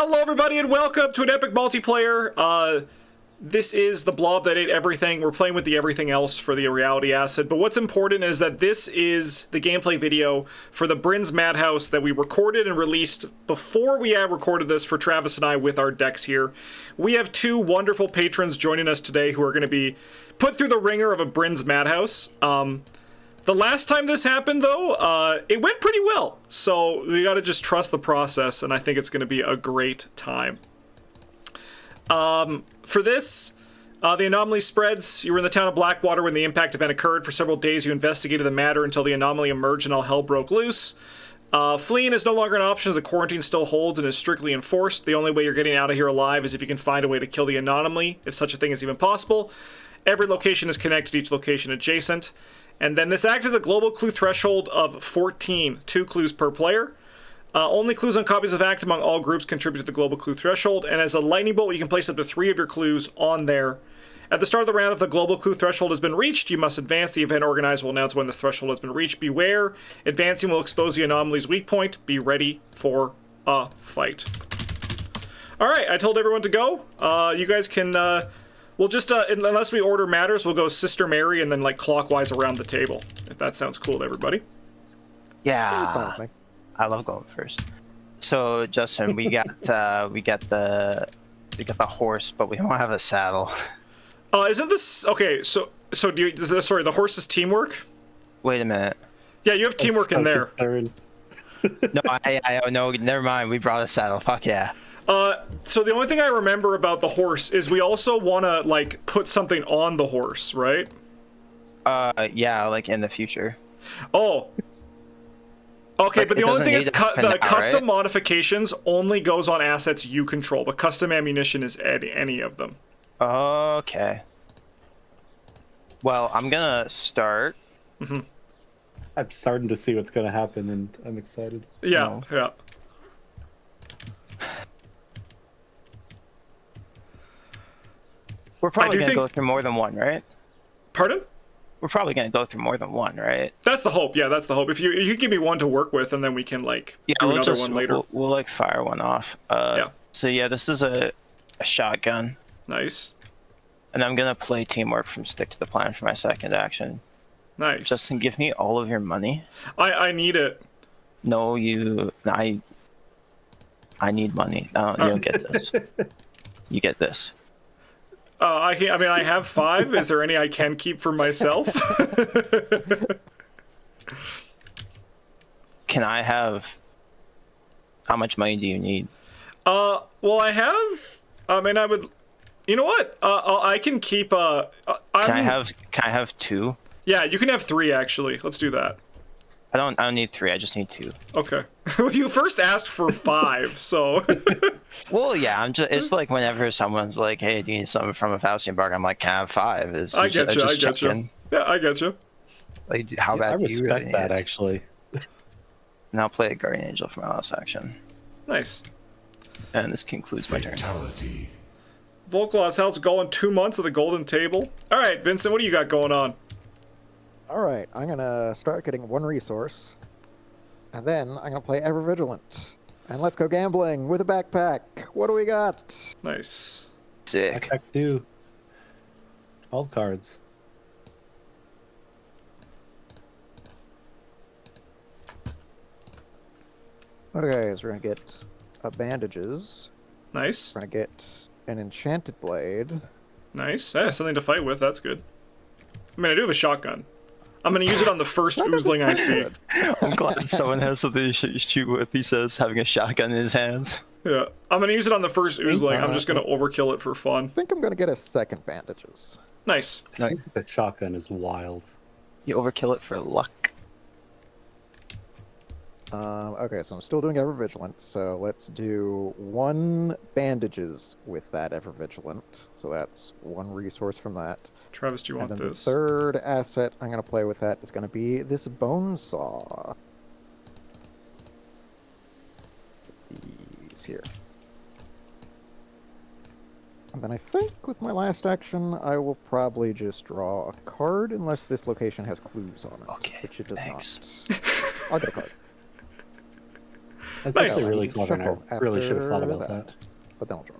Hello everybody and welcome to an epic multiplayer. This is the blob that ate everything. We're playing with the everything else for the reality acid, but what's important is that this is the gameplay video for the Bryn's Madhouse that we recorded and released before we had recorded this for Travis and I with our decks here. We have two wonderful patrons joining us today who are going to be put through the ringer of a Bryn's Madhouse. The last time this happened, though, it went pretty well, so we gotta just trust the process, and I think it's gonna be a great time. For this, the anomaly spreads. You were in the town of Blackwater when the impact event occurred. For several days, you investigated the matter until the anomaly emerged and all hell broke loose. Fleeing is no longer an option as the quarantine still holds and is strictly enforced. The only way you're getting out of here alive is if you can find a way to kill the anomaly, if such a thing is even possible. Every location is connected to each location adjacent. And then this acts as a global clue threshold of 14, 2 clues per player. Only clues on copies of Act among all groups contribute to the global clue threshold, and as a lightning bolt, you can place up to 3 of your clues on there. At the start of the round, if the global clue threshold has been reached, you must advance. The event organizer will announce when this threshold has been reached. Beware, advancing will expose the anomaly's weak point. Be ready for a fight. Alright, I told everyone to go. You guys can... We'll just, unless we order matters, we'll go Sister Mary and then, like, clockwise around the table. If that sounds cool to everybody. Yeah. I love going first. So, Justin, we got, we got the horse, but we don't have a saddle. Isn't this... Okay, so do you... Sorry, the horse is teamwork? Wait a minute. Yeah, you have teamwork in there. No, no, never mind. We brought a saddle. Fuck yeah. So the only thing I remember about the horse is we also want to, like, put something on the horse, right? Yeah, like in the future. Oh. Okay, like, but the only thing is the custom right? modifications only goes on assets you control, but custom ammunition is any of them. Okay. Well, I'm gonna start. Mm-hmm. I'm starting to see what's gonna happen, and I'm excited. Yeah, yeah. We're probably going to go through more than one, right? Pardon? We're probably going to go through more than one, right? That's the hope. Yeah, that's the hope. If you give me one to work with, and then we can, like, do another one later. We'll like, fire one off. Yeah. So, yeah, this is a shotgun. Nice. And I'm going to play teamwork from stick to the plan for my second action. Nice. Justin, give me all of your money. I need it. No, I need money. No, you don't get this. You get this. I mean, I have 5. Is there any I can keep for myself? Can I have... How much money do you need? Well, I have... I mean, I would... You know what? I can keep... Can I have 2? Yeah, you can have 3, actually. Let's do that. I don't need 3, I just need 2. Okay. You first asked for 5, so... Well, yeah, it's like whenever someone's like, hey, do you need something from a Faustian bark? I'm like, can I have 5? I get you. Yeah, I get you. Like, how bad do you really respect that, actually. And I'll play a Guardian Angel for my last action. Nice. And this concludes my turn. Volklaw's how's it going? 2 months of the golden table? Alright, Vincent, what do you got going on? Alright, I'm gonna start getting 1 resource. And then I'm gonna play Ever Vigilant. And let's go gambling with a backpack. What do we got? Nice. Sick. Backpack 2. 12 cards. Okay, so we're gonna get bandages. Nice. We're gonna get an enchanted blade. Nice. Yeah, something to fight with. That's good. I mean, I do have a shotgun. I'm gonna use it on the first oozling I see. I'm glad someone has something to shoot with. He says having a shotgun in his hands. Yeah, I'm gonna use it on the first oozling. I'm just gonna overkill it for fun. I think I'm gonna get a second bandages. Nice. Nice. The shotgun is wild. You overkill it for luck. Okay, so I'm still doing Ever Vigilant, so let's do 1 bandages with that Ever Vigilant. So that's 1 resource from that. Travis, do you want and then this? The third asset I'm going to play with that is going to be this bone saw. These here. And then I think with my last action, I will probably just draw a card, unless this location has clues on it, Okay, which it does thanks. not. I'll get a card. That's Nice. actually really clever. Shuffle I really should have thought after about that. But then I'll draw.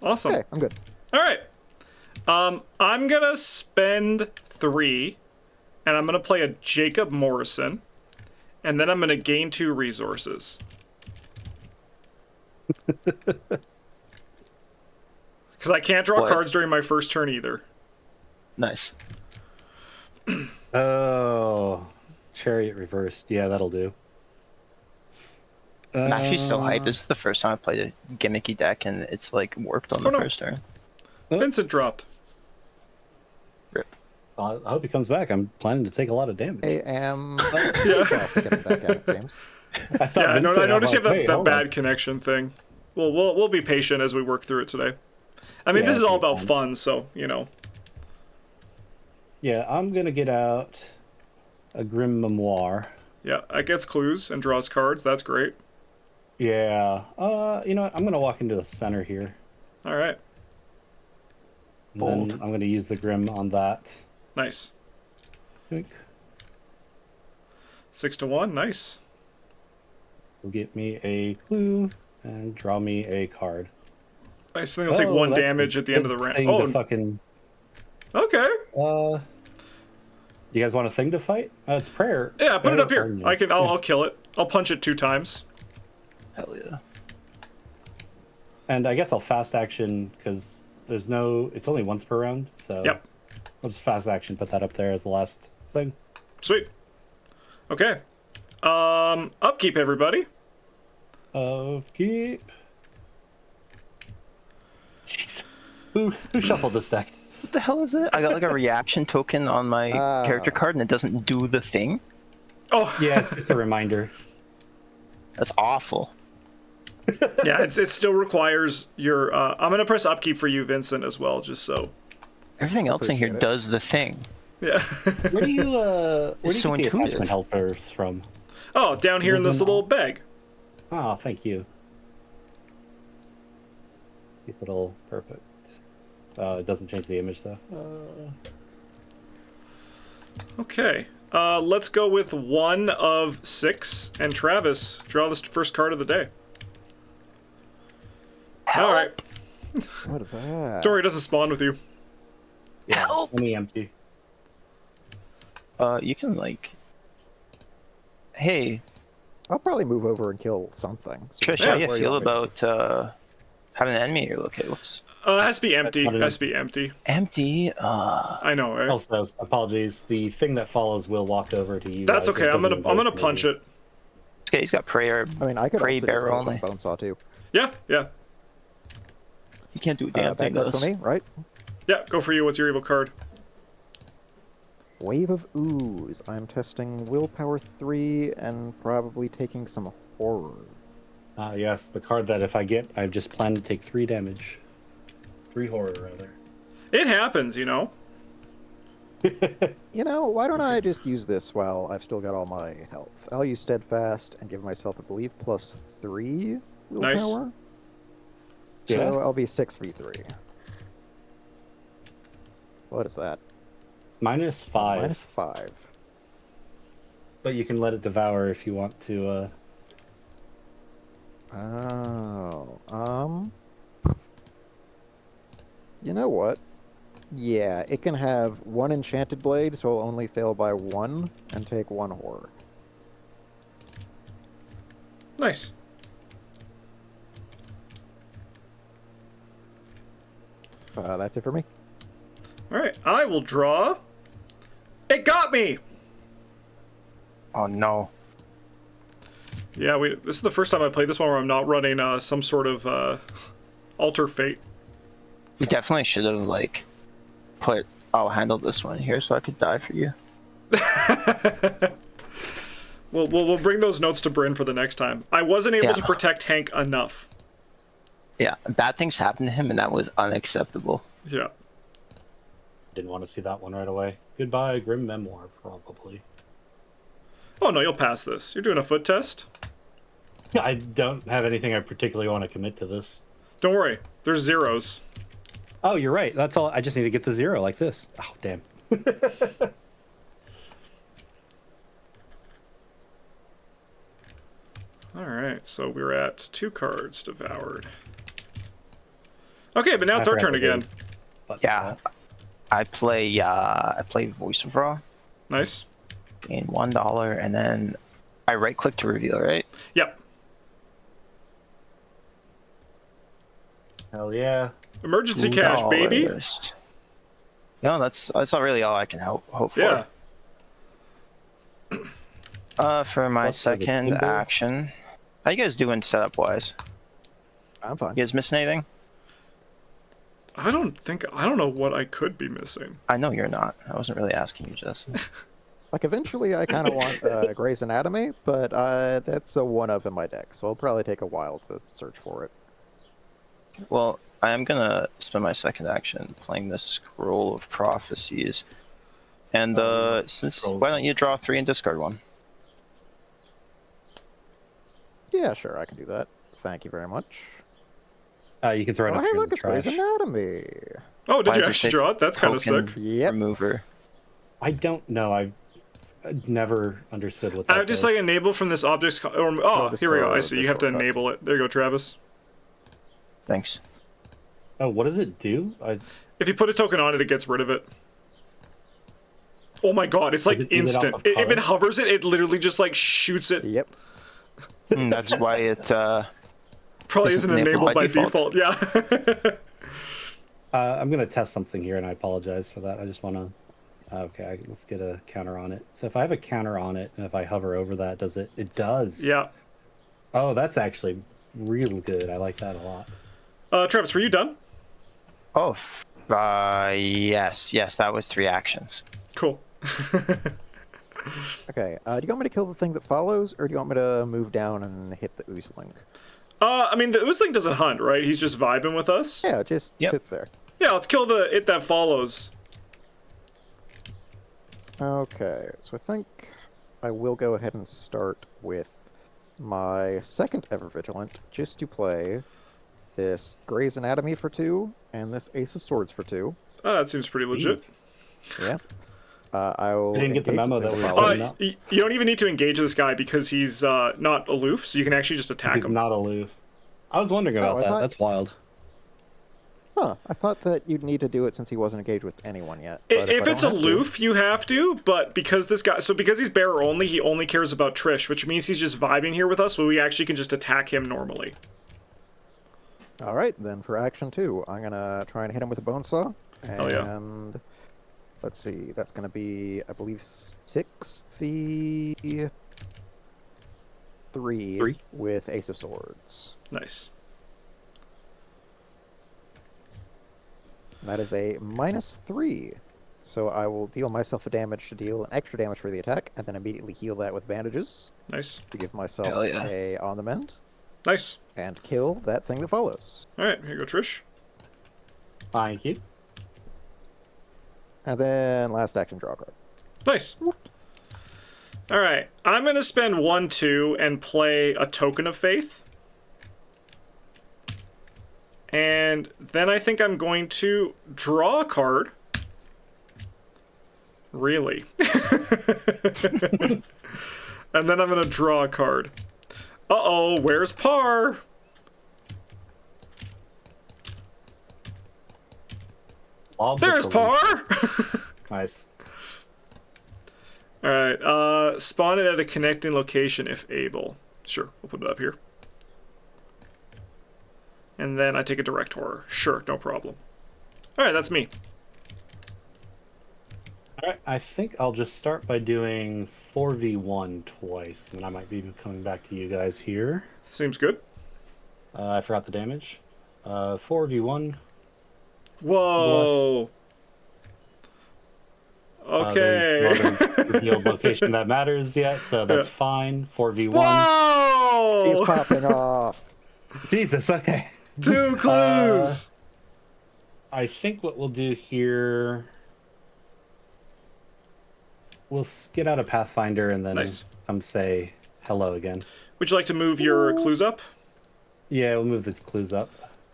Awesome. Okay, I'm good. All right. I'm gonna spend 3, and I'm gonna play a Jacob Morrison, and then I'm gonna gain 2 resources. Because I can't draw What? cards during my first turn either. Nice. Oh, Chariot reversed. Yeah, that'll do. I'm actually so hyped. This is the first time I played a gimmicky deck, and it's like worked on the no. first turn. Vincent dropped. Rip. I hope he comes back. I'm planning to take a lot of damage. I am Yeah. fast getting back at it seems. I saw Yeah, Vincent, I I'm noticed you like, have "Hey, that hold bad on." connection thing. We'll be patient as we work through it today. I mean, Yeah, this is all it's about fun. fun, so, you know. Yeah, I'm gonna get out a Grim Memoir. Yeah, it gets clues and draws cards. That's great. Yeah. You know what? I'm gonna walk into the center here. All right. And Bold. then I'm gonna use the Grim on that. Nice. Will 6-1. Nice. get me a clue and draw me a card. Nice. I think I'll take 1 that's damage a at the end of the good round. thing Oh, to fucking. okay. You guys want a thing to fight? It's prayer. Yeah, put it up Prayer here. Guardian. I'll kill it. I'll punch it 2 times. Hell yeah. And I guess I'll fast action because there's no. It's only once per round, so. Yep. I'll just fast action. Put that up there as the last thing. Sweet. Okay. Upkeep, everybody. Upkeep. Jeez. Who shuffled this deck? What the hell is it? I got like a reaction token on my character card, and it doesn't do the thing. Oh, Yeah, it's just a reminder. That's awful. yeah. It still requires your. I'm gonna press upkeep for you, Vincent, as well, just so. Everything else in here Appreciate it. does the thing. Yeah. Where do you It's so get the intuitive. attachment helpers from? Oh, down here in this little bag. Oh, thank you. Keep it all perfect. It doesn't change the image though. Okay. Let's go with 1 of 6, and Travis, draw the first card of the day. All right. What is that? Don't worry, it doesn't spawn with you. Yeah, Help! only empty. You can like. Hey, I'll probably move over and kill something. So Trish, Yeah, how do you where feel want me to about having an enemy in your locate? What's It has to be empty. not It an- has to be empty. empty? I know, right? Also, apologies. The thing that follows will walk over to you. That's guys. okay. It I'm doesn't gonna go punch through. it. Okay, he's got prayer. I mean, I could Prey also just bearer go only. from bone saw too. Yeah, yeah, He can't do a damn thing. Back up Does. for me, right? yeah. Go for you. What's your evil card? Wave of Ooze. I'm testing willpower 3 and probably taking some horror. Yes, the card that if I get, I just plan to take 3 damage. 3 horror, rather. It happens, you know. You know, why don't I just use this while I've still got all my health? I'll use Steadfast and give myself, I believe, +3 willpower. Nice. So Yeah. I'll be 6v3. What is that? -5. -5. But you can let it devour if you want to. Oh, you know what? Yeah, it can have 1 enchanted blade, so it'll only fail by 1 and take 1 horror. Nice. That's it for me. All right. I will draw. It got me. Oh no. Yeah, this is the first time I played this one where I'm not running some sort of alter fate. We definitely should have like put. I'll handle this one here, so I could die for you. We'll bring those notes to Bryn for the next time. I wasn't able Yeah. to protect Hank enough. Yeah, bad things happened to him, and that was unacceptable. Yeah. Didn't want to see that one right away. Goodbye, Grim Memoir, probably. Oh no, you'll pass this. You're doing a foot test. I don't have anything I particularly want to commit to this. Don't worry. There's zeros. Oh, you're right. That's all. I just need to get the 0 like this. Oh, damn. right, so we're at 2 cards devoured. Okay, but now it's our turn again. Yeah, I play Voice of Raw, Nice. gain $1, and then I right click to reveal, right? Yep. Hell yeah. Emergency cash, baby. $2. No, that's not really all I can hope for. Yeah. For my Plus, there's a second symbol. action, how you guys doing setup wise? I'm fine. You guys missing anything? I don't know what I could be missing. I know you're not. I wasn't really asking you, Justin. Like, eventually I kind of want Grey's Anatomy, but that's a one-of in my deck, so it'll probably take a while to search for it. Well, I am gonna spend my second action playing this Scroll of Prophecies, and why don't you draw 3 and discard 1? Yeah, sure, I can do that. Thank you very much. You can throw it Oh, up hey, here in look, the it's Grey's trash. Anatomy. Oh, did Why you does it actually say draw it? That's kind of token sick. Yep. Remover. I don't know. I've never understood what that I would just does. like enable from this object's. Oh, here we go. I see. You have to shortcut. enable it. There you go, Travis. Thanks. Oh, what does it do? If you put a token on it, it gets rid of it. Oh my god, it's like Does it do that instant. off of If it color? hovers it, it literally just like shoots it. Yep. That's why it Probably isn't isn't enabled by default. default. Yeah. I'm gonna test something here, and I apologize for that. I just want to. Okay, let's get a counter on it. So if I have a counter on it, and if I hover over that, does it? It does. Yeah. Oh, that's actually real good. I like that a lot. Travis, were you done? Oh, yes, that was 3 actions. Cool. Okay, do you want me to kill the thing that follows, or do you want me to move down and hit the oozling? I mean, the Oozling doesn't hunt, right? He's just vibing with us. Yeah, it just Yep. sits there. Yeah, let's kill it that follows. Okay, so I think I will go ahead and start with my second Ever Vigilant, just to play this Grey's Anatomy for 2, and this Ace of Swords for 2. Oh, that seems pretty legit. Yeah. I will. I didn't get the engage memo thing that we were follows. setting up. You don't even need to engage this guy because he's not aloof, so you can actually just attack He's him. not aloof. I was wondering about I that. thought- That's wild. Huh, I thought that you'd need to do it since he wasn't engaged with anyone yet. but If I it's don't have to- aloof, you have to, but because because he's bearer only, he only cares about Trish, which means he's just vibing here with us, so we actually can just attack him normally. Alright, then for action 2, I'm gonna try and hit him with a bone saw. And Oh, yeah. let's see, that's gonna be, I believe, 6v3 Three? with Ace of Swords. Nice. And that is a -3. So I will deal myself a damage to deal an extra damage for the attack, and then immediately heal that with bandages Nice. to give myself Hell yeah. a on the mend, Nice. and kill that thing that follows. Alright, here you go, Trish. Thank you. And then last action, draw a card. Nice. Alright, I'm gonna spend 1/2 and play a Token of Faith. And then I think I'm going to draw a card. Really? And then I'm going to draw a card. Uh-oh, where's Par? There's Par! Nice. Alright, spawn it at a connecting location if able. Sure, we'll put it up here. And then I take a direct horror. Sure, no problem. Alright, that's me. Alright, I think I'll just start by doing 4v1 twice, and I might be coming back to you guys here. Seems good. I forgot the damage. 4v1. Whoa! Okay. There's not a revealed location that matters yet, so that's fine. 4v1. He's Whoa! popping off. Jesus, okay. 2 clues! I think what we'll do here... We'll get out a Pathfinder and then Nice. come say hello again. Would you like to move your clues up? Yeah, we'll move the clues up.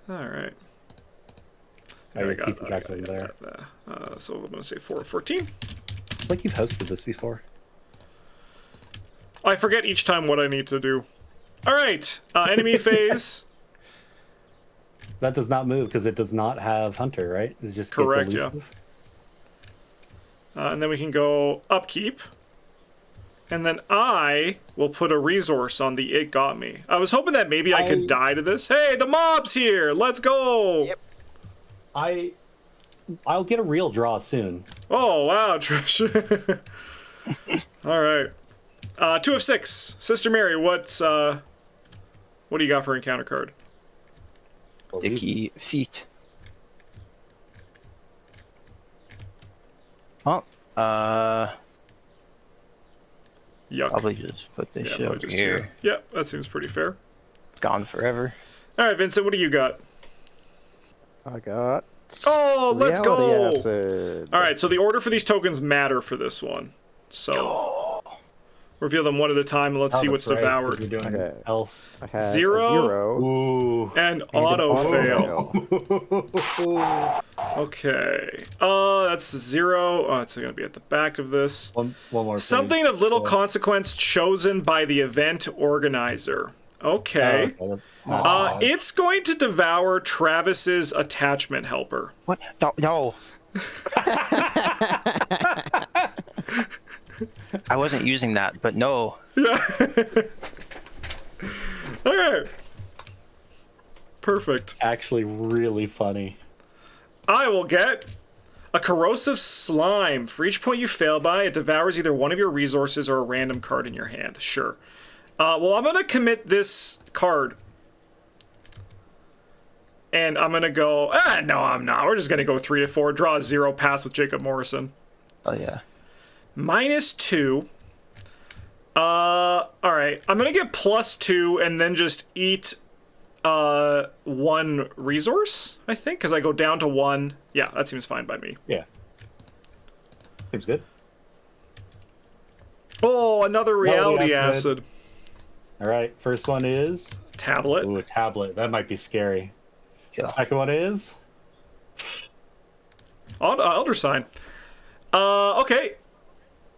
Alright. Oh, you're keeping track of them there. So I'm going to say 4 of 14. Like you've hosted this before. I forget each time what I need to do. All right, enemy phase. That does not move because it does not have Hunter, right? It just Correct, gets yeah. elusive. And then we can go upkeep. And then I will put a resource on the It Got Me. I was hoping that maybe I could die to this. Hey, the mob's here! Let's go! Yep. I'll get a real draw soon. Oh, wow, Trish. All right. 2 of 6. Sister Mary, what do you got for encounter card? Dicky feet. Oh, Yuck. probably just put this shit probably over just here. Yeah, that seems pretty fair. It's gone forever. All right, Vincent, what do you got? I got. Oh, let's Reality go! Acid. All right, so the order for these tokens matter for this one. So reveal them one at a time and let's see what's devoured. You're doing Okay. else. I had Zero. a 0 Ooh. And and an auto auto fail. fail. Okay. That's 0. Oh, it's gonna be at the back of this. One more. Something of little consequence chosen by the event organizer. Okay. That's not bad. It's going to devour Travis's attachment helper. What? No, no. I wasn't using that, but no. All right. Perfect. Actually really funny. I will get a corrosive slime. For each point you fail by, it devours either one of your resources or a random card in your hand. Sure. Well, I'm going to commit this card. And I'm going to go... no, I'm not. We're just going to go 3 to 4. Draw a 0, pass with Jacob Morrison. Oh, yeah. -2. Alright. I'm going to get +2 and then just eat 1 resource, I think, because I go down to 1. Yeah, that seems fine by me. Yeah. Seems good. Oh, another reality acid. All right, first one is Tablet. ooh, a tablet. That might be scary. Yeah. Second one is Elder sign. Okay.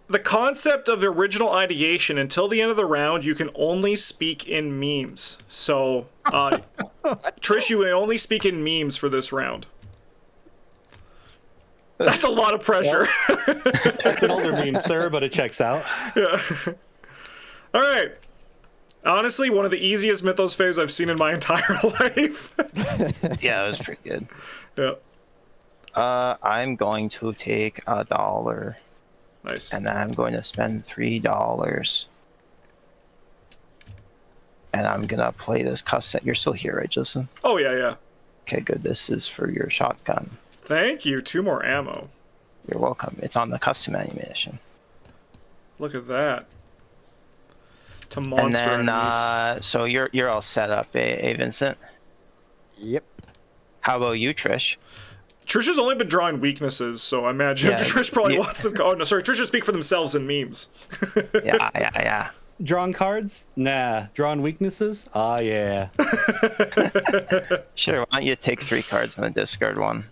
The concept of the original ideation, until the end of the round, you can only speak in memes. So, Trish, you may only speak in memes for this round. That's a lot of pressure. that's an older meme, sir, but it checks out. Yeah. All right. Honestly, one of the easiest Mythos phase I've seen in my entire life. Yeah, it was pretty good. Yeah. I'm going to take $1. Nice. And then I'm going to spend $3. And I'm going to play this custom. You're still here, right, Justin? Oh, yeah, yeah. Okay, good. This is for your shotgun. Thank you. 2 more ammo. You're welcome. It's on the custom ammunition. Look at that. To monster And then, enemies. so you're all set up, Vincent? Yep. How about you, Trish? Trish has only been drawing weaknesses, so I imagine Yeah, Trish probably yeah. wants to... Oh, no, sorry. Trish should speak for themselves in memes. Yeah. Drawn cards? Nah. Drawn weaknesses? Ah, yeah. Sure, why don't you take 3 cards and then discard 1?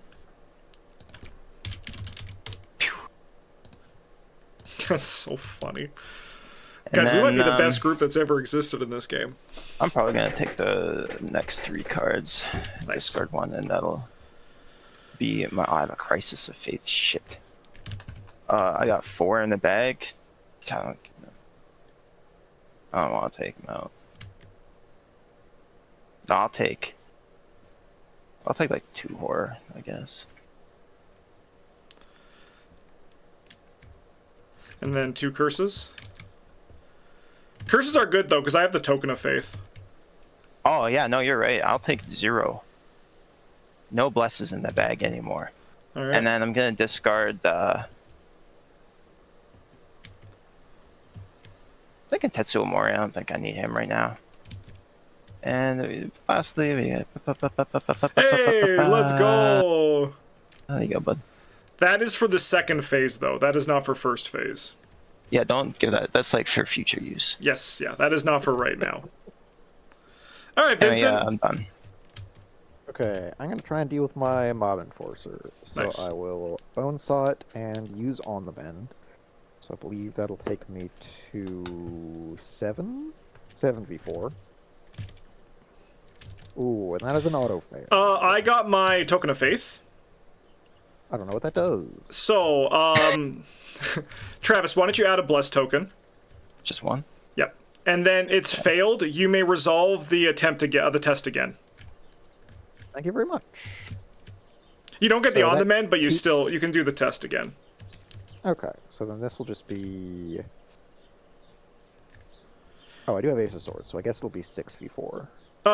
That's so funny. And Guys, we might be then, the best group that's ever existed in this game. I'm probably going to take the next 3 cards. Nice. Discard 1, and that'll be my... I have a crisis of faith. Shit. I got 4 in the bag. I don't want to take them out. No, I'll take like 2 horror, I guess. And then 2 curses. Curses are good, though, because I have the token of faith. Oh, yeah, no, you're right. I'll take 0. No blesses in the bag anymore. All right. And then I'm going to discard I think Tetsuo Mori. I don't think I need him right now. And lastly, we got... Hey, let's go! There you go, bud. That is for the second phase, though. That is not for first phase. Yeah, don't give that. That's like for future use. Yes, yeah, that is not for right now. All right, Anyway, Vincent. yeah, I'm done. Okay, I'm gonna try and deal with my Mob Enforcer. So Nice. I will Bone Saw it and use On the Mend. So I believe that'll take me to 7? 7v4. Ooh, and that is an auto fail. I got my token of faith. I don't know what that does. So, Travis, why don't you add a bless token? Just one. Yep. And then it's failed. You may resolve the attempt again, the test again. Thank you very much. You don't get the So on the that mend, but you keeps- can do the test again. Okay, so then this will just be... Oh, I do have Ace of Swords, so I guess it'll be 6v4.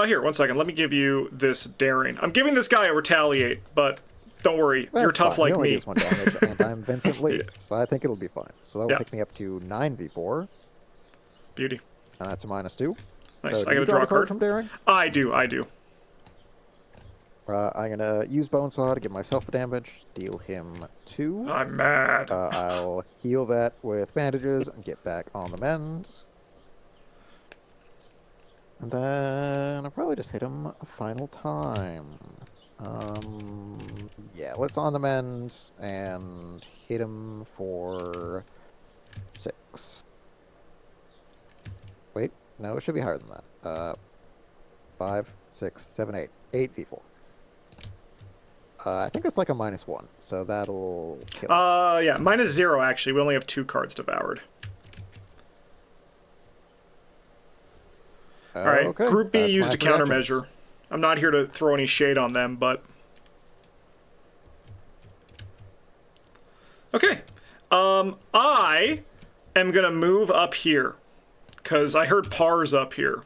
Here, 1 second. Let me give you this daring. I'm giving this guy a retaliate, but don't worry, you're That's tough fine. He like only me. deals 1 damage, and I'm Vincent Lee, so I think it'll be fine. So that'll Yeah. take me up to 9v4, Beauty. and that's a -2. Nice. So do I you gotta draw a card. from Daring? I do. I'm gonna use Bonesaw to give myself a damage, deal him 2. I'm mad. I'll heal that with bandages and get back on the mend. And then I'll probably just hit him a final time. Yeah, let's on the mend and hit him for 6. Wait, no, it should be higher than that. 5, 6, 7, 8. 8v4. I think it's like a -1, so that'll kill him. Yeah, -0 actually. We only have 2 cards devoured. All right, Okay, Group B that's used my a projections. countermeasure. I'm not here to throw any shade on them, but... Okay. I am going to move up here, because I heard Par's up here.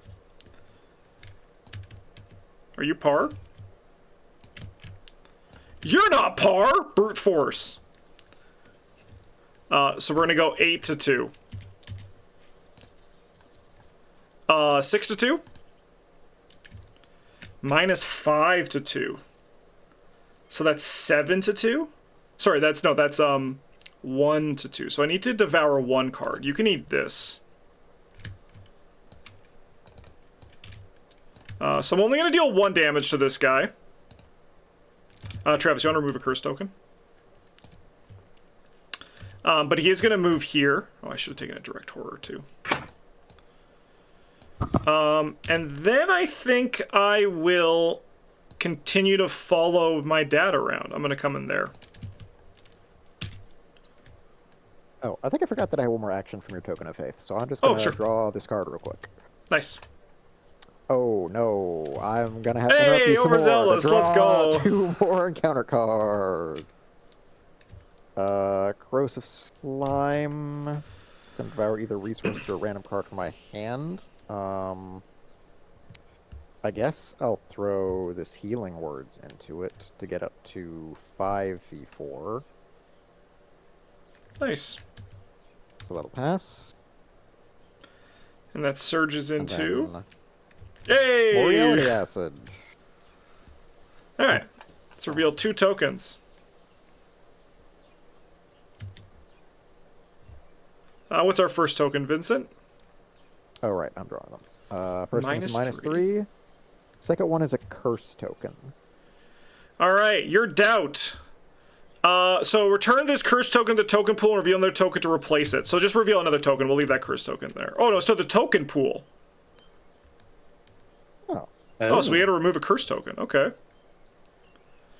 Are you Par? You're not Par! Brute force. So we're going to go 8-2. 6-2? -5-2. So that's 7-2? Sorry, that's 1-2. So I need to devour 1 card. You can eat this. So I'm only going to deal 1 damage to this guy. Travis, you want to remove a curse token? But he is going to move here. Oh, I should have taken a direct horror too. And then I think I will continue to follow my dad around. I'm going to come in there. Oh, I think I forgot that I have 1 more action from your Token of Faith, so I'm just gonna draw this card real quick. Nice. Oh no, I'm gonna have to Hey, interrupt you some more to overzealous, let's draw go. 2 more encounter cards. Corrosive Slime. Can devour either resources or a random card from my hand. I guess I'll throw this Healing Words into it to get up to 5v4. Nice. So that'll pass. And that surges And into... then Hey! Moriality Acid. Alright. Let's reveal 2 tokens. What's our first token, Vincent? Oh, right, I'm drawing them. First one is -3. -3. Second one is a curse token. Alright, your doubt. So return this curse token to the token pool and reveal another token to replace it. So just reveal another token. We'll leave that curse token there. Oh, no, it's to the token pool. Oh. Oh, so we had to remove a curse token. Okay.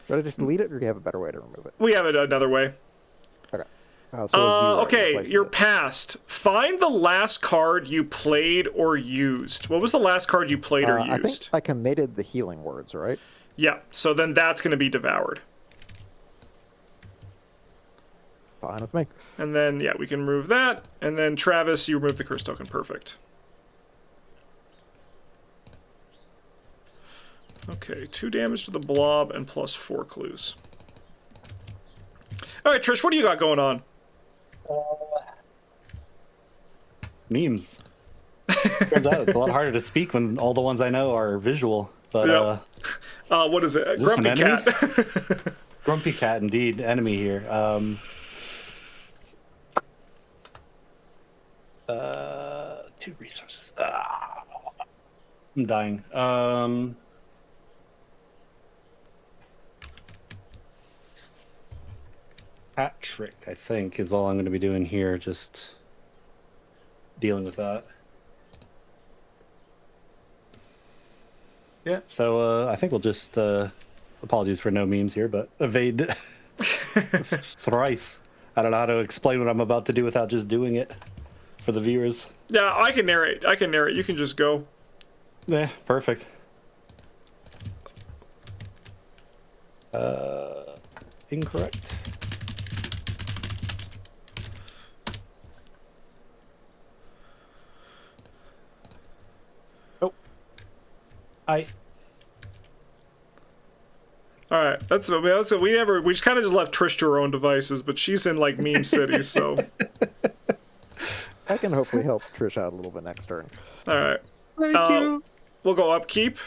Should I just delete it, or do you have a better way to remove it? We have it another way. Okay. So a 0 Okay, replaces you're it. past. Find the last card you played or used. What was the last card you played or I think used? I committed the Healing Words, right? Yeah, so then that's going to be devoured. Fine with me. And then, yeah, we can remove that. And then, Travis, you remove the curse token. Perfect. Okay, 2 damage to the blob and plus 4 clues. All right, Trish, what do you got going on? Memes. Turns out it's a lot harder to speak when all the ones I know are visual. But Yep. What is it? Is this Grumpy an enemy? Cat. Grumpy Cat, indeed, enemy here. 2 resources. I'm dying. Hat trick, I think, is all I'm going to be doing here. Just dealing with that. Yeah. So I think we'll just apologies for no memes here, but evade thrice. I don't know how to explain what I'm about to do without just doing it for the viewers. Yeah, I can narrate. You can just go. Yeah, perfect. Incorrect. Oh. All right, that's we just kind of just left Trish to her own devices, but she's in like meme city, so. I can hopefully help Trish out a little bit next turn. All right. Thank you. We'll go upkeep.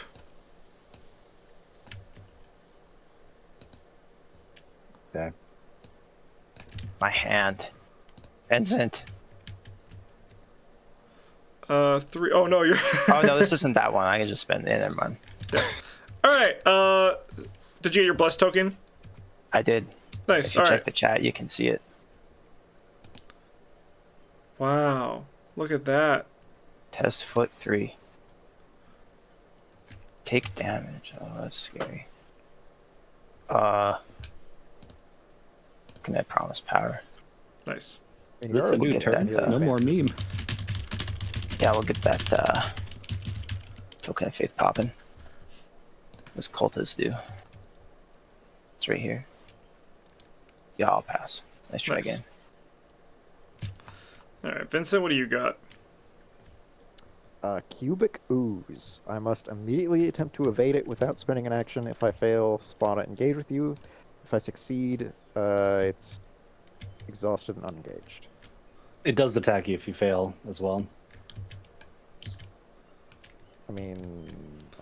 Okay. My hand. Vincent. 3. Oh no, you're. Oh no, this isn't that one. I can just spend it and run. Yeah. All right. Did you get your blessed token? I did. Nice. If you All check right. the chat, you can see it. Wow. Look at that. Test foot 3. Take damage. Oh, that's scary. Can I promise power? Nice. And This is a already new get turn. that, No more meme. Yeah, we'll get that token of faith popping. What's cultists do? It's right here. Yeah, I'll pass. Let's try Nice. again. All right, Vincent, what do you got? Cubic ooze. I must immediately attempt to evade it without spending an action. If I fail, spawn it, engage with you. If I succeed, it's exhausted and unengaged. It does attack you if you fail as well. I mean,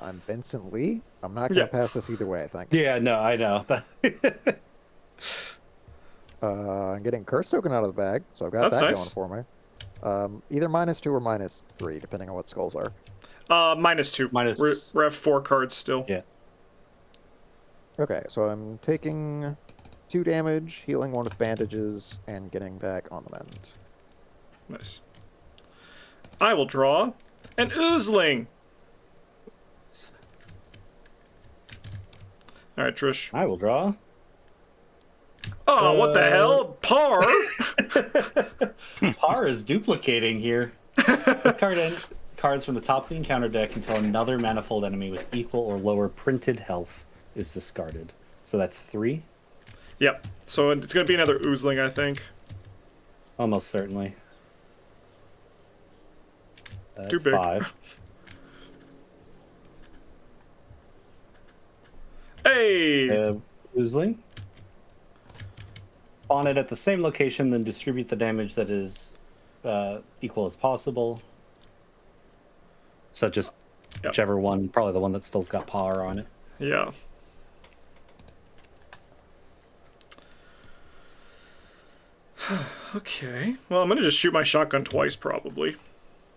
I'm Vincent Lee. I'm not going to pass this either way, I think. Yeah, no, I know. I'm getting Curse Token out of the bag, so I've got That's that nice. going for me. Either -2 or -3, depending on what skulls are. -2. Minus- We're at 4 cards still. Yeah. Okay, so I'm taking 2 damage, healing 1 with bandages, and getting back on the mend. Nice. I will draw an oozling. All right, Trish. I will draw. Oh, what the hell? Par? Par is duplicating here. This cards from the top of the encounter deck until another manifold enemy with equal or lower printed health is discarded. So that's 3. Yep. So it's going to be another oozling, I think. Almost certainly. That's Too big. 5. Hey! Oozling. Spawn it at the same location, then distribute the damage that is equal as possible. So just Yep. whichever one, probably the one that still's got power on it. Yeah. Okay. Well, I'm going to just shoot my shotgun twice, probably.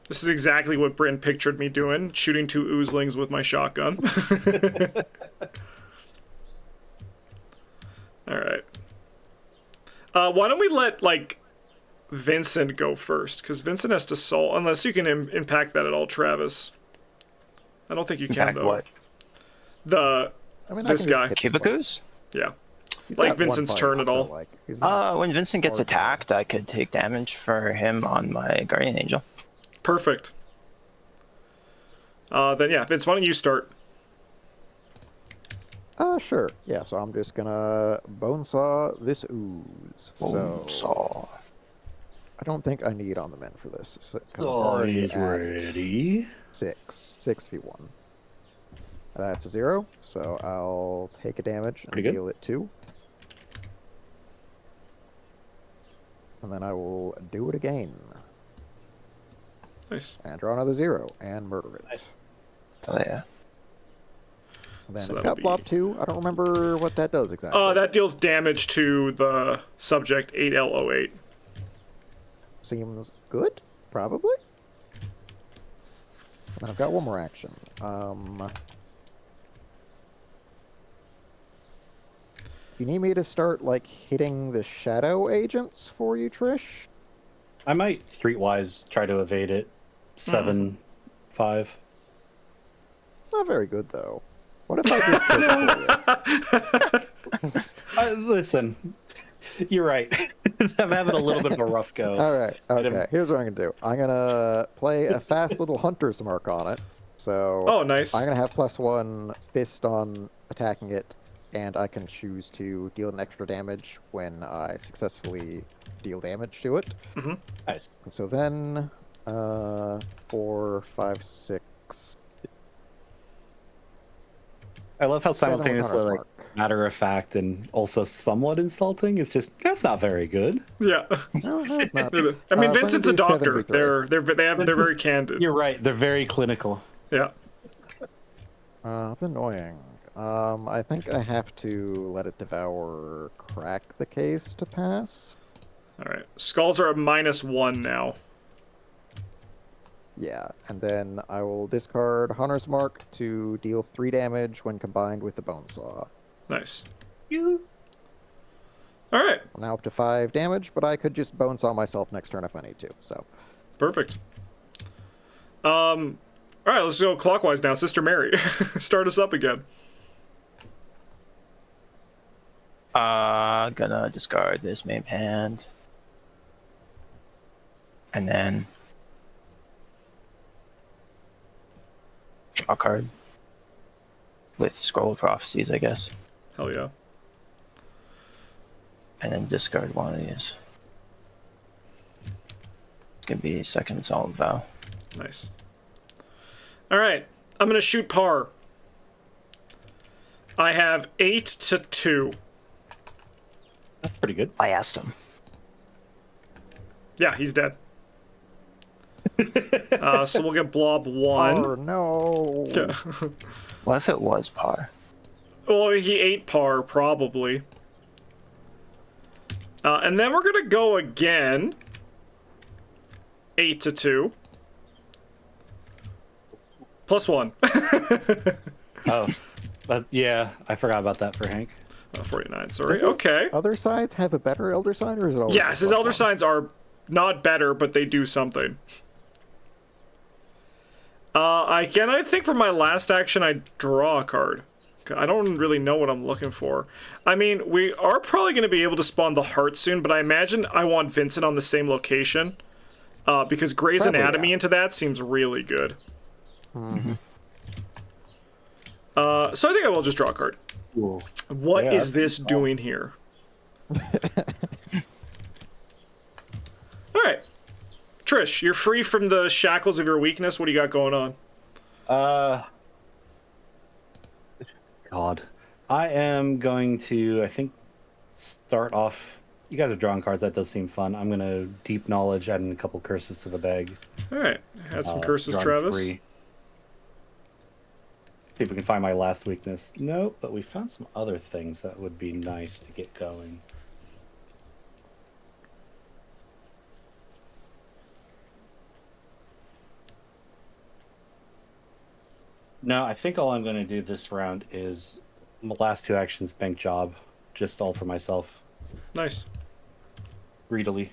This is exactly what Bryn pictured me doing, shooting 2 oozlings with my shotgun. Alright. Why don't we let, like, Vincent go first? Because Vincent has to solve... Unless you can impact that at all, Travis. I don't think you can, Impact though. what? I mean, This I can guy. just hit this Cubicus? Yeah. He's Like got one Vincent's fight, turn at so, all. like, he's not When Vincent gets hard to- attacked, I could take damage for him on my Guardian Angel. Perfect. Then, yeah, Vince, why don't you start? Sure. Yeah, so I'm just gonna bonesaw this ooze. So Saw. I don't think I need on the men for this. 'Cause I'm Oh, already he's at ready. 6v1. That's a 0, so I'll take a damage and Pretty good. deal it 2. And then I will do it again. Nice. And draw another 0 and murder it. Nice. Oh, yeah. And then So it's that'll got blob 2. I don't remember what that does exactly. That deals damage to the subject 8L08. Seems good, probably. And then I've got one more action. You need me to start, like, hitting the shadow agents for you, Trish? I might streetwise try to evade it. 7, 5. It's not very good, though. What if I just Listen, you're right. I'm having a little bit of a rough go. All right, okay. Here's what I'm gonna do. I'm gonna play a fast little hunter's mark on it. So Oh, nice. I'm gonna have +1 fist on attacking it, and I can choose to deal an extra damage when I successfully deal damage to it. Mm-hmm. Nice. And so then, 4, 5, 6. I love how 7 with simultaneously, Hunter's like, Mark. matter of fact and also somewhat insulting. It's just that's not very good. Yeah. No, it's not. I mean, So I'm Vincent's a gonna do doctor. 73. They're very candid. You're right. They're very clinical. Yeah. That's annoying. I think I have to let it devour crack the case to pass. All right. Skulls are at -1 now. Yeah, and then I will discard Hunter's Mark to deal 3 damage when combined with the Bone Saw. Nice. All right. Now up to 5 damage, but I could just Bone Saw myself next turn if I need to, so. Perfect. All right, let's go clockwise now. Sister Mary, start us up again. Gonna discard this main hand. And then draw a card. With Scroll of Prophecies, I guess. Hell yeah. And then discard one of these. It's gonna be second Solemn Vow. Nice. All right, I'm gonna shoot par. I have 8 to 2. That's pretty good. I asked him. Yeah, he's dead. So we'll get blob 1. Oh no! Yeah. What if it was par? Well, he ate par, probably. And then we're gonna go again. 8 to 2. +1. Oh, yeah. I forgot about that for Hank. 49, sorry. Does his Okay. Other sides have a better Elder Sign, or is it always Yes, his Elder +1? Signs are not better, but they do something. I think for my last action, I draw a card. I don't really know what I'm looking for. I mean, we are probably going to be able to spawn the heart soon, but I imagine I want Vincent on the same location. Because Grey's Probably, Anatomy yeah. into that seems really good. Mm-hmm. So I think I will just draw a card. Cool. What Yeah, is that's this doing here? All right. Trish, you're free from the shackles of your weakness. What do you got going on? God. I am going to, I think, start off. You guys are drawing cards. That does seem fun. I'm going to deep knowledge, adding a couple curses to the bag. All right. Add some curses, drawing Travis. 3. See if we can find my last weakness. Nope, but we found some other things that would be nice to get going. No, I think all I'm going to do this round is my last 2 actions, bank job, just all for myself, Nice. greedily.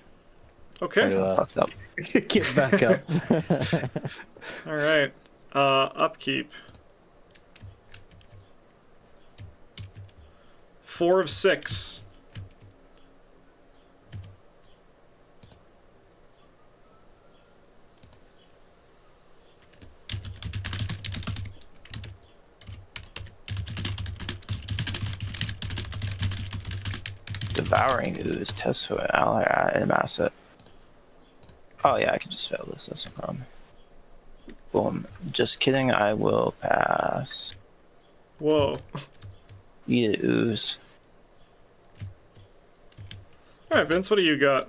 Okay. Fucked up. Get back up. All right. Upkeep. 4 of 6. Devouring Ooze. Test for ally item asset. Oh yeah, I can just fail this. That's no problem. Boom. Just kidding. I will pass. Whoa. Eat it, Ooze. All right, Vince, what do you got?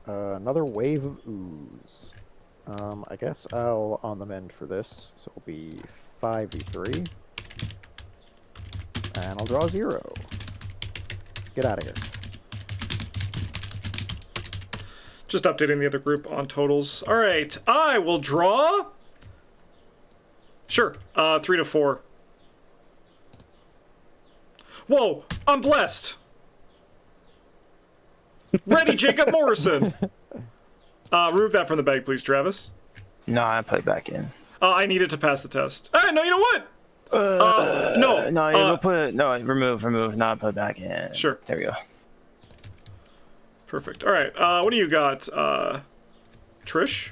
Another wave of ooze. I guess I'll on the mend for this, so it'll be 5v3. And I'll draw 0. Get out of here. Just updating the other group on totals. All right, I will draw. Sure, 3 to 4. Whoa, I'm blessed. Ready, Jacob Morrison. Remove that from the bag, please, Travis. No, I put it back in. I needed to pass the test. No, you know what? No, we'll put it. No, remove, not put it back in. Sure. There we go. Perfect. All right. What do you got, Trish?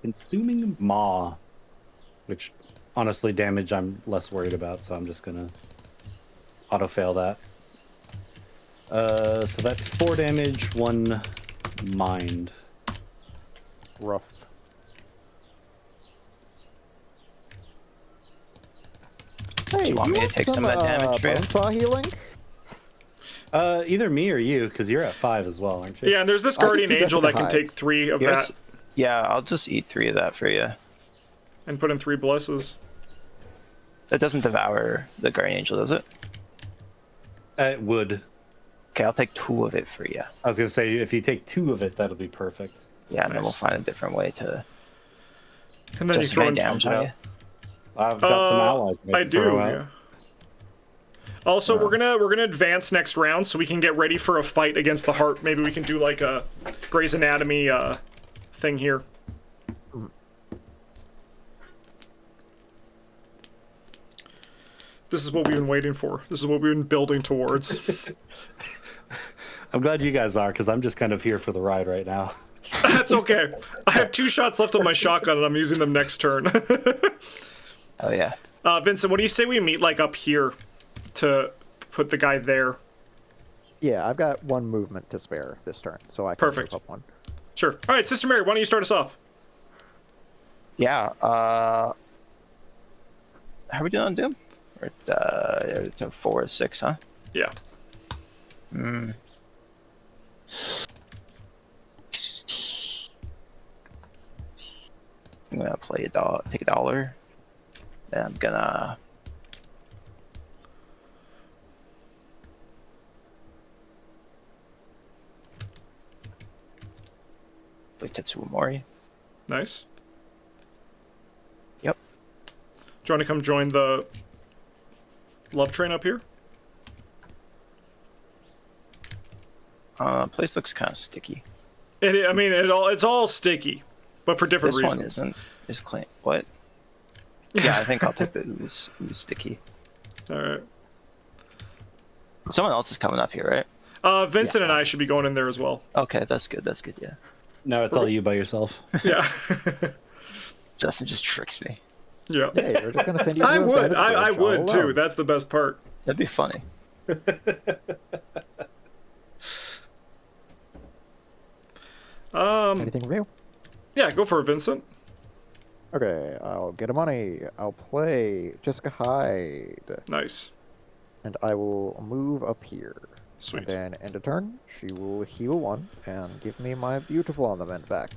Consuming maw, which honestly damage I'm less worried about, so I'm just gonna auto fail that. So that's 4 damage, 1 mind. Rough. Hey, Do you want me to take some of that damage, Bryn? Bonesaw healing? Either me or you, because you're at 5 as well, aren't you? Yeah, and there's this I'll just guardian do angel that Jessica can Hyde. take 3 of Yes. that Yeah, I'll just eat 3 of that for you. and put in 3 blesses. That doesn't devour the guardian angel, does it? It would. Okay, I'll take 2 of it for you. I was gonna say, if you take 2 of it, that'll be perfect. Yeah, and then we'll Nice. find a different way to And then you throw justify in damage on you. I've got some allies. I do. Throw out. Yeah. Also, we're gonna advance next round so we can get ready for a fight against the heart. Maybe we can do like a Grey's Anatomy thing here. This is what we've been waiting for. This is what we've been building towards. I'm glad you guys are, because I'm just kind of here for the ride right now. That's okay. I have 2 shots left on my shotgun, and I'm using them next turn. Oh yeah. Vincent, what do you say we meet like up here to put the guy there? Yeah, I've got 1 movement to spare this turn, so I can Perfect. move up 1. Sure. All right, Sister Mary, why don't you start us off? Yeah. How are we doing on Doom? We're at 4 or 6, huh? Yeah. Hmm. I'm gonna play a dollar, take $1. Then I'm gonna play Tetsuo Mori. Nice. Yep. Do you want to come join the love train up here? Place looks kind of sticky. I mean, it's all sticky, but for different This reasons. one isn't. Is clean. What? Yeah, I think I'll take the ooze sticky. All right. Someone else is coming up here, right? Vincent and I should be going in there as well. Okay, that's good. That's good. Yeah. No, it's all you by yourself. Yeah. Justin just tricks me. Yeah. Hey, we're just gonna send you to I a would. bandit I village all would too. alone. That's the best part. That'd be funny. Anything from you? Yeah, go for it, Vincent. Okay, I'll get a money. I'll play Jessica Hyde. Nice. And I will move up here. Sweet. And then end a turn, she will heal 1 and give me my beautiful ornament back.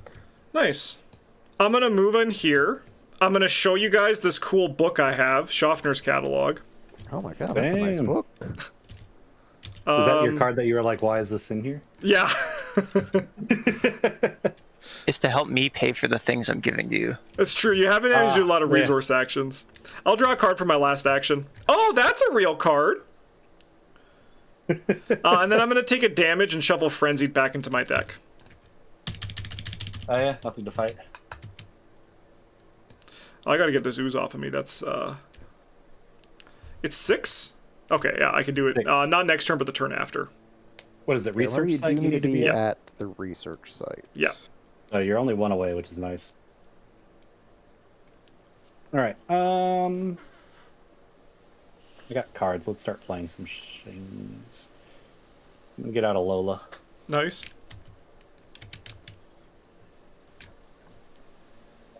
Nice. I'm gonna move in here. I'm gonna show you guys this cool book I have, Schaffner's catalog. Oh my god, that's a nice Damn. book. Is that your card that you were like, why is this in here? Yeah. It's to help me pay for the things I'm giving to you. It's true. You haven't had to do a lot of yeah. resource actions. I'll draw a card for my last action. Oh, that's a real card. And then I'm gonna take a damage and shuffle Frenzied back into my deck. Oh yeah, nothing to fight. I gotta get this ooze off of me. That's it's 6. Okay, yeah, I can do it. 6. Not next turn, but the turn after. What is it? Remember, Research you site do you need to be Yeah. at the research site. Yeah. Oh, you're only 1 away, which is nice. All right. I got cards. Let's start playing some things. I'm gonna get out of Lola. Nice.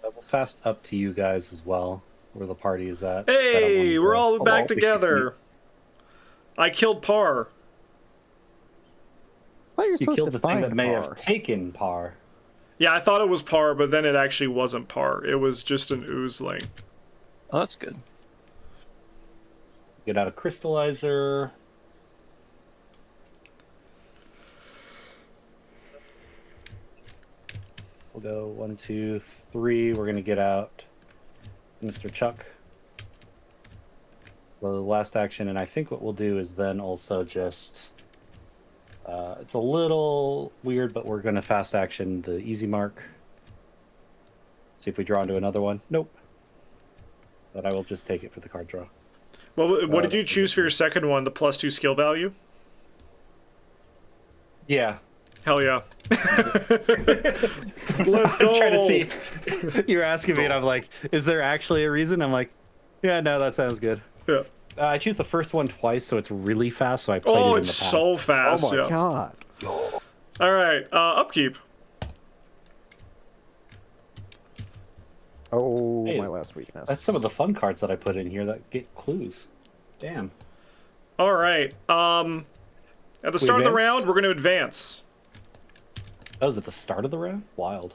We'll fast up to you guys as well, where the party is at. I don't Hey, want we're to all go back all together. I killed Par. I thought you were You supposed killed to the thing find that may Par. have taken Par. Yeah, I thought it was Par, but then it actually wasn't Par. It was just an oozling. Oh, that's good. Get out a crystallizer. We'll go 1, 2, 3. We're gonna get out Mr. Chuck. The last action, and I think what we'll do is then also just. It's a little weird, but we're gonna fast action the easy mark. See if we draw into another one. Nope. But I will just take it for the card draw. Well, what did you choose for your second one? The +2 skill value? Yeah. Hell yeah. Let's I was trying to go. see. You were asking me, and I'm like, is there actually a reason? I'm like, yeah, no, that sounds good. Yeah. I choose the first one twice, so it's really fast. So I played it in the It's past. so fast. Oh my yeah. god. All right. Upkeep. Oh, Hey, my last weakness. That's some of the fun cards that I put in here that get clues. Damn. All right. At the start of the advance? round, we're going to advance. That was at the start of the round? Wild.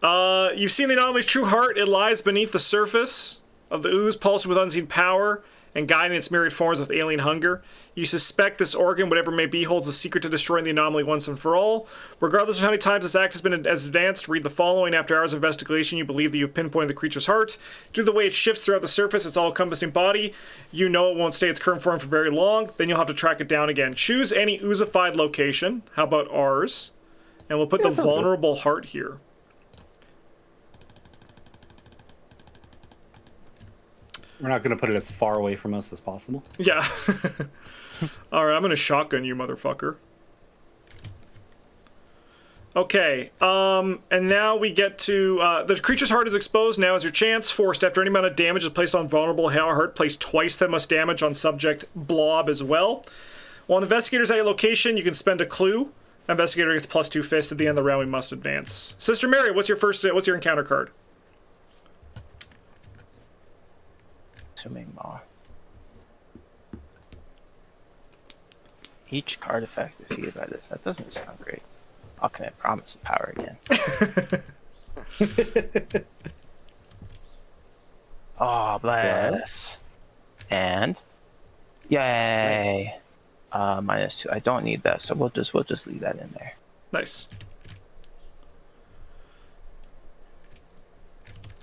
You've seen the anomaly's true heart. It lies beneath the surface of the ooze, pulsing with unseen power and guiding its myriad forms with alien hunger. You suspect this organ, whatever it may be, holds the secret to destroying the anomaly once and for all. Regardless of how many times this act has been as advanced, read the following. After hours of investigation, you believe that you've pinpointed the creature's heart. Due to the way it shifts throughout the surface, its all-encompassing body, you know it won't stay its current form for very long. Then you'll have to track it down again. Choose any oozified location. How about ours? And we'll put the vulnerable heart here. We're not going to put it as far away from us as possible. Yeah. Alright, I'm gonna shotgun you, motherfucker. Okay, and now we get to, the creature's heart is exposed. Now is your chance. Forced. After any amount of damage is placed on vulnerable heart, place twice that much damage on subject blob as well. While an investigator's at your location, you can spend a clue. Investigator gets +2 fists. At the end of the round, we must advance. Sister Mary, what's your encounter card? Assuming Maw. Each card effect defeated by this. That doesn't sound great. I'll commit promise of power again. Oh, bless. And yay. -2. I don't need that, so we'll just leave that in there. Nice.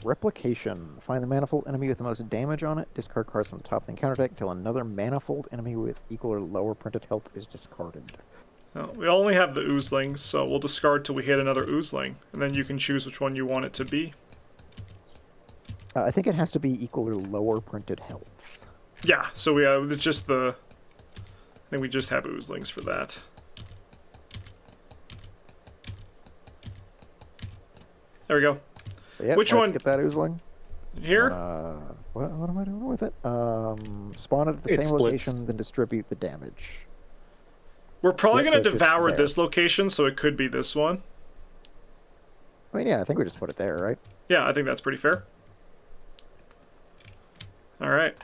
Replication. Find the manifold enemy with the most damage on it. Discard cards from the top of the encounter deck until another manifold enemy with equal or lower printed health is discarded. Well, we only have the oozlings, so we'll discard till we hit another oozling, and then you can choose which one you want it to be. I think it has to be equal or lower printed health. Yeah, so we have it's just the. I think we just have oozlings for that. There we go. Yep, Which let's one? get that oozling. Here? What am I doing with it? Spawn it at the It same splits. location, then distribute the damage. We're probably Yep, going so to it's just devour there. this location, so it could be this one. I mean, yeah, I think we just put it there, right? Yeah, I think that's pretty fair. Alright.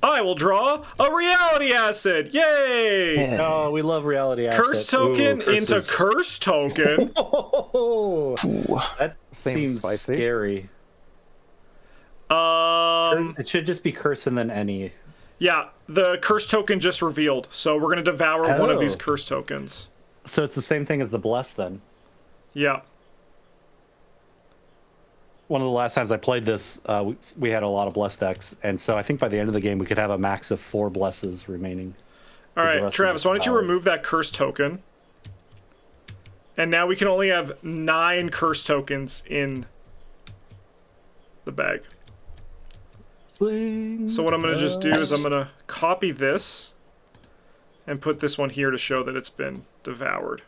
I will draw a reality acid! Yay! Yeah. Oh, we love reality assets. Curse token into curse token. Oh, Ooh. that Seems seems spicy. scary. It should just be curse and then any. Yeah, the curse token just revealed, so we're gonna devour one of these Oh. curse tokens. So it's the same thing as the bless then. Yeah. One of the last times I played this, we had a lot of bless decks, and so I think by the end of the game we could have a max of 4 blesses remaining. All Is the right, rest Travis, of it why don't you powered? remove that curse token? And now we can only have 9 curse tokens in the bag. Sling. So what I'm going to just do is Nice. I'm going to copy this and put this one here to show that it's been devoured.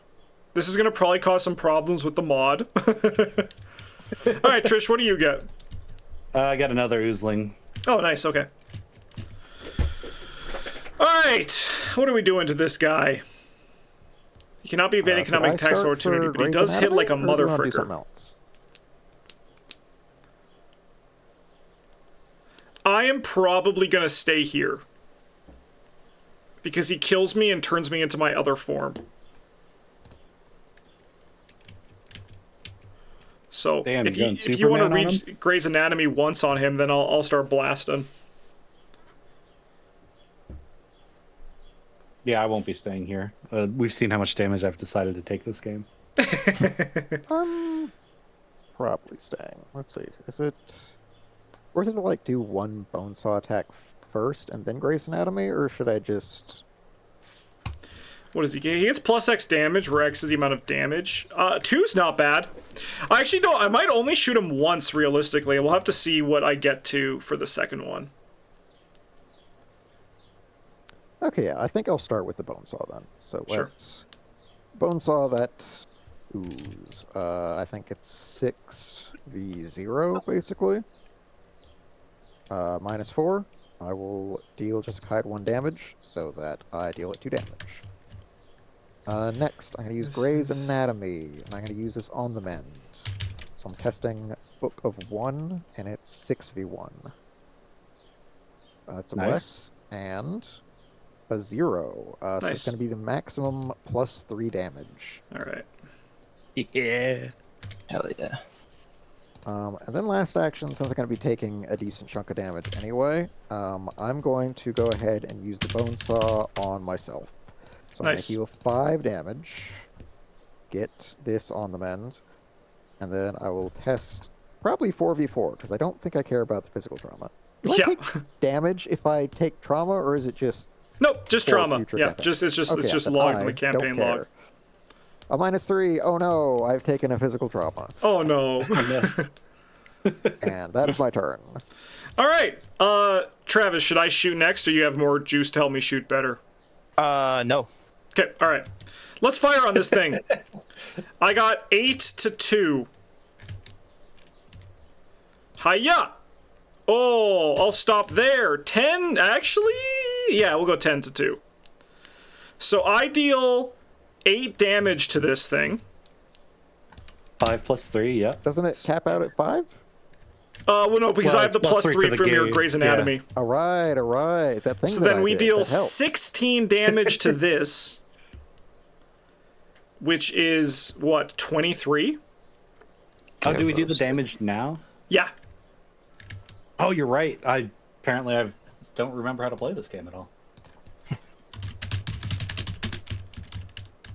This is going to probably cause some problems with the mod. All right, Trish, what do you get? I got another oozling. Oh, nice, okay. All right, what are we doing to this guy? He cannot be evading Could economic I tax start opportunity, for but he Grey's does hit Anatomy, like a or do mother you wanna do fricker. something else? I am probably going to stay here. Because he kills me and turns me into my other form. So, Damn, if you're you, going if you want to Superman on reach Grey's Anatomy once on him, then I'll start blasting. Yeah, I won't be staying here. We've seen how much damage I've decided to take this game. I'm probably staying. Let's see. Is it worth it to like do one bone saw attack first and then Grey's Anatomy, or should I just? What does he get? He gets plus X damage, where X is the amount of damage. 2's not bad. I actually don't. I might only shoot him once, realistically. We'll have to see what I get to for the second one. Okay, yeah, I think I'll start with the bone saw then. So Sure. let's bone saw that ooze. I think it's 6v0 basically. -4. I will deal Jessica Hyde 1 damage so that I deal it 2 damage. Next, I'm going to use Gray's Anatomy, and I'm going to use this on the mend. So I'm testing Book of 1, and it's 6v1. That's a Nice. bless, and a 0. So Nice. it's going to be the maximum plus 3 damage. All right. Yeah. Hell yeah. And then last action, since I'm going to be taking a decent chunk of damage anyway, I'm going to go ahead and use the bone saw on myself. So I'm going Nice. to heal 5 damage, get this on the mend, and then I will test probably 4v4, because I don't think I care about the physical trauma. Do I Yeah. take damage if I take trauma, or is it just Nope, just for trauma. future Yeah, damage? it's just Okay, then logged in the I campaign don't log. care. A -3, oh no, I've taken a physical trauma. Oh no. And that is my turn. All right. Travis, should I shoot next, or you have more juice to help me shoot better? No. Okay. All right. Let's fire on this thing. I got 8 to 2. Hiya! Oh, I'll stop there. 10, actually? Yeah, we'll go 10 to 2. So I deal 8 damage to this thing. 5 plus 3, yeah. Doesn't it cap out at 5? Well, no, because Well, I have the it's plus +3 3 for the from your game. Grey's Yeah. Anatomy. All right. That thing So that then I we did, deal that helps. 16 damage to this, which is, what, 23? Oh, do we do the Mythos. damage now? Yeah. Oh, you're right. I don't remember how to play this game at all.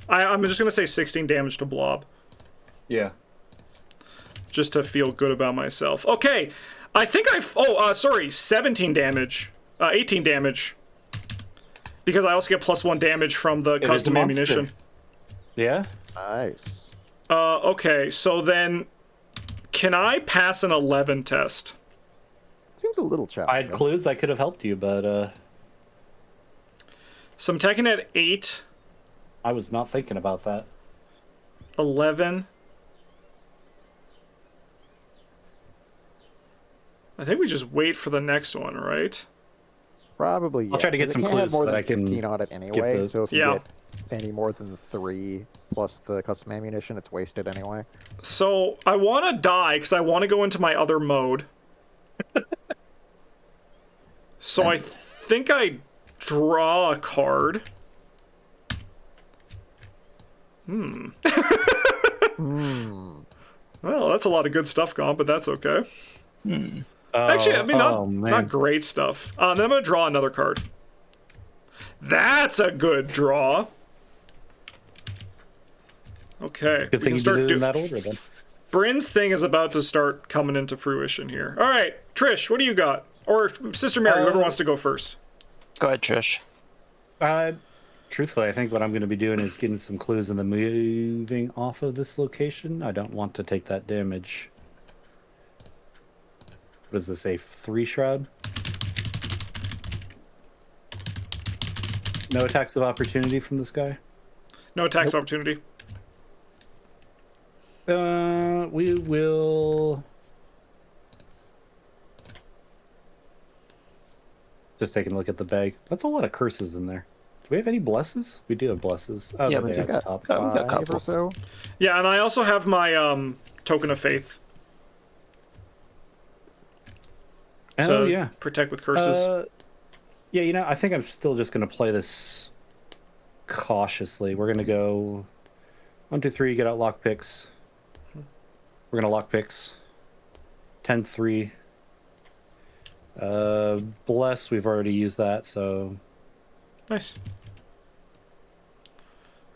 I'm just going to say 16 damage to Blob, Yeah. just to feel good about myself. Okay, I think sorry, 17 damage. 18 damage. Because I also get +1 damage from the is a custom monster. ammunition. Yeah? Nice. Okay, so then, can I pass an 11 test? Seems a little I challenging. had clues I could have helped you, but So I'm taking at 8, I was not thinking about that. 11. I think we just wait for the next one, right? Probably, yeah. I'll try to get 'cause some it can't have clues more so than that I can 15 on it anyway, the- so if you Yeah. get any more than 3 plus the custom ammunition, it's wasted anyway. So I want to die because I want to go into my other mode. So I think I draw a card. Well, that's a lot of good stuff gone, but that's okay. Actually, I mean, not great stuff. Then I'm going to draw another card. That's a good draw. Okay. Good thing you did it in that order, then. Bryn's thing is about to start coming into fruition here. All right, Trish, what do you got? Or Sister Mary, whoever wants to go first. Go ahead, Trish. Truthfully, I think what I'm going to be doing is getting some clues and then moving off of this location. I don't want to take that damage. What is this, a 3 shroud? No attacks of opportunity from this guy? No attacks opportunity. We will... Just taking a look at the bag. That's a lot of curses in there. Do we have any blesses? We do have blesses. Oh, Yeah, there we they do. are at the top. We got a 5 couple. or so. Yeah, and I also have my token of faith Oh, to yeah. protect with curses. Yeah, you know, I think I'm still just going to play this cautiously. We're going to go 1, 2, 3, get out lockpicks. We're going to lockpicks. 10, 3. Bless, we've already used that, so... Nice.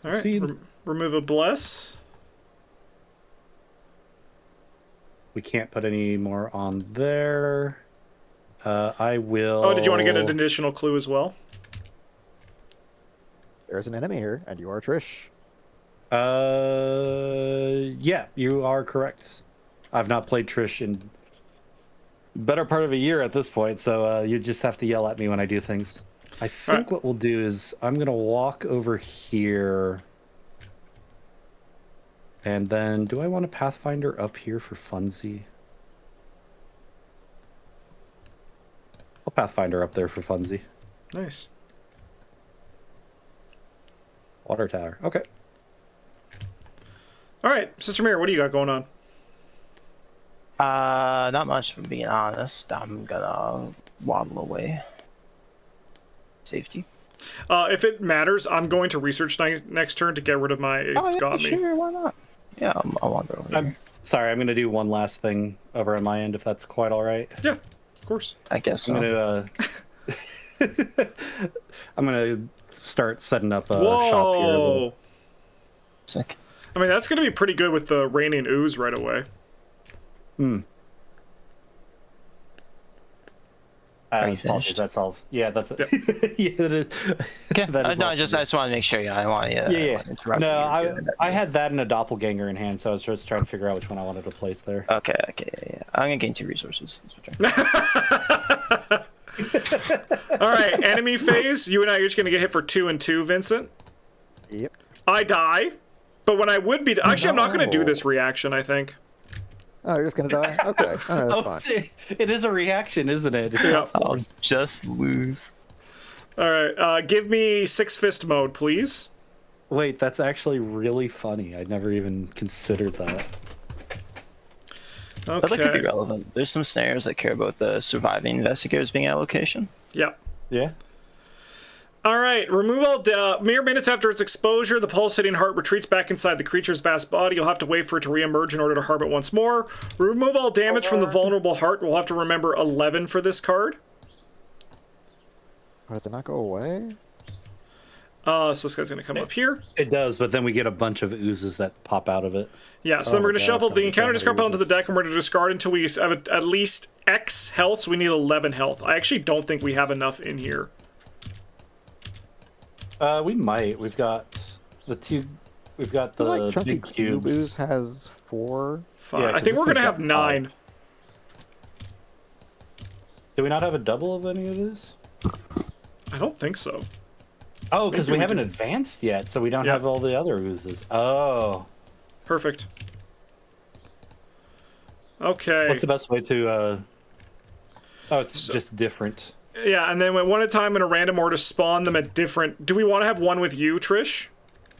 All right, See- remove a bless. We can't put any more on there. I will... Oh, did you want to get an additional clue as well? There's an enemy here, and you are Trish. Yeah, you are correct. I've not played Trish in better part of a year at this point, so you just have to yell at me when I do things. I think what we'll do is I'm gonna walk over here, and then do I want a Pathfinder up here for funsie? I'll Pathfinder up there for funsie. Nice. Water tower. Okay. All right, Sister Mary, what do you got going on? Not much, for being honest. I'm gonna waddle away. Safety. If it matters, I'm going to research next turn to get rid of my It's Got Me. Sure, why not? Yeah, I'll wander over here. Sorry, I'm gonna do one last thing over on my end, if that's quite all right. Yeah, of course. I guess so. I'm gonna I'm gonna start setting up a shop here. Whoa! Sick. I mean, that's going to be pretty good with the raining ooze right away. Are you finished? That's all. Yeah, that's it. Yep. Yeah, that is. Okay. That is No, all I just want to make sure. Yeah, I want yeah. to interrupt No, you. I had that and a doppelganger in hand, so I was just trying to figure out which one I wanted to place there. Okay, yeah. I'm gonna gain 2 resources. That's what All right, enemy phase. You and I are just going to get hit for 2 and 2, Vincent. Yep. I die, but when I would be... Actually, I'm not going to do No. this reaction, I think. Oh, you're just gonna die? Okay. Oh, that's fine. It is a reaction, isn't it? It's Yeah. not I'll forced. just lose. All right, give me 6-fist mode, please. Wait, that's actually really funny. I never even considered that. But that could be Okay. relevant. There's some snares that care about the surviving investigators being at location. Yeah. Yeah. All right, remove all... mere minutes after its exposure, the pulsating heart retreats back inside the creature's vast body. You'll have to wait for it to re-emerge in order to harm it once more. Remove all damage from the vulnerable heart. We'll have to remember 11 for this card. Oh, does it not go away? So this guy's going to come up here. It does, but then we get a bunch of oozes that pop out of it. Yeah, so Oh then we're my going to God, shuffle it's the gonna be encounter so discard many pile into the uses. deck, and we're going to discard until we have at least X health, so we need 11 health. I actually don't think we have enough in here. We might. We've got the two. We've got I feel the like Chunky big cubes. Ooze has 4. Fine. Yeah, I 'cause think this we're going to thing's have got 9. Do we not have a double of any of this? I don't think so. Oh, because Maybe we we haven't do. advanced yet, so we don't Yeah. have all the other oozes. Oh. Perfect. Okay. What's the best way to? Oh, it's So- just different. Yeah, and then at one at a time in a random order spawn them at different... Do we want to have one with you, Trish?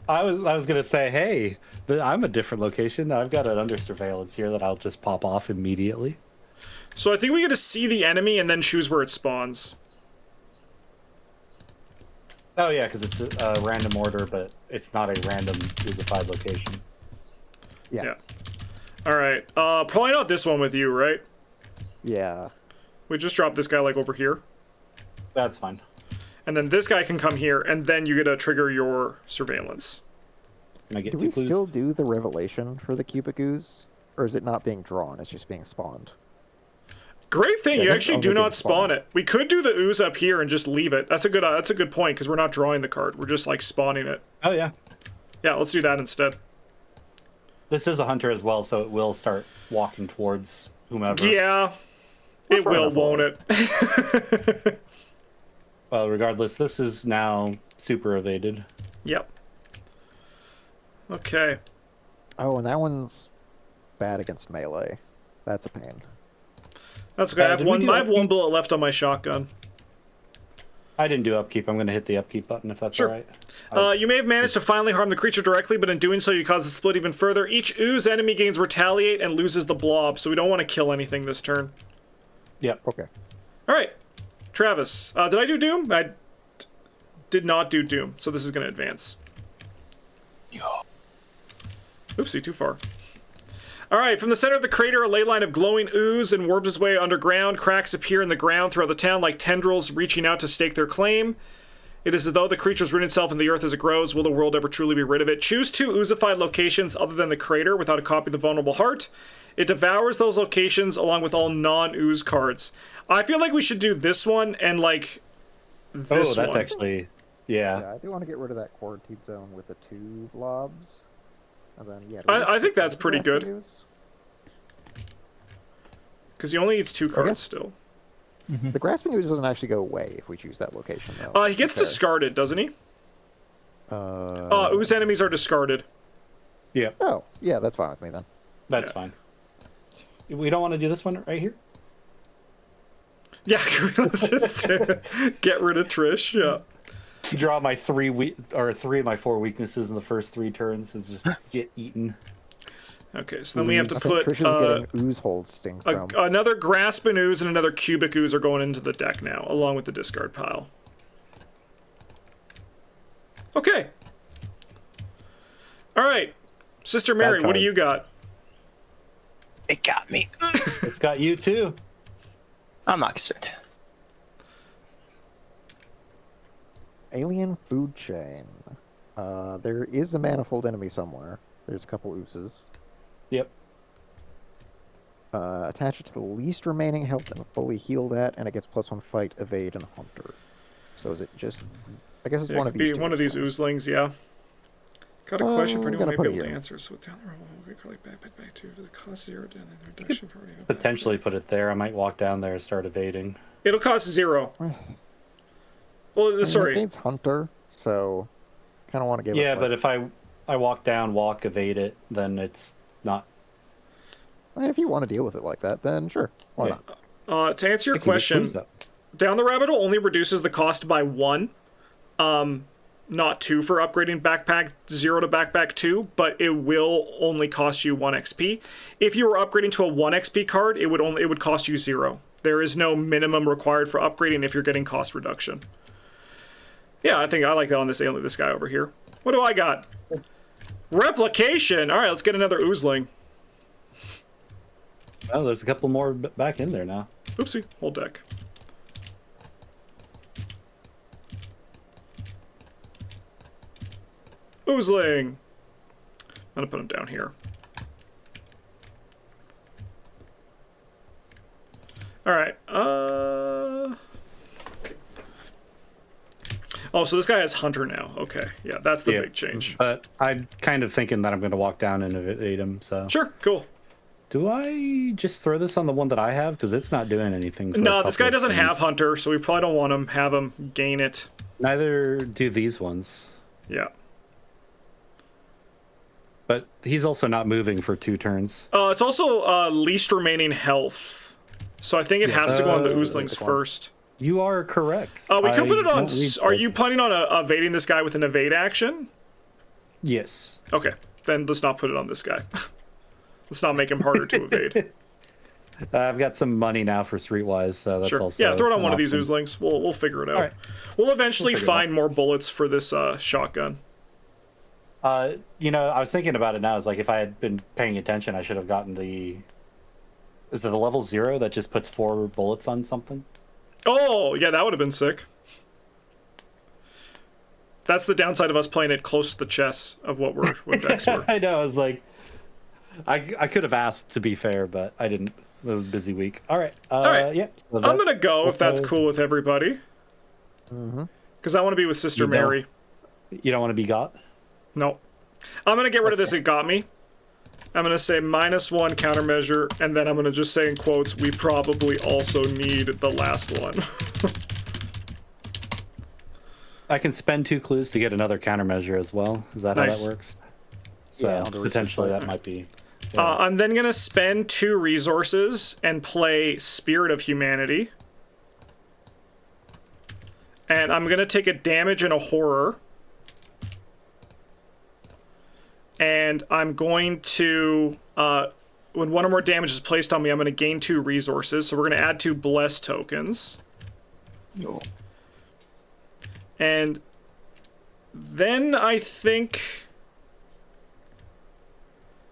I was gonna say, hey, I'm a different location. I've got it under surveillance here that I'll just pop off immediately. So I think we get to see the enemy and then choose where it spawns. Oh yeah, because it's a random order, but it's not a random oozified location. Yeah. All right. Probably not this one with you, right? Yeah. We just drop this guy like over here. That's fine. And then this guy can come here, and then you get to trigger your surveillance. Can I get Do two, we please? still do the revelation for the cubic ooze? Or is it not being drawn? It's just being spawned. Great thing, Yeah, you this actually is do only not being spawn spawned. it. We could do the ooze up here and just leave it. That's a good point, because we're not drawing the card. We're just like spawning it. Oh yeah. Yeah, let's do that instead. This is a hunter as well, so it will start walking towards whomever. Yeah, it far will, enough won't away. it? Well, regardless, this is now super evaded. Yep. Okay. Oh, and that one's bad against melee. That's a pain. That's okay. I have did we one. do I have one upkeep? bullet left on my shotgun. I didn't do upkeep. I'm going to hit the upkeep button if that's Sure. all right. You may have managed to finally harm the creature directly, but in doing so, you cause it to split even further. Each ooze enemy gains retaliate and loses the blob, so we don't want to kill anything this turn. Yep. Okay. All right, Travis. Did I do Doom? I did not do Doom, so this is going to advance. Oopsie, too far. All right, from the center of the crater, a ley line of glowing ooze and warps its way underground. Cracks appear in the ground throughout the town like tendrils reaching out to stake their claim. It is as though the creature's rooted itself in the earth as it grows. Will the world ever truly be rid of it? Choose 2 oozified locations other than the crater without a copy of the vulnerable heart. It devours those locations along with all non-ooze cards. I feel like we should do this one and like this Oh, that's one. actually Yeah. Yeah, I do want to get rid of that quarantine zone with the 2 blobs. And then, yeah. I think that's pretty good. Because he only needs 2 cards still. The grasping ooze doesn't actually go away if we choose that location, though. He gets discarded, doesn't he? Ooze enemies are discarded. Yeah. Oh, yeah, that's fine with me then. That's fine. We don't want to do this one right here? Yeah, let's just get rid of Trish, yeah. Draw my 3 of my 4 weaknesses in the first 3 turns is just get eaten. Okay, so then we have to I think put Trish is getting ooze hold stings from. another Grasping Ooze and another Cubic Ooze are going into the deck now, along with the discard pile. Okay. All right, Sister Mary, what do you got? It got me. It's got you too. I'm not concerned. Alien food chain. There is a manifold enemy somewhere. There's a couple oozes. Yep. Attach it to the least remaining health and fully heal that, and it gets +1 fight, evade, and hunter. So is it just... I guess it's one of these two. One of these oozlings, yeah. Got a question for anyone who may be able to here. answer. So down the road, we'll collect back 2. Does it cost 0 to the reduction for already? Potentially put it there. I might walk down there and start evading. It'll cost 0. Well, sorry. It gains hunter, so kind of want to give. Yeah, us, but if I walk down, evade it, then it's not. I mean, if you want to deal with it like that, then sure, why not? To answer your question, down the rabbit hole only reduces the cost by 1. Not 2 for upgrading backpack 0 to backpack 2, but it will only cost you 1 XP. If you were upgrading to a 1 XP card, it would cost you 0. There is no minimum required for upgrading if you're getting cost reduction. Yeah, I think I like that on this guy over here. What do I got? Replication. All right, let's get another oozling. Oh, there's a couple more back in there now. Oopsie, whole deck. Oozling. I'm gonna put him down here. All right. Oh, so this guy has Hunter now. Okay, yeah, that's the big change. But I'm kind of thinking that I'm going to walk down and evade him. So sure, cool. Do I just throw this on the one that I have because it's not doing anything? No, this guy doesn't have Hunter, so we probably don't want him. Have him gain it. Neither do these ones. Yeah. But he's also not moving for 2 turns. It's also least remaining health, so I think it has to go on the oozlings first. You are correct. We could put it on. Are you planning on evading this guy with an evade action? Yes. Okay, then let's not put it on this guy. Let's not make him harder to evade. I've got some money now for Streetwise, so that's also... Yeah, throw it on one of these oozlings. We'll figure it out. Right. We'll eventually find more bullets for this shotgun. You know, I was thinking about it now. It's like if I had been paying attention, I should have gotten the... Is it the level 0 that just puts 4 bullets on something? Oh, yeah, that would have been sick. That's the downside of us playing it close to the chest of what decks were. I know, I was like... I could have asked, to be fair, but I didn't. It was a busy week. All right. All right. Yeah. So I'm going to go, if that's cool with everybody. Because I want to be with Sister Mary. You don't want to be got? No. I'm going to get rid of this. It got me. I'm going to say -1 countermeasure, and then I'm going to just say in quotes, we probably also need the last one. I can spend 2 clues to get another countermeasure as well. Is that how that works? So Yeah, potentially that might be... I'm then going to spend 2 resources and play Spirit of Humanity. And I'm going to take a damage and a horror. And I'm going to, when 1 or more damage is placed on me, I'm going to gain 2 resources. So we're going to add 2 Bless tokens. Yo. And then I think...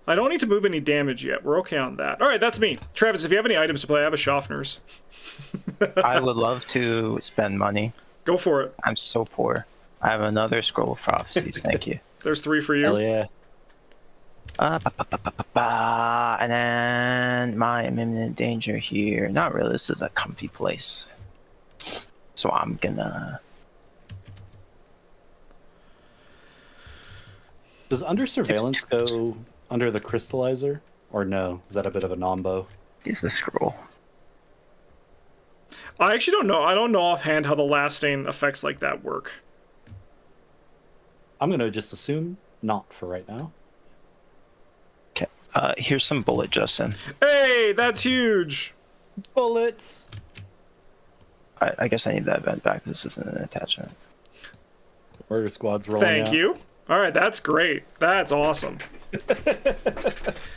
I don't need to move any damage yet. We're okay on that. All right, that's me. Travis, if you have any items to play, I have a Schaffner's. I would love to spend money. Go for it. I'm so poor. I have another Scroll of Prophecies. Thank you. There's 3 for you. Hell yeah. And then my imminent danger here. Not really. This is a comfy place. So I'm gonna Does under surveillance go under the crystallizer? Or no? Is that a bit of a nombo? Use the scroll. I actually don't know. I don't know offhand how the lasting effects like that work. I'm going to just assume not for right now. Okay. Here's some bullet, Justin. Hey, that's huge. Bullets! I guess I need that vent back. This isn't an attachment. Murder squad's rolling Thank out. you. All right, that's great. That's awesome.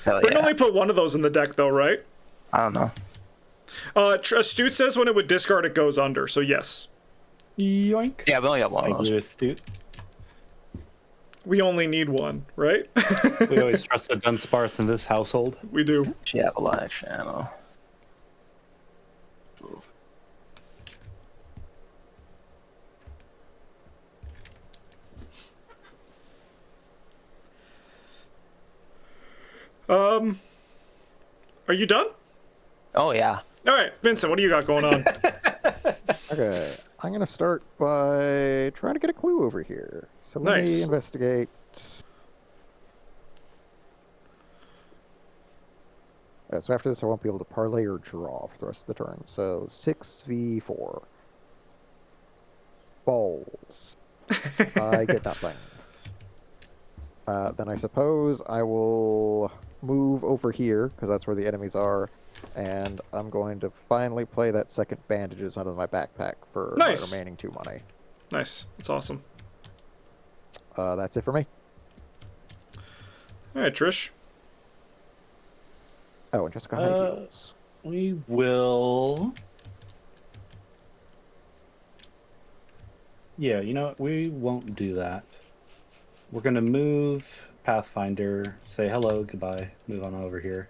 Hell Bryn yeah. only put one of those in the deck, though, right? I don't know. Astute says when it would discard, it goes under, so yes. Yoink. Yeah, we only got one of Thank those. you, Astute. We only need one, right? We always trust the gun sparse in this household. We do. She have a lot of extra ammo. Are you done? Oh yeah. All right, Vincent, what do you got going on? Okay, I'm gonna start by trying to get a clue over here. So let Nice. me investigate. So after this, I won't be able to parlay or draw for the rest of the turn. So 6v4. Balls. I get nothing. Then I suppose I will move over here, because that's where the enemies are, and I'm going to finally play that second bandages out of my backpack for Nice. my remaining 2 money. Nice. That's awesome. That's it for me. All right, Trish. Oh, and Jessica, how many heals? We will... Yeah, you know what? We won't do that. We're going to move Pathfinder, say hello, goodbye, move on over here.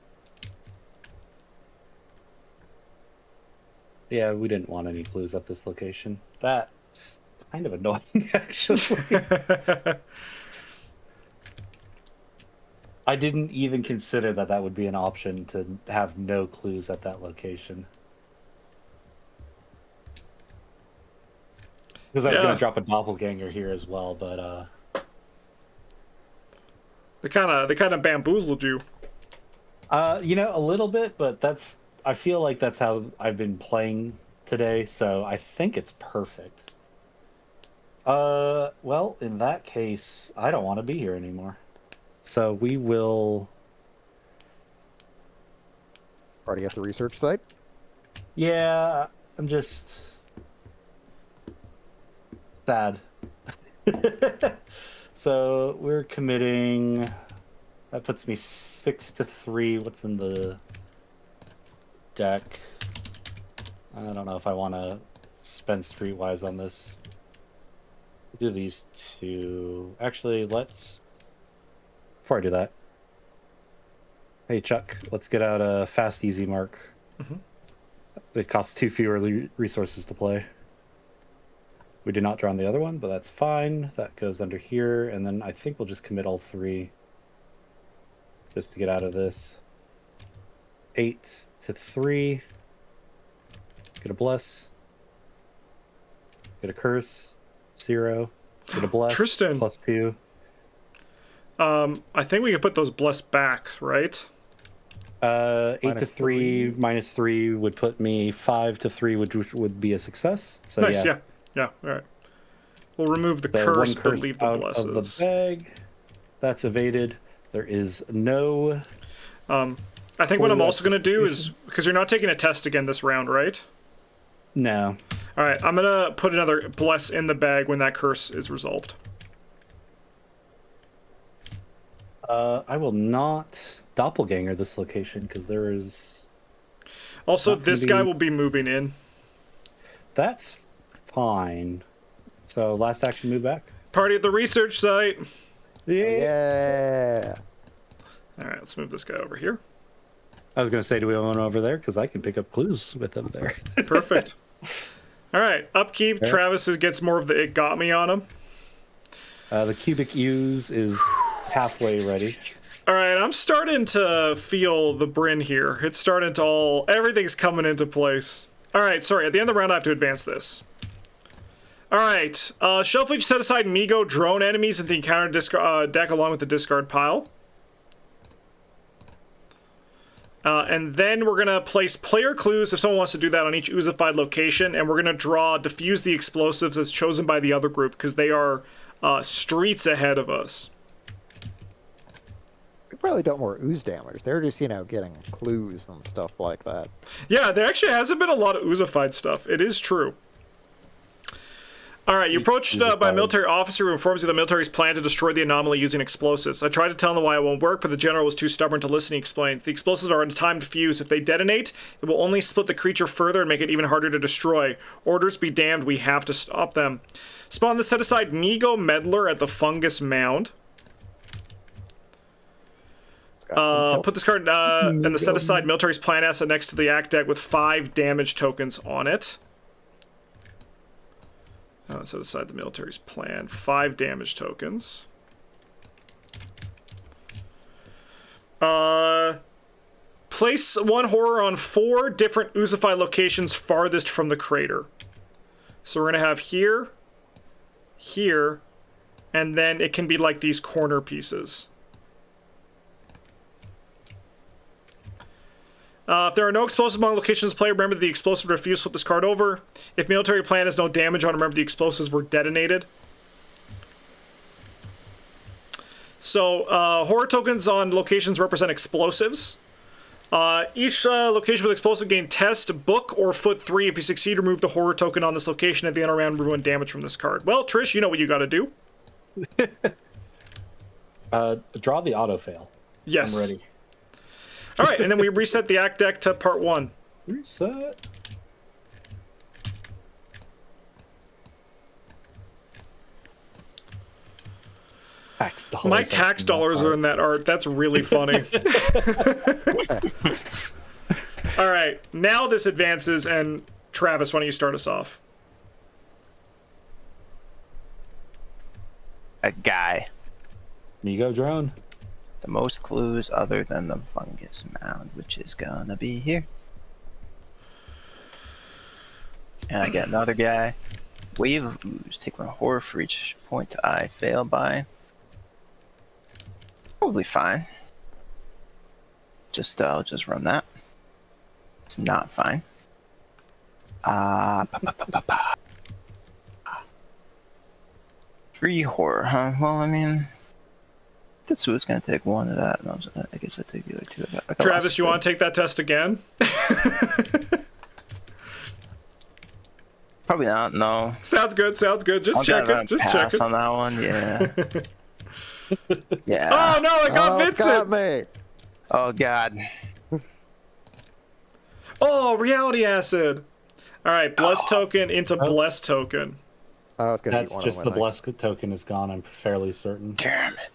Yeah, we didn't want any clues at this location. That's kind of annoying, actually. I didn't even consider that that would be an option to have no clues at that location. Because I was going Yeah. to drop a doppelganger here as well, but They kind of bamboozled you. you know, a little bit, but I feel like that's how I've been playing today, so I think it's perfect. Well, in that case, I don't want to be here anymore. So we will... Already at the research site? Yeah, I'm just... sad. So we're committing... That puts me 6-3. What's in the deck? I don't know if I want to spend streetwise on this. Do these two. Actually, let's... Before I do that, hey Chuck, let's get out a fast easy mark. It costs 2 fewer resources to play. We did not draw on the other one, but that's fine. That goes under here, and then I think we'll just commit all 3 just to get out of this. 8-3. Get a bless. Get a curse. 0. Get a bless. Tristan. +2. I think we can put those blessed back, right? 8-3 -3 would put me 5-3, which would be a success. So Nice, yeah. yeah. All right. We'll remove the So curse, one but curse leave the out blesses. of the bag. That's evaded. There is no... I think what I'm also going to do is, because you're not taking a test again this round, right? No. All right, I'm going to put another bless in the bag when that curse is resolved. I will not doppelganger this location because there is... Also, Not gonna this guy be- will be moving in. That's fine. So last action, move back. Party at the research site. Yeah! All right, let's move this guy over here. I was going to say, do we want over there? Because I can pick up clues with them there. Perfect. All right, upkeep. Travis gets more of the it got me on him. The cubic use is halfway ready. All right, I'm starting to feel the Bryn here. It's starting to everything's coming into place. All right, sorry, at the end of the round I have to advance this. All right. Shuffle each set aside Migo drone enemies in the encounter deck along with the discard pile. And then we're going to place player clues if someone wants to do that on each oozified location. And we're going to draw diffuse the explosives as chosen by the other group because they are streets ahead of us. We probably don't more ooze damage. They're just, getting clues and stuff like that. Yeah, there actually hasn't been a lot of oozified stuff. It is true. All right, you're approached by a military officer who informs you the military's plan to destroy the anomaly using explosives. I tried to tell them why it won't work, but the general was too stubborn to listen. He explains, the explosives are in time to fuse. If they detonate, it will only split the creature further and make it even harder to destroy. Orders be damned, we have to stop them. Spawn the set-aside Migo Meddler at the Fungus Mound. Put this card in the set-aside military's plan asset next to the act deck with 5 damage tokens on it. Set aside the military's plan. 5 damage tokens. Place 1 horror on 4 different oozified locations farthest from the crater. So we're going to have here, here, and then it can be like these corner pieces. If there are no explosives among locations player, remember the explosive refuse, flip this card over. If military plan has no damage on, remember the explosives were detonated. So, horror tokens on locations represent explosives. Each location with explosive gain test, book, or foot 3. If you succeed, remove the horror token on this location at the end of round, remove 1 damage from this card. Well, Trish, you know what you gotta do. Draw the auto fail. Yes. I'm ready. All right, and then we reset the act deck to part 1. Reset. Tax dollars. My tax dollars are in that art. That's really funny. All right, now this advances, and Travis, why don't you start us off? A guy. Migo drone. The most clues other than the fungus mound, which is gonna be here. And I got another guy. Wave of ooze. Take 1 horror for each point I fail by. Probably fine. I'll just run that. It's not fine. 3 horror, huh? Well, I mean, that's who it's gonna take 1 of that. And I guess I take the other 2. I got Travis, you want to take that test again? Probably not. No. Sounds good. Sounds good. Just check it. Just check it. On that one, yeah. Yeah. Oh no! I got It's got Vincent. me. Oh god. Oh, reality acid. All right, bless token into bless token. I was gonna eat That's one just of the them, I think. blessed token is gone. I'm fairly certain. Damn it.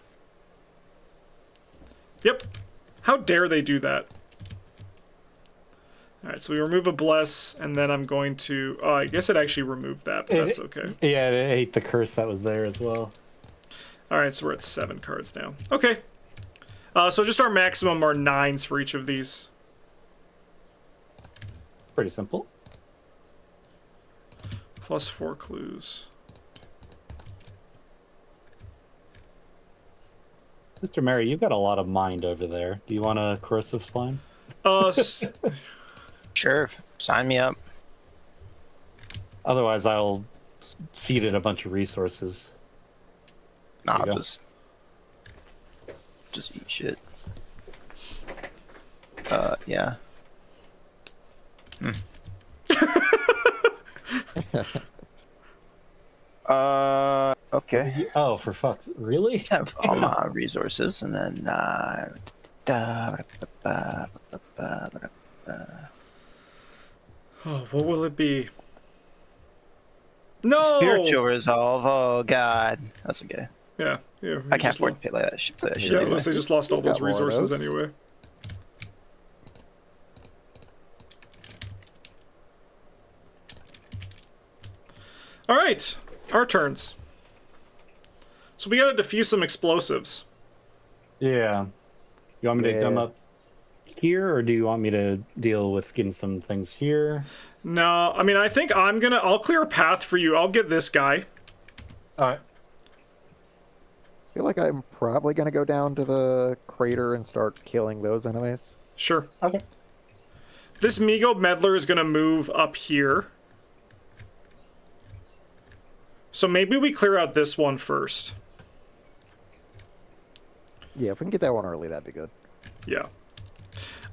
Yep. How dare they do that? All right, so we remove a bless, and then I'm going to. Oh, I guess it actually removed that, but that's okay. Yeah, it ate the curse that was there as well. All right, so we're at 7 cards now. Okay. So just our maximum are 9s for each of these. Pretty simple. Plus 4 clues. Mr. Mary, you've got a lot of mind over there. Do you want a corrosive slime? Sure. Sign me up. Otherwise, I'll feed it a bunch of resources. Nah, There you go. just eat shit. Yeah. Okay. Oh, for fuck's... Really? Have all my resources, and then Oh, what will it be? No! spiritual resolve. Oh god, that's okay. Yeah. Yeah. I can't afford to play that shit. Yeah, unless they just lost all those Got more of resources those. anyway. All right, our turns. So we gotta defuse some explosives. Yeah. You want me to Yeah. come up here, or do you want me to deal with getting some things here? No, I mean, I think I'll clear a path for you. I'll get this guy. All right. I feel like I'm probably gonna go down to the crater and start killing those enemies. Sure. Okay. This Migo Meddler is going to move up here. So maybe we clear out this one first. Yeah, if we can get that one early, that'd be good. Yeah.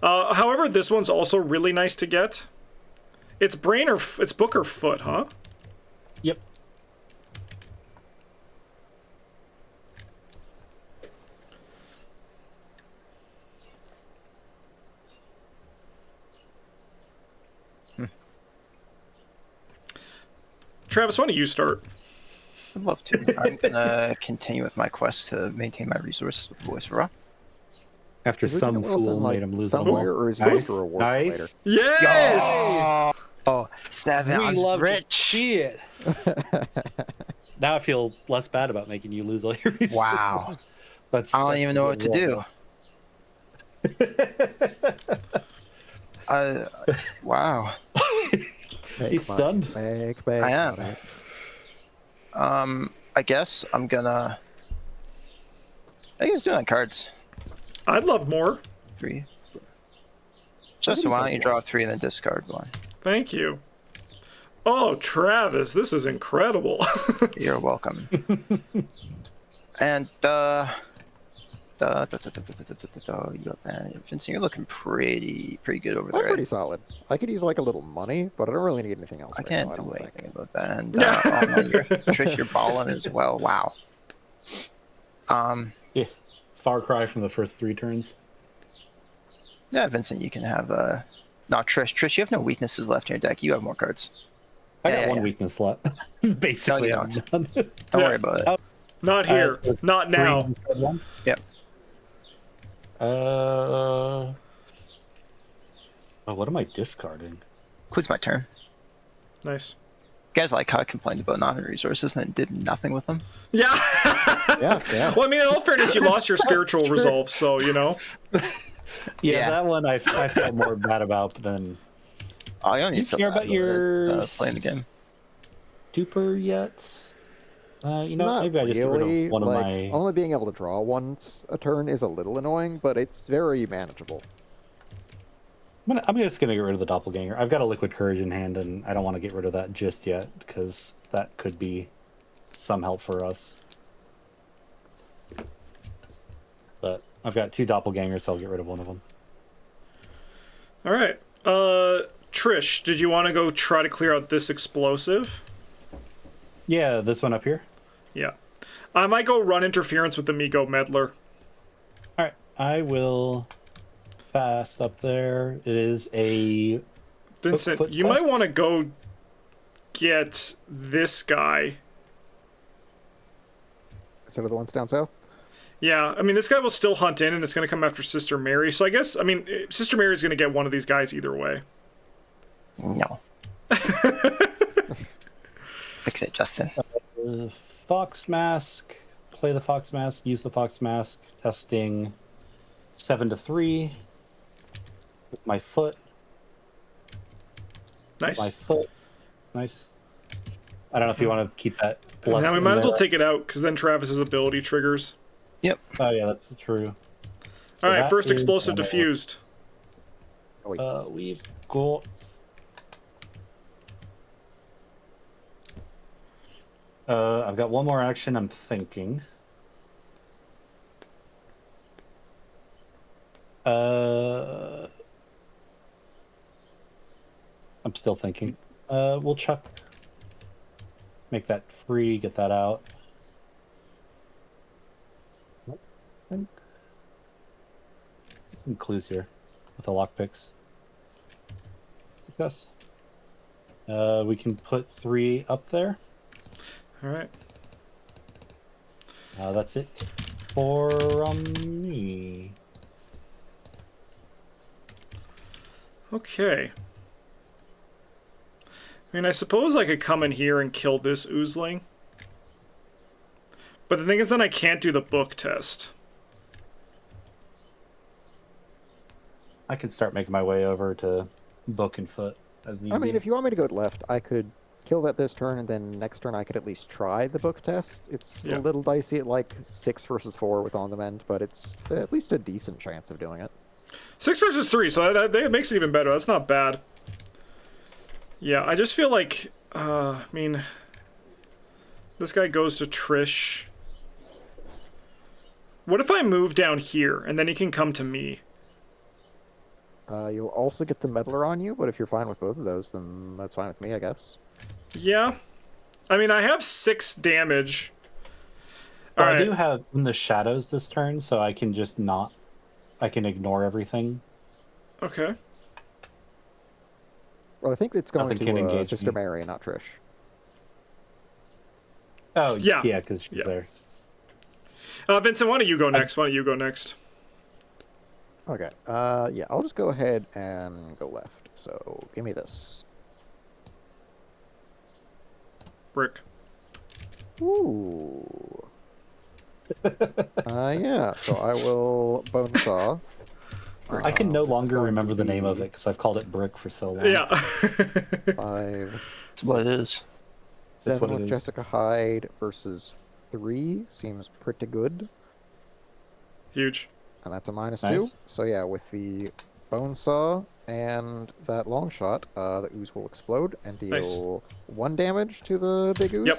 However, this one's also really nice to get. It's Bryn or it's book or foot, huh? Yep. Travis, why don't you start? I'd love to. I'm gonna continue with my quest to maintain my resources with Voice of Ra. After Is we some gonna Wilson, fool like, made him lose them somewhere, all. or is he Nice. for a reward Nice. later? Yes! Oh, 7. We I'm love to rich. see it. Now I feel less bad about making you lose all your resources. Wow. That's I don't even know what to do. Wow. He's stunned. Make I am. money. I guess I'm gonna. I guess doing cards. I'd love more. 3. Justin, why don't you draw 3 and then discard 1? Thank you. Oh, Travis, this is incredible. You're welcome. And Vincent, you're looking pretty good over I'm there. pretty solid. I could use like a little money, but I don't really need anything else. I right can't now, do don't anything think. about that. And oh man, Trish, you're balling as well. Wow. Yeah. Far cry from the first 3 turns. Yeah, Vincent, you can have not Trish. Trish, you have no weaknesses left in your deck. You have more cards. I Yeah, got yeah, one yeah. weakness left. Basically, No, you I'm don't. done. Don't worry about it. Not here. So it's Not 3 now. discard 1? Yep. Oh, what am I discarding? Includes my turn. Nice. You guys like how I complained about not having resources and then did nothing with them? Yeah. Yeah. Well, I mean, in all fairness, you lost your spiritual resolve, so, you know. Yeah, that one I feel more bad about than Oh, you don't Do you need to care about your playing the game. duper yet? You know, Not maybe I just get rid really. of one Like, of my. only being able to draw once a turn is a little annoying, but it's very manageable. I'm just gonna get rid of the doppelganger. I've got a liquid courage in hand, and I don't want to get rid of that just yet because that could be some help for us. But I've got 2 doppelgangers, so I'll get rid of one of them. All right. Trish, did you want to go try to clear out this explosive? Yeah, this one up here. Yeah. I might go run interference with the Migo Meddler. All right, I will fast up there. It is a Vincent, foot you might fast? want to go get this guy. Instead of the ones down south? Yeah, I mean, this guy will still hunt in, and it's going to come after Sister Mary. So I guess, I mean, Sister Mary's going to get one of these guys either way. No. Fix it, Justin. Fox mask. Play the fox mask. Use the fox mask. Testing 7 to 3 with my foot. Nice. My foot. Nice. I don't know if you want to keep that. plus Now we in might as well there. take it out, because then Travis's ability triggers. Yep. Oh yeah, that's true. All right, that first is explosive ammo. diffused. Oh, We've got. I've got one more action. I'm thinking. I'm still thinking. We'll chuck. Make that free. Get that out. Some clues here with the lockpicks. Success. We can put 3 up there. All right. That's it for me. Okay. I mean, I suppose I could come in here and kill this oozling. But the thing is, then I can't do the book test. I can start making my way over to book and foot as need I mean, be. if you want me to go left, I could kill that this turn, and then next turn I could at least try the book test. It's Yeah. a little dicey at like 6 versus 4 with on the mend, but it's at least a decent chance of doing it. 6 versus 3, so that makes it even better. That's not bad. Yeah, I just feel like, I mean, this guy goes to Trish. What if I move down here, and then he can come to me? You'll also get the meddler on you, but if you're fine with both of those, then that's fine with me, I guess. Yeah. I mean, I have 6 damage. Well, Alright. I do have in the shadows this turn, so I can just not... I can ignore everything. Okay. Well, I think it's going Nothing can to engage Sister me. Mary, not Trish. Oh, Yeah. yeah, because she's Yeah. there. Vincent, why don't you go next? Why don't you go next? Okay, yeah, I'll just go ahead and go left. So, give me this. Brick. Ooh. Yeah, so I will bone saw. I can no This is longer going to remember the name of be it because I've called it brick for so long. Yeah. 5, That's what it is. 7 what it with is. Jessica Hyde versus 3 seems pretty good. Huge. And that's a -2. Nice. So yeah, with the bone saw and that long shot, the ooze will explode and deal Nice. 1 damage to the big ooze. Yep.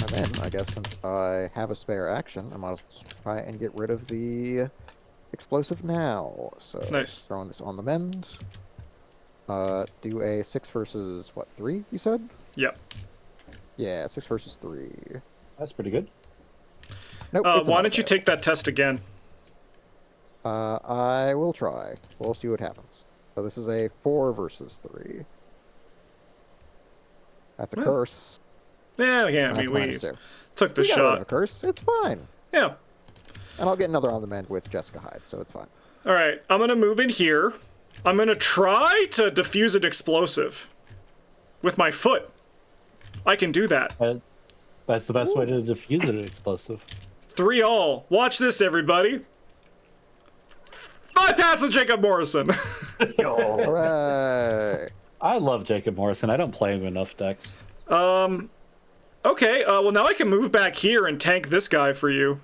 And then, I guess since I have a spare action, I might as well try and get rid of the explosive now. So Nice. throwing this on the mend. Do a 6 versus, what, 3, you said? Yep. Yeah, 6 versus 3. That's pretty good. Nope. it's a Why not don't you fail. take that test again? I will try. We'll see what happens. So this is a 4 versus 3. That's a Well, curse. Yeah, I That's mean, we -2. took the We got rid of a shot. curse. It's fine. Yeah. And I'll get another on the mend with Jessica Hyde, so it's fine. All right, I'm gonna move in here. I'm gonna try to defuse an explosive with my foot. I can do that. That's the best way to defuse an explosive. 3-all. Watch this, everybody. I pass with Jacob Morrison. Hooray! I love Jacob Morrison. I don't play him enough decks. Okay, well now I can move back here and tank this guy for you.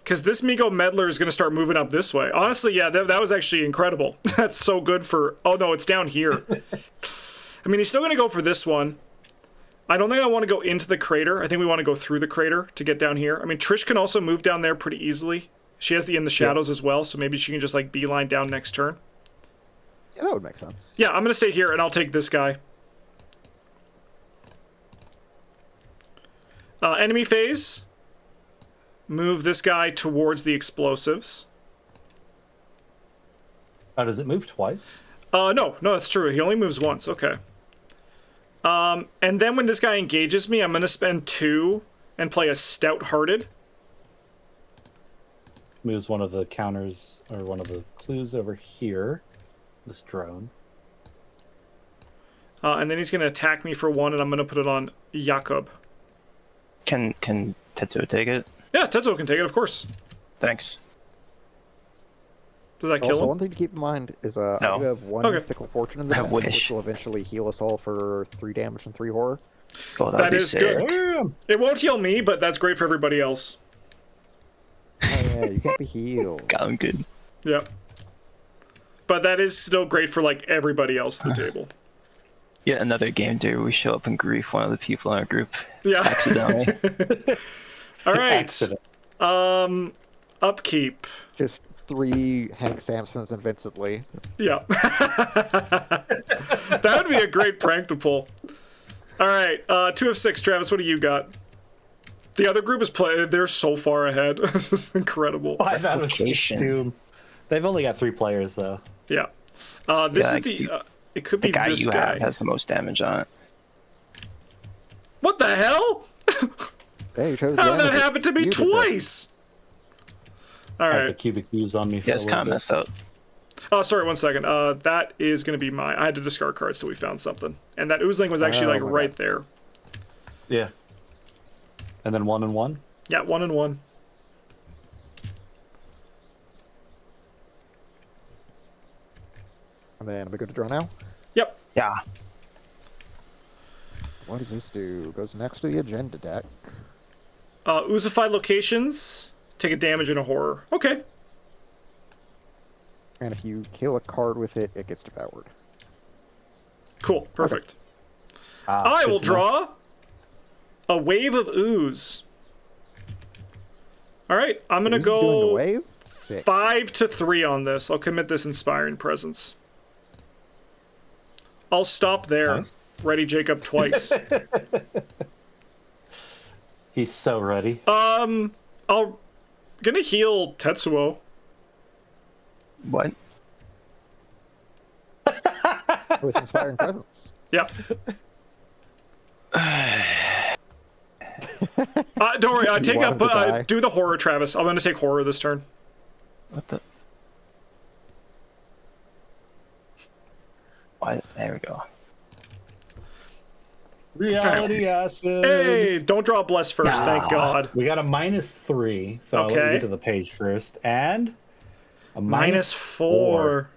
Because this Migo Meddler is going to start moving up this way. Honestly, yeah, that was actually incredible. That's so good for... Oh, no, it's down here. I mean, he's still going to go for this one. I don't think I want to go into the crater. I think we want to go through the crater to get down here. I mean, Trish can also move down there pretty easily. She has the In the Shadows as well, so maybe she can just, like, beeline down next turn. Yeah, that would make sense. Yeah, I'm going to stay here, and I'll take this guy. Enemy phase. Move this guy towards the explosives. Oh, does it move twice? No, that's true. He only moves once. Okay. And then when this guy engages me, I'm going to spend 2 and play a Stout-Hearted. Moves one of the counters, or one of the clues over here. This drone. And then he's going to attack me for 1, and I'm going to put it on Jakob. Can Tetsuo take it? Yeah, Tetsuo can take it, of course. Thanks. Does that kill Also, him? one thing to keep in mind is I No. do have 1 Okay. Fickle Fortune in the I deck, wish. which will eventually heal us all for 3 damage and 3 horror. Oh, That that'd be is sick. good. It won't heal me, but that's great for everybody else. Oh yeah, you can't be healed. Got him good. Yep. But that is still great for, like, everybody else at the table. Yet another game day where we show up and grief one of the people in our group Yeah. accidentally. All right. Accident. Upkeep. Just 3 Hank Samsons invincibly. Yeah. That would be a great prank to pull. All right, 2 of 6. Travis, what do you got? The other group is they're so far ahead. This is incredible. I thought it was Replication. Doom. They've only got 3 players, though. Yeah. This Yeah, is the... it could The be guy this you guy. have has the most damage on it. What the hell? Hey, you chose How did the that enemy. happen to me You did that. twice? All I have the right. cubic views on me for Yeah, a it's little kind of bit. messed up. Oh, sorry, 1 second. That is going to be mine. I had to discard cards so we found something. And that oozling was actually, Oh, like, my right bad. there. Yeah. And then 1 and 1. Yeah, 1 and 1. And then we go to draw now. Yep. Yeah. What does this do? Goes next to the agenda deck. Oozified locations take a damage in a horror. Okay. And if you kill a card with it, it gets devoured. Cool. Perfect. Ah, I good will to know. draw a wave of ooze. All right, I'm gonna Who's doing the go wave? Sick. 5-3 on this. I'll commit this inspiring presence. I'll stop there. Nice. Ready, Jacob, twice. He's so ready. I'll gonna heal Tetsuo. What? With inspiring presence. Yeah. Don't worry. Take want up. him to die? Do the horror, Travis. I'm gonna take horror this turn. What the? What? There we go. Reality acid. Hey, don't draw bless first. Thank Ah. God. We got a -3, so I'll let you Okay. get to the page first. And a -4.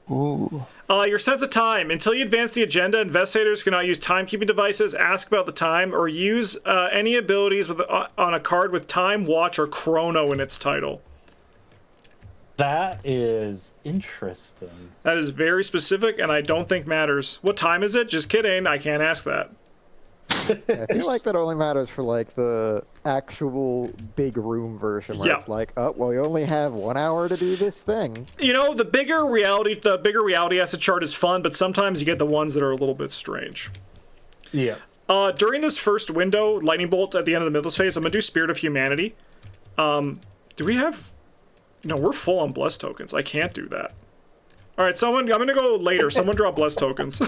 Ooh. Your sense of time. Until you advance the agenda, investigators cannot use timekeeping devices, ask about the time, or use any abilities with on a card with time, watch, or chrono in its title. That is interesting. That is very specific, and I don't think matters. What time is it? Just kidding. I can't ask that. I feel like that only matters for like the actual big room version where Yeah. it's like, oh, well, you only have 1 hour to do this thing. You know, the bigger reality asset chart is fun, but sometimes you get the ones that are a little bit strange. Yeah. During this first window, lightning bolt at the end of the Mythos phase, I'm gonna do Spirit of Humanity. Do we have? No, we're full on bless tokens. I can't do that. All right, someone. I'm gonna go later. Someone draw bless tokens.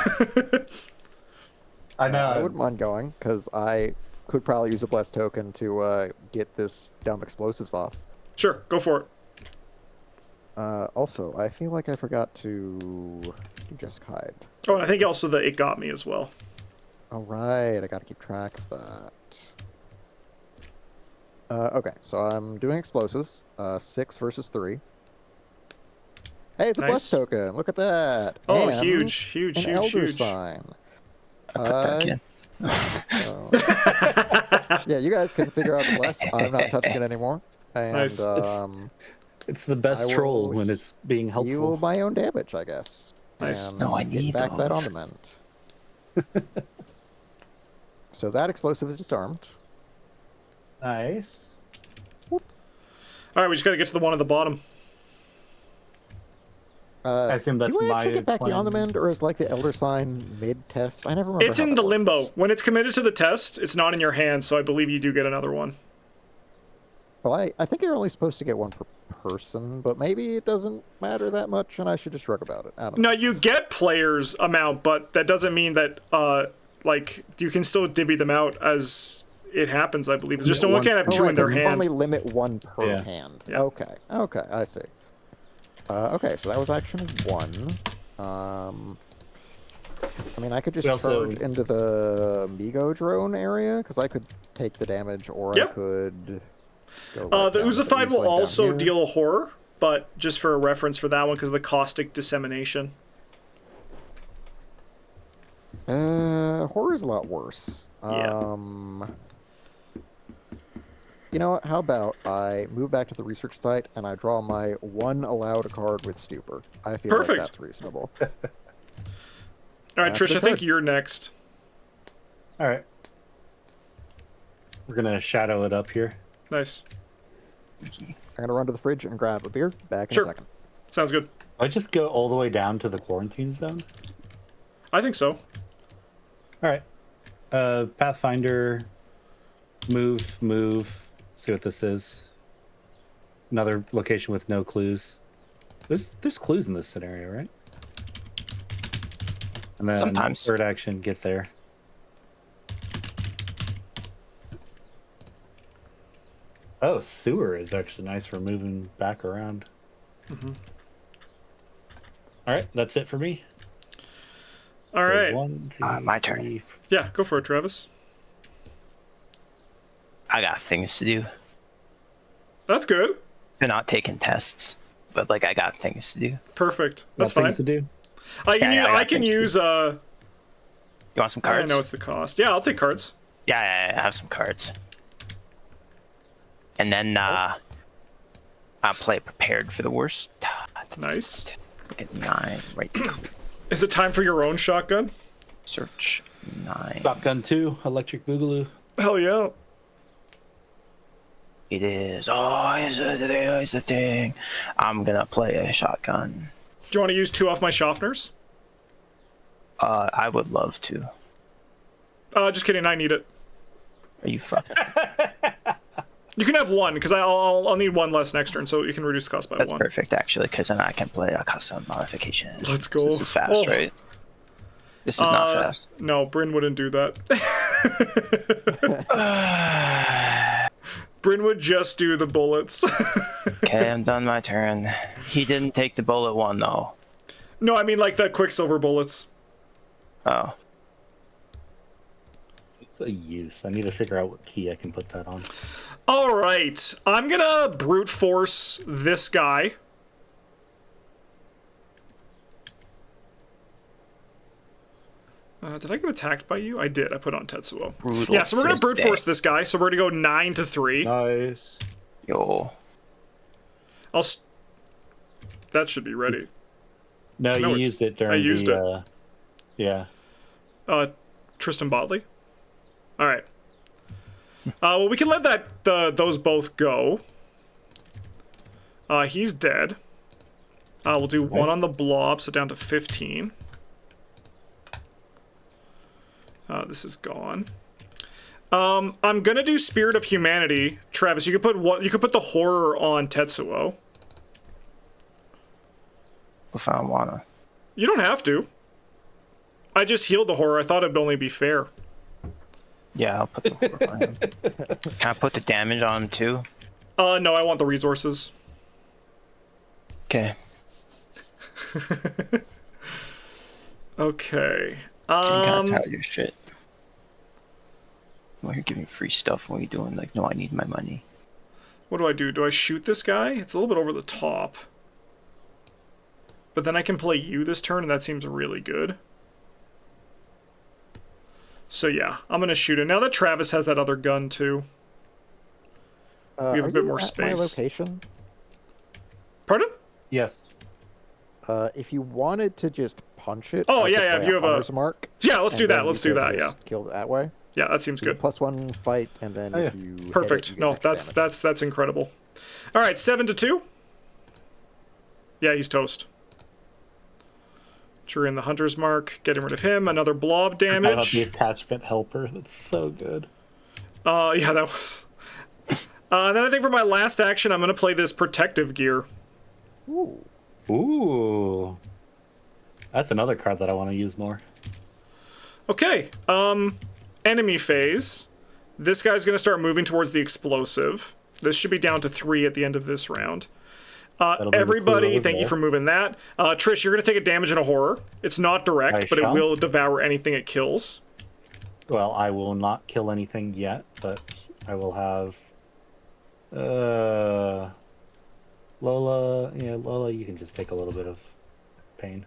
I know. I wouldn't mind going because I could probably use a bless token to get this dumb explosives off. Sure, go for it. Also, I feel like I forgot to do Just Hide. Oh, and I think also that it got me as well. All right, I got to keep track of that. Okay, so I'm doing explosives. 6 versus 3. Hey, it's a bless Nice. token. Look at that. Oh, And huge, an huge, elder huge. sign. Put back in. Yeah, you guys can figure out the bless. I'm not touching it anymore. And Nice. It's the best I troll will when it's being heal helpful. my own damage, I guess. Nice. And No, I get need back that those. ornament. So that explosive is disarmed. Nice. All right, we just gotta get to the one at the bottom. I assume that's do I actually my get back the plan. ornament, or is like the elder sign mid-test? I never remember. It's how in that the works. limbo. When it's committed to the test, it's not in your hand, so I believe you do get another one. Well, I think you're only supposed to get one per person, but maybe it doesn't matter that much, and I should just shrug about it. I don't know. No, you get players' amount, but that doesn't mean that like you can still divvy them out as it happens. I believe it's just no one can have two in their you hand. only limit one per Yeah. hand. Yeah. Okay, I see. Okay, so that was action 1. I mean, I could just We also- charge into the Migo drone area because I could take the damage, or Yeah. I could. Go The right down to Oozified will Ooze, like, down also here. deal a horror, but just for a reference for that one because of the caustic dissemination. Horror is a lot worse. Yeah. You know what? How about I move back to the research site and I draw my one allowed card with Stupor? I feel Perfect. like that's reasonable. All right, That's Trish, the I think card. you're next. All right. We're gonna shadow it up here. Nice. I'm gonna run to the fridge and grab a beer. Back in Sure. a second. Sounds good. I just go all the way down to the quarantine zone. I think so. All right. Pathfinder. Move. See what this is. Another location with no clues. There's clues in this scenario, right? And then Sometimes. third action, get there. Oh, sewer is actually nice for moving back around. All right, that's it for me. All right. 1, 2, My turn. 3, Yeah, go for it, Travis. I got things to do. That's good. They're not taking tests, but like I got things to do. Perfect. That's fine. things to do. I can, Yeah, I got I can things too. use, You want some I cards? know it's the cost. Yeah, I'll take cards. Yeah, I have some cards. And then I'll play prepared for the worst. Nice. Get 9 right. Is it time for your own shotgun? Search 9. Shotgun 2, electric boogaloo. Hell yeah. It is. Oh, it's the thing. I'm gonna play a shotgun. Do you want to use 2 off my Schaffners? I would love to. Just kidding. I need it. Are you fucking? You can have 1 because I'll need 1 less next turn, so you can reduce the cost by That's 1. perfect, actually, because then I can play a custom modification. Let's go. This is fast, Oh. right? This is not fast. No, Bryn wouldn't do that. Bryn would just do the bullets. Okay, I'm done my turn. He didn't take the bullet one, though. No, I mean like the Quicksilver bullets. Oh. A use. I need to figure out what key I can put that on. All right, I'm gonna brute force this guy. Did I get attacked by you? I did. I put on Tetsuo. Brutal Yeah, so we're gonna brute Thursday. force this guy. So we're gonna go 9 to 3. Nice. Yo. That should be ready. No, No, you it's- used it during I used the, yeah. Tristan Botley. All right. Well, we can let those both go. He's dead. We'll do 1 on the blob, so down to 15. This is gone. I'm gonna do Spirit of Humanity, Travis. You could put the horror on Tetsuo. If I don't wanna. You don't have to. I just healed the horror. I thought it'd only be fair. Yeah, I'll put the horror on him. Can I put the damage on him, too? No, I want the resources. Okay. Okay. Getting kind of tired of your shit. Well, you're giving free stuff. What are you doing? Like, no, I need my money. What do I do? Do I shoot this guy? It's a little bit over the top. But then I can play you this turn, and that seems really good. So yeah, I'm going to shoot him. Now that Travis has that other gun, too. We have a are bit you more at space. My location? Pardon? Yes. If you wanted to just punch it, Oh, I yeah, could yeah, play if you have a- hunter's mark. Yeah, let's do and that. then Let's you do could that, yeah. just kill it that way. Yeah, that seems You get good. +1 fight, and then Oh, yeah. if you hit it, Perfect. you get No, extra damage. that's incredible. All right, 7 to 2. Yeah, he's toast. You're in the hunter's mark. Getting rid of him. Another blob How about damage. the attachment helper? That's so good. Yeah, that was. Then I think for my last action, I'm gonna play this protective gear. Ooh. Ooh. That's another card that I want to use more. Okay. Enemy phase. This guy's gonna start moving towards the explosive. This should be down to 3 at the end of this round. That'll be Everybody, cool thank you there. for moving that. Trish, you're gonna take a damage in a horror. It's not direct, I but it shall. will devour anything it kills. Well, I will not kill anything yet, but I will have Lola. Yeah, Lola, you can just take a little bit of pain.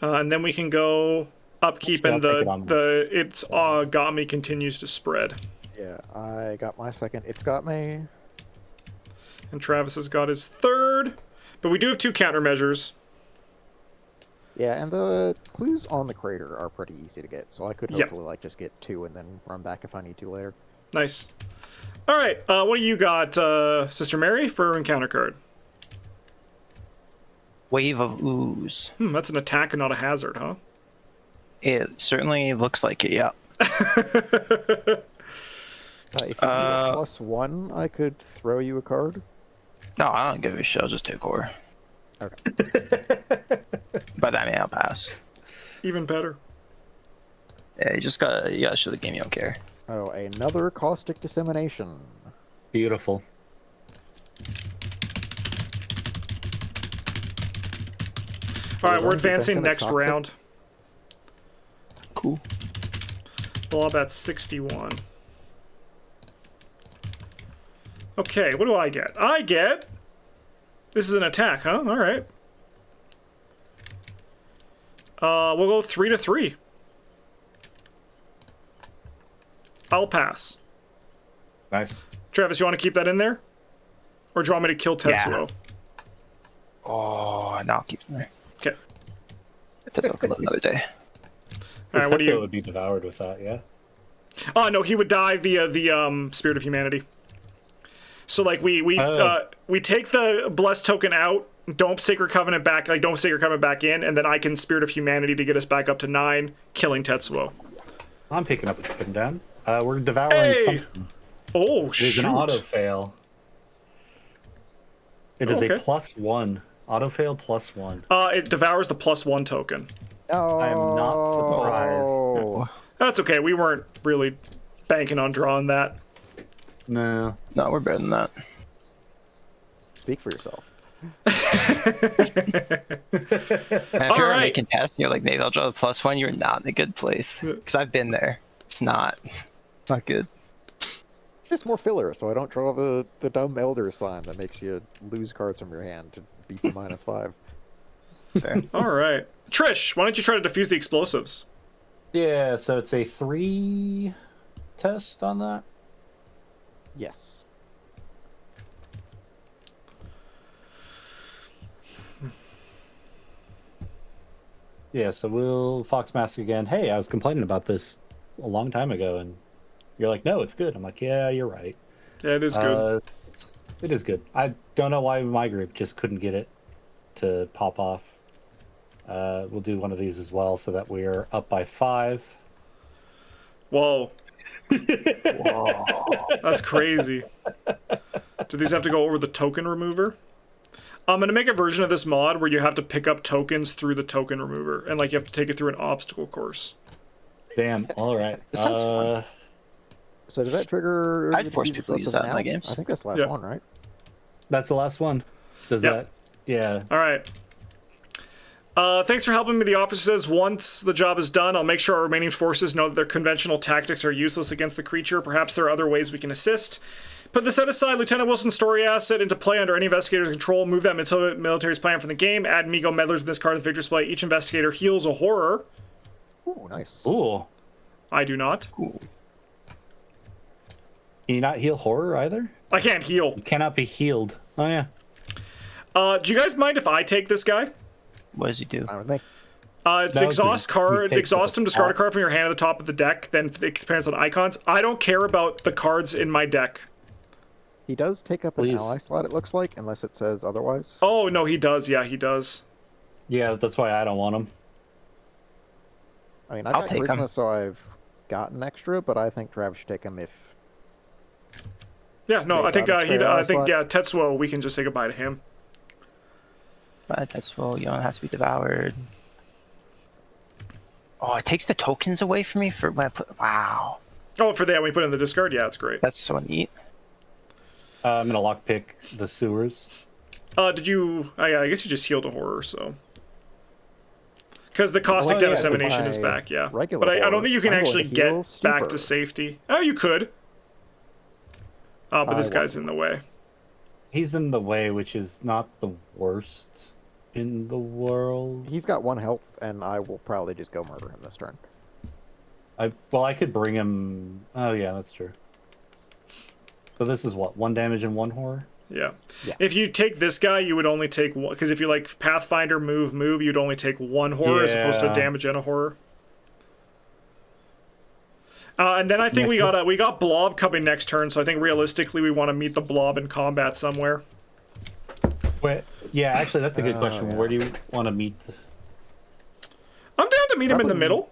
And then we can go upkeep, Actually, and I'll take it on the once. it's got me continues to spread. Yeah, I got my second. It's got me. And Travis has got his third. But we do have 2 countermeasures. Yeah, and the clues on the crater are pretty easy to get, so I could Yeah. hopefully like just get 2 and then run back if I need to later. Nice. All right, what do you got, Sister Mary, for encounter card? Wave of Ooze. That's an attack and not a hazard, huh? It certainly looks like it, yeah. If you need a +1, I could throw you a card. No, I don't give a shit. I'll just take horror. Okay. But I mean, I'll pass. Even better. Yeah, you gotta show the game you don't care. Oh, another caustic dissemination. Beautiful. All right, we're Everyone advancing defense next toxic. round. Cool. Blob at 61. Okay, what do I get? I get... This is an attack, huh? All right. We'll go 3-3. I'll pass. Nice. Travis, you want to keep that in there? Or do you want me to kill Tetsuo? Oh, no, I'll keep it in there. Okay. Tetsuo can live another day. All right, what do you... would be devoured with that, yeah? Oh, no, he would die via the Spirit of Humanity. So, like, we take the Blessed token out, don't Sacred Covenant back, like, don't Sacred Covenant back in, and then I can Spirit of Humanity to get us back up to 9, killing Tetsuo. I'm picking up and putting down. We're devouring something. Oh, There's shoot. an auto fail. It is okay. a +1. Auto fail +1. It devours the +1 token. Oh, I am not surprised. That's okay, we weren't really banking on drawing that. No. No, we're better than that. Speak for yourself. And if you're making tests, you're like, maybe I'll draw the +1. You're not in a good place because I've been there. It's not good. It's just more filler, so I don't draw the dumb Elder sign that makes you lose cards from your hand to beat the -5. Fair. All right, Trish, why don't you try to defuse the explosives? Yeah, so it's a 3 test on that. Yes. Yeah, so we'll Fox Mask again. Hey, I was complaining about this a long time ago, and you're like, no, it's good. I'm like, yeah, you're right. Yeah, it is good. It is good. I don't know why my group just couldn't get it to pop off. We'll do one of these as well so that we're up by 5. Whoa. Whoa. That's crazy. Do these have to go over the token remover? I'm going to make a version of this mod where you have to pick up tokens through the token remover, and like you have to take it through an obstacle course. Damn, alright. This sounds fun. So does that trigger... I'd force people to use that in my games. I think that's the last one, right? That's the last one. Does that... Yeah. Alright. Thanks for helping me. The officer says once the job is done, I'll make sure our remaining forces know that their conventional tactics are useless against the creature. Perhaps there are other ways we can assist. Put the set aside Lieutenant Wilson's story asset into play under any investigator's control. Move that military's plan from the game. Add Migo Meddlers in this card to the victory display. Each investigator heals a horror. Ooh, nice. Ooh. I do not. Ooh. Can you not heal horror either? I can't heal. You cannot be healed. Oh, yeah. Do you guys mind if I take this guy? What does he do? Fine with me. It's No, exhaust 'cause card. he takes Exhaust him, the discard a top. card from your hand at the top of the deck. Then it depends on icons. I don't care about the cards in my deck. He does take up an Please. ally slot, it looks like, unless it says otherwise. Oh, no, he does. Yeah, he does. Yeah, that's why I don't want him. I mean, I I'll got take 'em. charisma, so I've gotten extra, but I think Travis should take him if... Yeah, no, They I think got a spare ally slot. Tetsuo, we can just say goodbye to him. But that's well, you don't have to be devoured. Oh, it takes the tokens away from me for when I put. Wow, Oh, for that, when you put it in the discard, yeah, it's great. that's so neat. I'm gonna lockpick the sewers. Did you... I guess you just healed a horror, so... Because the caustic Oh, yeah, dissemination is my back, yeah. regular But I don't horror, think you can I'm going actually to get heal back super. to safety. Oh, you could. But this I guy's in the way. He's in the way, which is not the worst in the world. He's got 1 health, and I will probably just go murder him this turn. I could bring him... Oh, yeah, that's true. So this is what? 1 damage and 1 horror? Yeah. Yeah. If you take this guy, you would only take one. Because if you like Pathfinder, move, you'd only take 1 horror as opposed to Yeah. damage and a horror. And then I think Yeah, we got blob coming next turn, so I think realistically we want to meet the blob in combat somewhere. Wait, yeah, actually, that's a good question. yeah. Where do you want to meet? I'm down to meet him in the Probably- middle.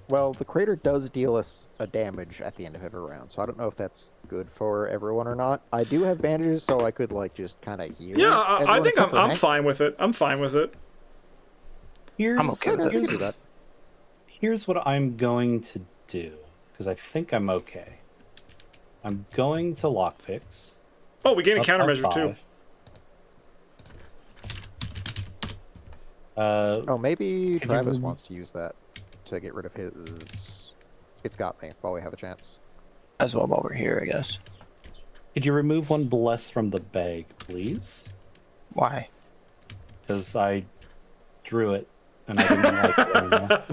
Well, the crater does deal us a damage at the end of every round, so I don't know if that's good for everyone or not. I do have bandages, so I could like just kind of heal. Yeah, I everyone think except for I'm Hank. fine with it. I'm fine with it. Here's, I'm okay with Yeah, it. we can do that. Here's what I'm going to do, because I think I'm okay. I'm going to lockpicks. Oh, we gain a up by countermeasure too. 5. Oh, maybe Could you Travis rem- wants to use that to get rid of his... It's got me, while we have a chance. As well while we're here, I guess. Could you remove 1 bless from the bag, please? Why? Because I drew it and I didn't like it anymore.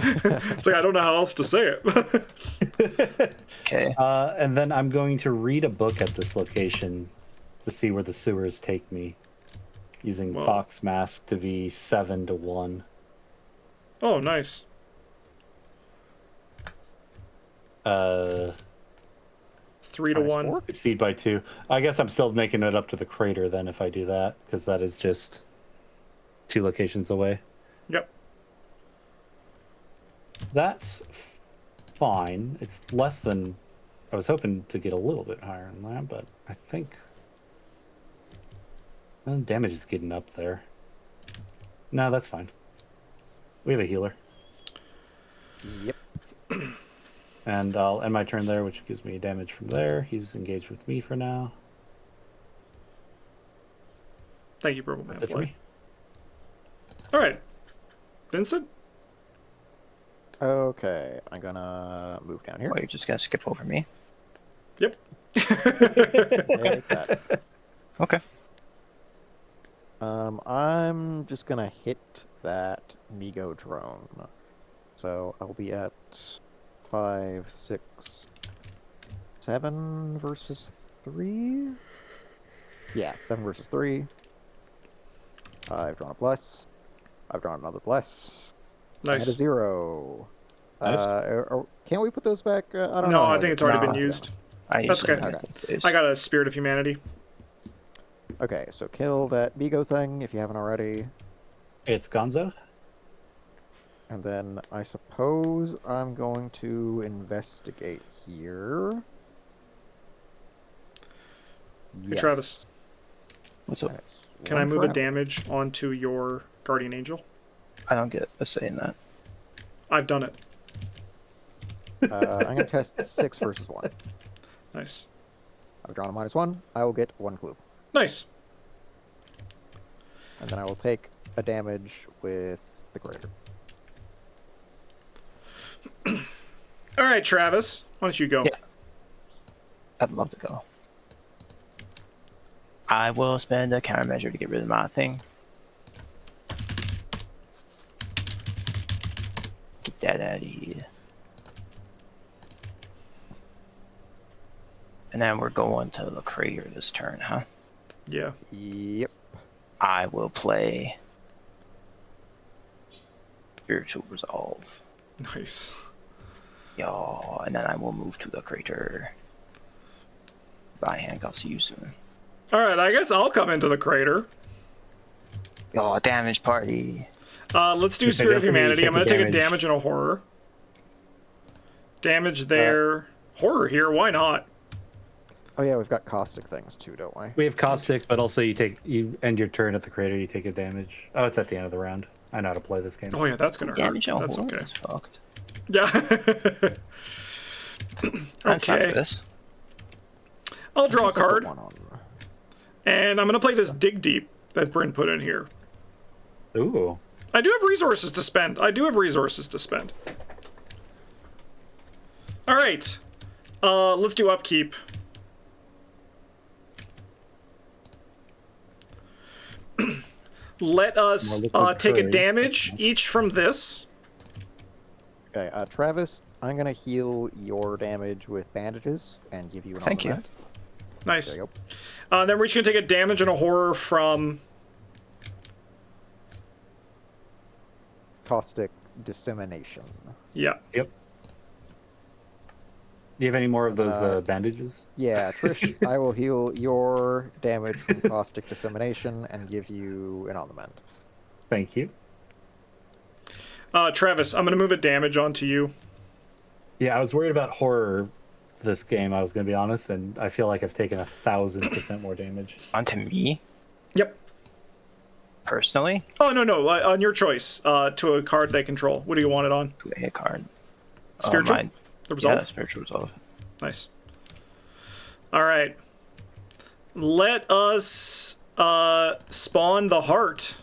It's like, I don't know how else to say it. Okay. And then I'm going to read a book at this location to see where the sewers take me, using Whoa. Fox Mask to be 7 to 1. Oh, nice. 3 to 1. Four? Exceed by 2. I guess I'm still making it up to the crater then if I do that, because that is just 2 locations away. Yep. That's fine. It's less than... I was hoping to get a little bit higher than that, but I think... damage is getting up there. No, that's fine. We have a healer. Yep. And I'll end my turn there, which gives me damage from there. He's engaged with me for now. Thank you, Purple That's it for Manfly. me. All right. Vincent? Okay, I'm gonna move down here. Well, you're just gonna skip over me. Yep. Take that. Okay. I'm just gonna hit that Migo drone. So I'll be at 5, 6, 7 versus 3. Yeah, 7 versus 3. I've drawn a bless. I've drawn another bless. I had a Nice. 0. Nice. Can't we put those back? I don't No, know. I think it's already No. been used. I That's usually okay. do that these days. I got a Spirit of Humanity. Okay, so kill that Migo thing if you haven't already. It's Gonzo. And then I suppose I'm going to investigate here. Hey, Travis. What's And up? it's Can I one move for a out. damage onto your Guardian Angel? I don't get a say in that. I've done it. I'm going to test 6 versus 1. Nice. I've drawn a -1. I will get 1 clue. Nice. And then I will take a damage with the greater. All right, Travis. Why don't you go? Yeah. I'd love to go. I will spend a countermeasure to get rid of my thing. Get that out of here. And then we're going to the crater this turn, huh? Yeah. Yep. I will play Spiritual Resolve. Nice. Yo, and then I will move to the crater. Bye, Hank. I'll see you soon. All right, I guess I'll come into the crater. Yo, damage party. Let's do You say Spirit of that for me, Humanity. take I'm a going to take a damage. damage and a horror. Damage there. Horror here. Why not? Oh yeah, we've got caustic things too, don't we? We have Caustic, but also you end your turn at the crater, you take a damage. Oh, it's at the end of the round. I know how to play this game. Oh yeah, that's going to hurt. Damage on That's horror okay. is fucked. Yeah. That's not Okay. for this. I'll draw a Guess I'll put card, one on. and I'm going to play this Dig Deep that Bryn put in here. Ooh. I do have resources to spend. All right. Let's do upkeep. Let us More liquid take a courage. damage each from this. Okay, Travis, I'm gonna heal your damage with bandages and give you an Thank you. augment. Nice. There you go. Then we're each going to take a damage and a horror from... Caustic dissemination. Yeah. Yep. Do you have any more of those bandages? Yeah, Trish, I will heal your damage from caustic dissemination and give you an augment. Thank you. Travis, I'm going to move a damage onto you. Yeah, I was worried about horror this game, I was going to be honest, and I feel like I've taken 1,000% more damage. Onto me, Yep. personally, Oh, no. On your choice. To a card they control. What do you want it on? to a hit card. Spiritual? Mine. The resolve? Yeah, Spiritual Resolve. Nice. All right. Let us spawn the heart.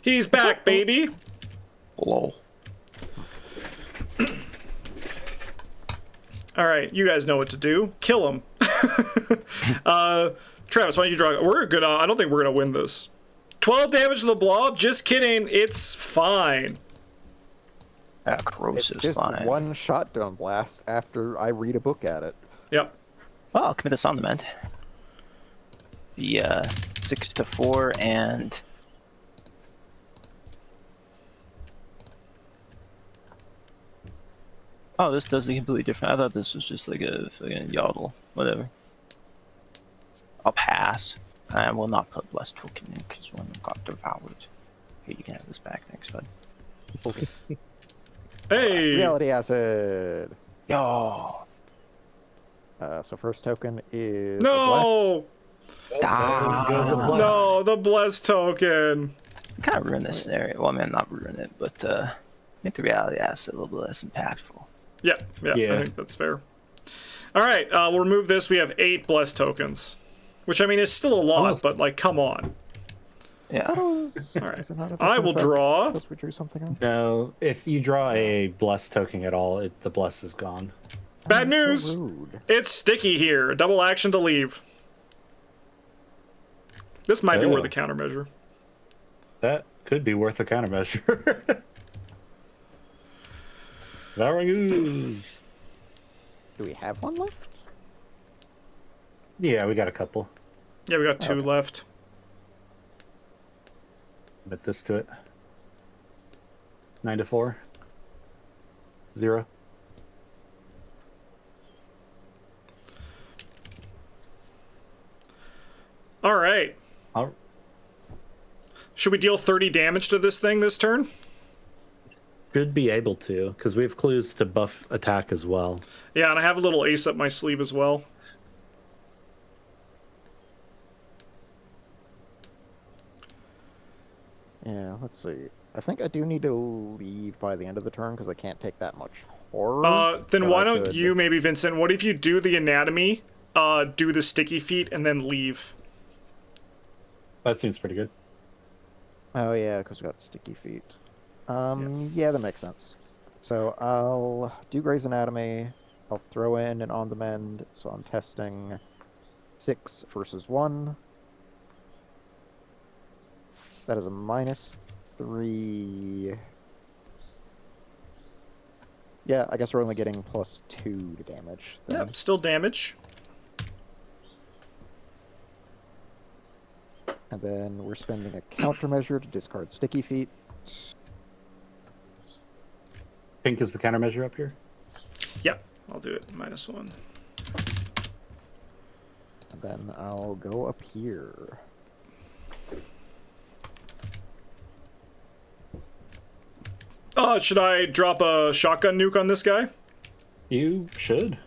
He's back, baby. Lol. All right, you guys know what to do. Kill him. Travis, why don't you draw? We're good. I don't think we're gonna win this. 12 damage to the blob? Just kidding. It's fine. Yeah, It's corrosive just slime. one shotgun blast after I read a book at it. Yep. Oh, I'll commit this on the mend. The 6 to 4 and. Oh, this does a completely different. I thought this was just like a fucking yodel. Whatever. I'll pass. I will not put blessed token in because one got devoured. Here, you can have this back. Thanks, bud. Okay. Hey. Reality acid. Yo. So first token is a No. Ah. Goes the bless. No, the blessed token. Kind of ruin this scenario. Well, I mean, not ruin it, but make the reality asset a little bit less impactful. Yeah. I Yeah. think that's fair. All right, we'll remove this. We have 8 blessed tokens, which I mean is still a lot, Almost. but like, come on. Yeah. Alright. I will draw. Because we drew something else. No, if you draw a bless token at all, the bless is gone. Bad Oh, news. so rude. It's sticky here. Double action to leave. This might be Oh. worth a countermeasure. That could be worth a countermeasure. Varagoose. Do we have one left? Yeah, we got a couple. Yeah, we got 2 left. Commit this to it. 9 to 4. 0. All right. I'll- Should we deal 30 damage to this thing this turn? Should be able to, because we have clues to buff attack as well. Yeah, and I have a little ace up my sleeve as well. Yeah, let's see. I think I do need to leave by the end of the turn because I can't take that much horror. Then but why I don't could- you, maybe Vincent, what if you do the anatomy, do the sticky feet, and then leave? That seems pretty good. Oh yeah, because we got sticky feet. Yeah, that makes sense. So I'll do Grey's Anatomy. I'll throw in an on the mend, so I'm testing 6 versus 1. That is a -3. Yeah, I guess we're only getting +2 to damage. Then. Yep, still damage. And then we're spending a countermeasure to discard sticky feet. Pink is the countermeasure up here. Yep, I'll do it. -1. And then I'll go up here. Should I drop a shotgun nuke on this guy? You should.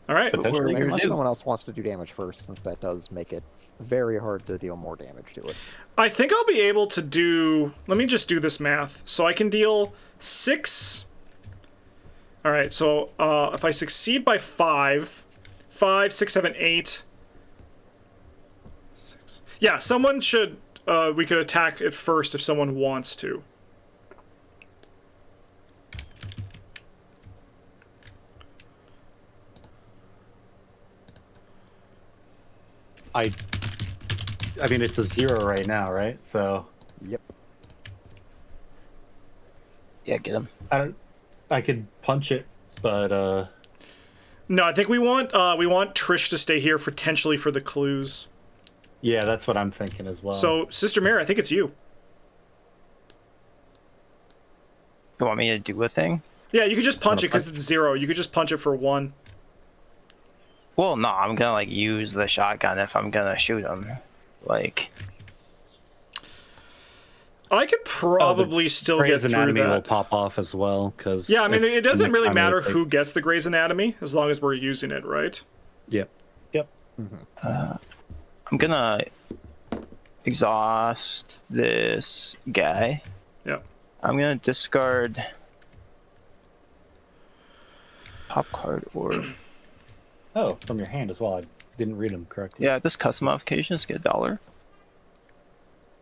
All right. Potentially. What are you gonna Unless do? someone else wants to do damage first, since that does make it very hard to deal more damage to it. I think I'll be able to do... Let me just do this math. So I can deal 6... All right, so if I succeed by 5, 5, 6, 7, 8... 6... Yeah, someone should... we could attack it first if someone wants to. I mean, it's a 0 right now, right? So Yep. Yeah, get him. I could punch it, but No, I think we want Trish to stay here potentially for the clues. yeah, that's what I'm thinking as well. So, Sister Mary, I think it's you. You want me to do a thing? Yeah, you could just punch it Wanna because it's 0. You could just punch it for 1. Well, no, I'm gonna like use the shotgun if I'm gonna shoot him. Like, I could probably still get Grey's through Anatomy will that. pop off as well, because Yeah, I mean, it doesn't really matter who gets the Grey's Anatomy as long as we're using it, right? Yep. I'm gonna exhaust this guy. Yep. I'm gonna discard top card or Oh, from your hand as well. I didn't read them correctly. yeah, this custom modifications get $1.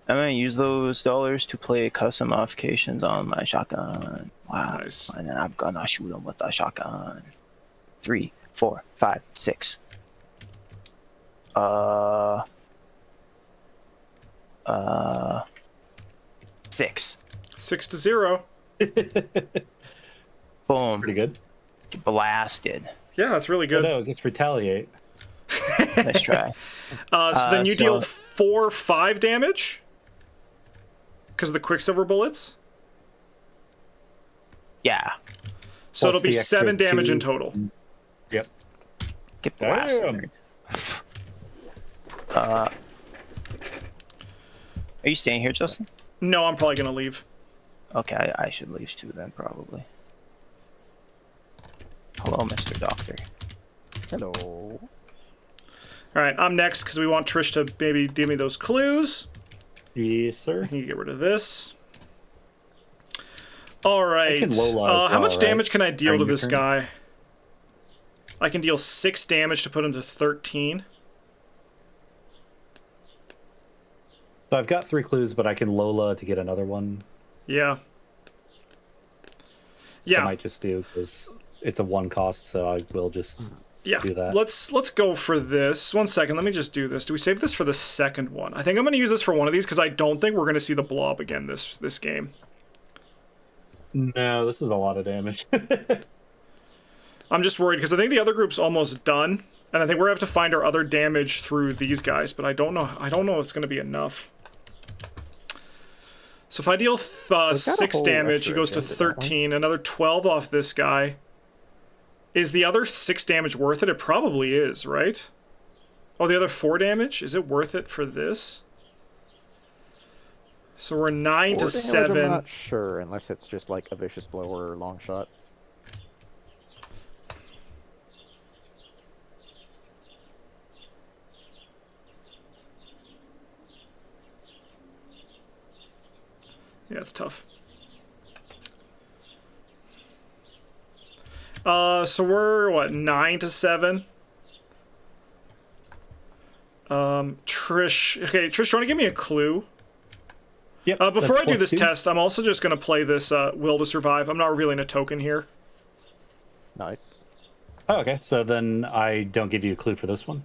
I'm gonna use those dollars to play custom modifications on my shotgun. Wow. Nice. And then I'm gonna shoot him with the shotgun. 3, 4, 5, 6. 6. 6-0. Boom. Pretty good. Blasted. Yeah, that's really Oh, good. no, it gets retaliate. Nice try. So then you so- deal 4-5 damage because of the Quicksilver bullets. Yeah. So it'll Plus be the extra 7 damage in 2. total. Yep. Get blasted. Damn. Are you staying here, Justin? No, I'm probably gonna leave. Okay, I should leave too then, probably. Hello, Mr. Doctor. Hello. All right, I'm next because we want Trish to maybe give me those clues. Yes, sir. I can get rid of this. All right. can Lola as How well, much right? damage can I deal During to your this turn? guy? I can deal 6 damage to put him to 13. So I've got 3 clues, but I can Lola to get another one. Yeah. I Yeah. might just do because it's a 1 cost, so I will just Yeah. do that. Let's go for this. 1 second. Let me just do this. Do we save this for the second one? I think I'm going to use this for one of these because I don't think we're going to see the blob again this game. No, this is a lot of damage. I'm just worried because I think the other group's almost done, and I think we're gonna have to find our other damage through these guys. But I don't know. I don't know if it's gonna be enough. So if I deal got a 6 whole damage, he extra goes to agenda, don't we? 13. Another 12 off this guy. Is the other 6 damage worth it? It probably is, right? Oh, the other 4 damage? Is it worth it for this? So we're 9 to 4 damage, 7. I'm not sure, unless it's just like a vicious blow or long shot. Yeah, it's tough. So we're what, 9 to 7? Trish. Okay, Trish, do you want to give me a clue? Yep. Before I that's do this +2. test, I'm also just gonna play this Will to Survive. I'm not revealing a token here. Nice. Oh, okay, so then I don't give you a clue for this one.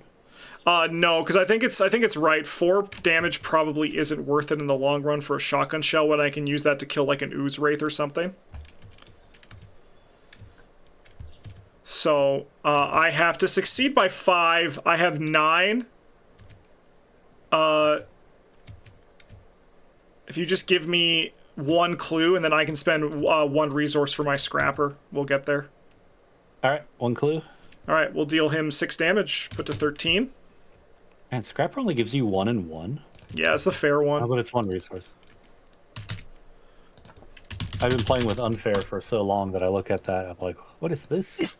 No, because I think it's right. 4 damage probably isn't worth it in the long run for a shotgun shell when I can use that to kill like an ooze wraith or something. So I have to succeed by 5. I have 9. If you just give me 1 clue and then I can spend 1 resource for my scrapper, we'll get there. All right, 1 clue. All right, we'll deal him 6 damage, put to 13. And Scrapper only gives you 1 and 1. Yeah, it's the fair How one. about it's 1 resource? I've been playing with unfair for so long that I look at that, I'm like, what is this?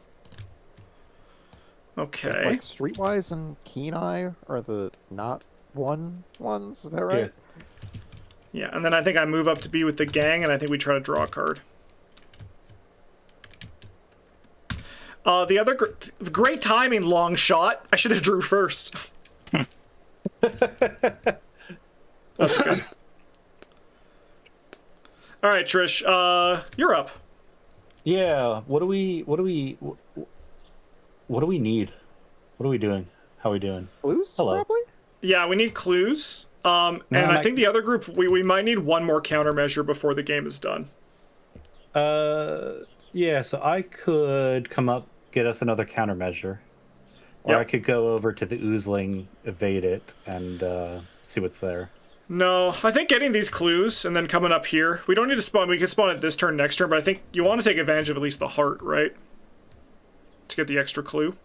Okay. Like Streetwise and Keen Eye are the not one ones, is that right? Yeah, and then I think I move up to be with the gang, and I think we try to draw a card. The other great timing, long shot. I should have drew first. That's good. All right, Trish. You're up. Yeah, what do we need? What are we doing? How are we doing? Blues, Hello. probably? Yeah, we need clues. And I think the other group, we might need 1 more countermeasure before the game is done. Yeah, so I could come up, get us another countermeasure. Or Yep. I could go over to the oozling, evade it, and see what's there. No, I think getting these clues and then coming up here. We don't need to spawn. We can spawn it this turn, next turn, but I think you want to take advantage of at least the heart, right? To get the extra clue.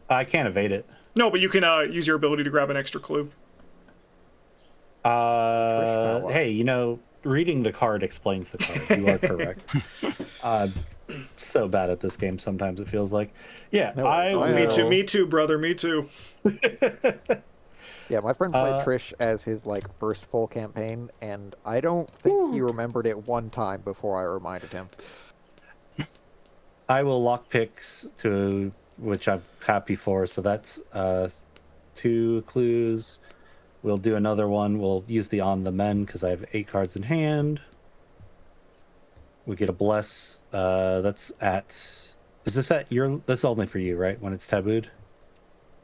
I can't evade it. No, but you can use your ability to grab an extra clue. Hey, reading the card explains the card. You are correct. So bad at this game sometimes it feels like. Yeah, No, I I, Me will- too, me too, brother, me too. Yeah, my friend played Trish as his first full campaign, and I don't think he remembered it one time before I reminded him. I will lock picks to which I'm happy for. So that's 2 clues. We'll do another one. We'll use the on the men because I have 8 cards in hand. We get a bless. That's at. Is this at your? That's only for you, right? When it's tabooed.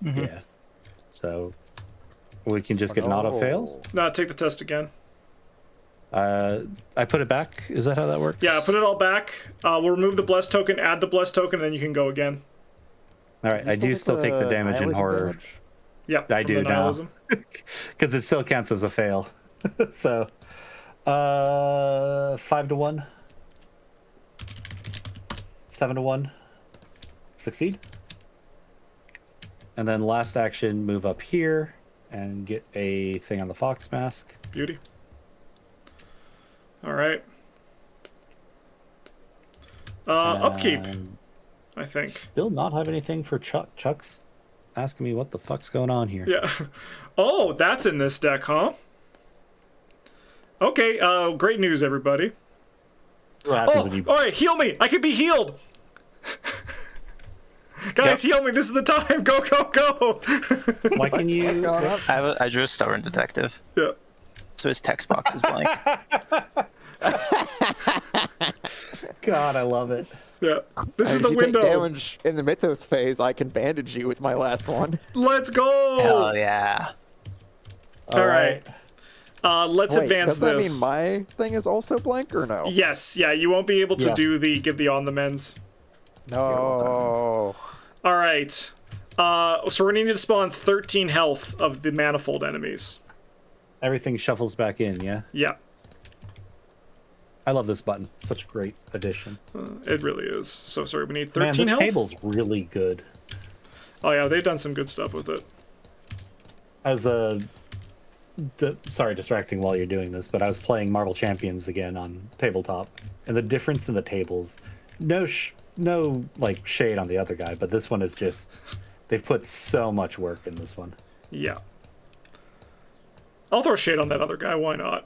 Mhm. Yeah. So we can just get an auto fail. No, take the test again. I put it back. Is that how that works? Yeah, put it all back. We'll remove the blessed token, add the blessed token, and then you can go again. All right. I do still take the damage in nihilism horror. damage? Yep, I from do the now. nihilism. Because it still counts as a fail. So, 5 to 1. 7 to 1. Succeed. And then last action, move up here and get a thing on the fox mask. Beauty. All right. Upkeep, And I think. still not have anything for Chuck. Chuck's asking me what the fuck's going on here. Yeah. Oh, that's in this deck, huh? Okay, great news, everybody. What happens Oh, when you... all right, heal me. I can be healed. Guys, heal me. This is the time. Go, go, go. Why can you... I drew a stubborn detective, Yeah. so his text box is blank. God, I love it. Yeah. This is If the you window. take damage in the Mythos phase, I can bandage you with my last one. Let's go. Hell yeah. All right. Let's Wait, advance does that this. mean my thing is also blank or no? Yes. Yeah. You won't be able to Yes. do the give the on the mends. No. All right. So we're needing to spawn 13 health of the manifold enemies. Everything shuffles back in, yeah? Yeah. I love this button. Such a great addition. It really is. So sorry. We need Man, 13 this health. table's really good. Oh yeah, they've done some good stuff with it. As a... sorry, distracting while you're doing this, but I was playing Marvel Champions again on tabletop, and the difference in the tables, no like shade on the other guy, but this one is just, they've put so much work in this one. Yeah. I'll throw shade on that other guy. Why not?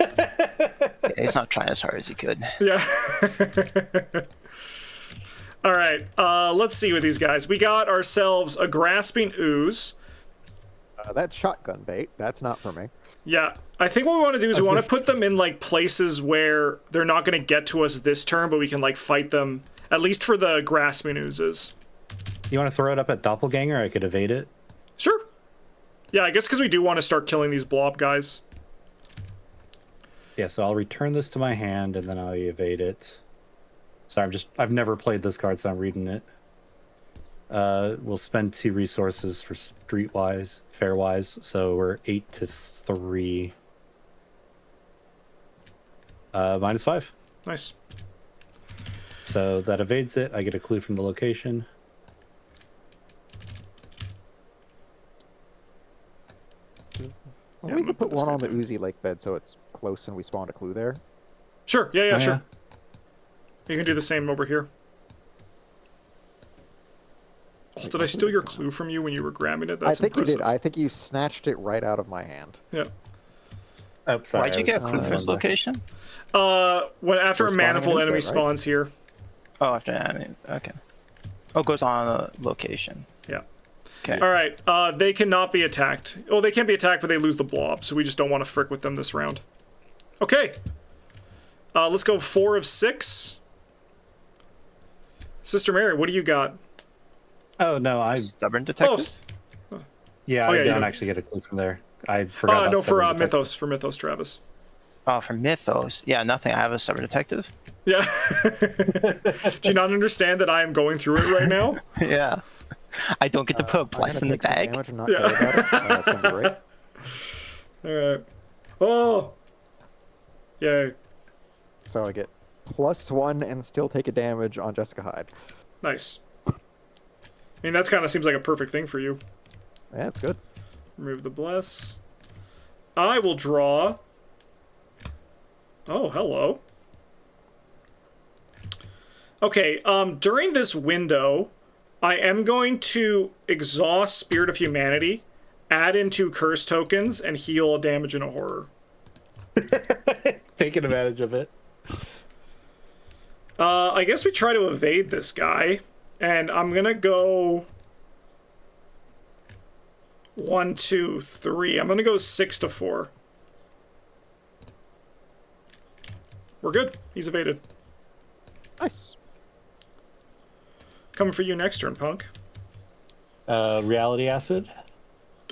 Yeah, he's not trying as hard as he could. Yeah. All right. Let's see with these guys. We got ourselves a grasping ooze. That's shotgun bait. That's not for me. Yeah. I think what we want to do is we want to put them in like places where they're not going to get to us this turn, but we can like fight them at least for the grasping oozes. You want to throw it up at Doppelganger? I could evade it. Sure. Yeah, I guess because we do want to start killing these blob guys. Yeah, so I'll return this to my hand, and then I'll evade it. Sorry, I've never played this card, so I'm reading it. We'll spend 2 resources for Streetwise, Fairwise, so we're 8 to 3. -5. Nice. So that evades it. I get a clue from the location. Well, Yeah, we I'm could gonna put put this one guy on the down. Oozy Lake bed so it's close and we spawned a clue there. Sure. Yeah, yeah, Oh, sure. You can do the same over here. Oh, did I steal your clue from you when you were grabbing it? That's I think impressive. you did. I think you snatched it right out of my hand. Yeah. Oh, sorry. Why'd you get a clue from his location? When after We're a spawning manifold an enemy Uso, right? spawns here. Oh, after okay. Oh, it goes on a location. Yeah. Okay. All right. They cannot be attacked. Oh, they can be attacked, but they lose the blob. So we just don't want to frick with them this round. Okay. Let's go 4 of 6. Sister Mary, what do you got? Oh, no, Stubborn detective. yeah, Oh, yeah, I you don't don't- actually get a clue from there. I forgot. No, about for Stubborn Detective. Mythos. For Mythos, Travis. Oh, for Mythos. Yeah, nothing. I have a stubborn detective. Yeah. Do you not understand that I am going through it right now? Yeah. I don't get to put a I'm plus gonna in the take some bag. damage and not Yeah. care about it. That's gonna be great. All right. Oh. Yay. So I get +1 and still take a damage on Jessica Hyde. Nice. I mean, that's kind of seems like a perfect thing for you. Yeah, it's good. Remove the bless. I will draw. Oh, hello. Okay, during this window, I am going to exhaust Spirit of Humanity, add in 2 curse tokens, and heal a damage in a horror. Taking advantage of it. I guess we try to evade this guy, and I'm gonna go 1, 2, 3. I'm gonna go 6 to 4. We're good. He's evaded. Nice. Coming for you next turn, punk. Reality Acid.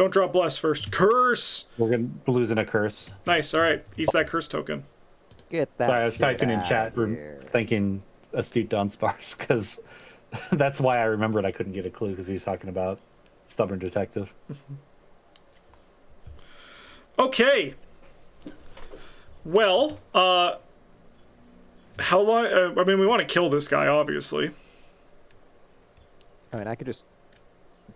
Don't drop bless first. Curse! We're losing a curse. Nice, alright. Eats that curse token. Get that. Sorry, I was shit typing in outta chat, here. thanking Astute Dawn Sparks, because that's why I remembered I couldn't get a clue, because he's talking about Stubborn Detective. Okay. Well, how long... I mean, we want to kill this guy, obviously. I mean, I could just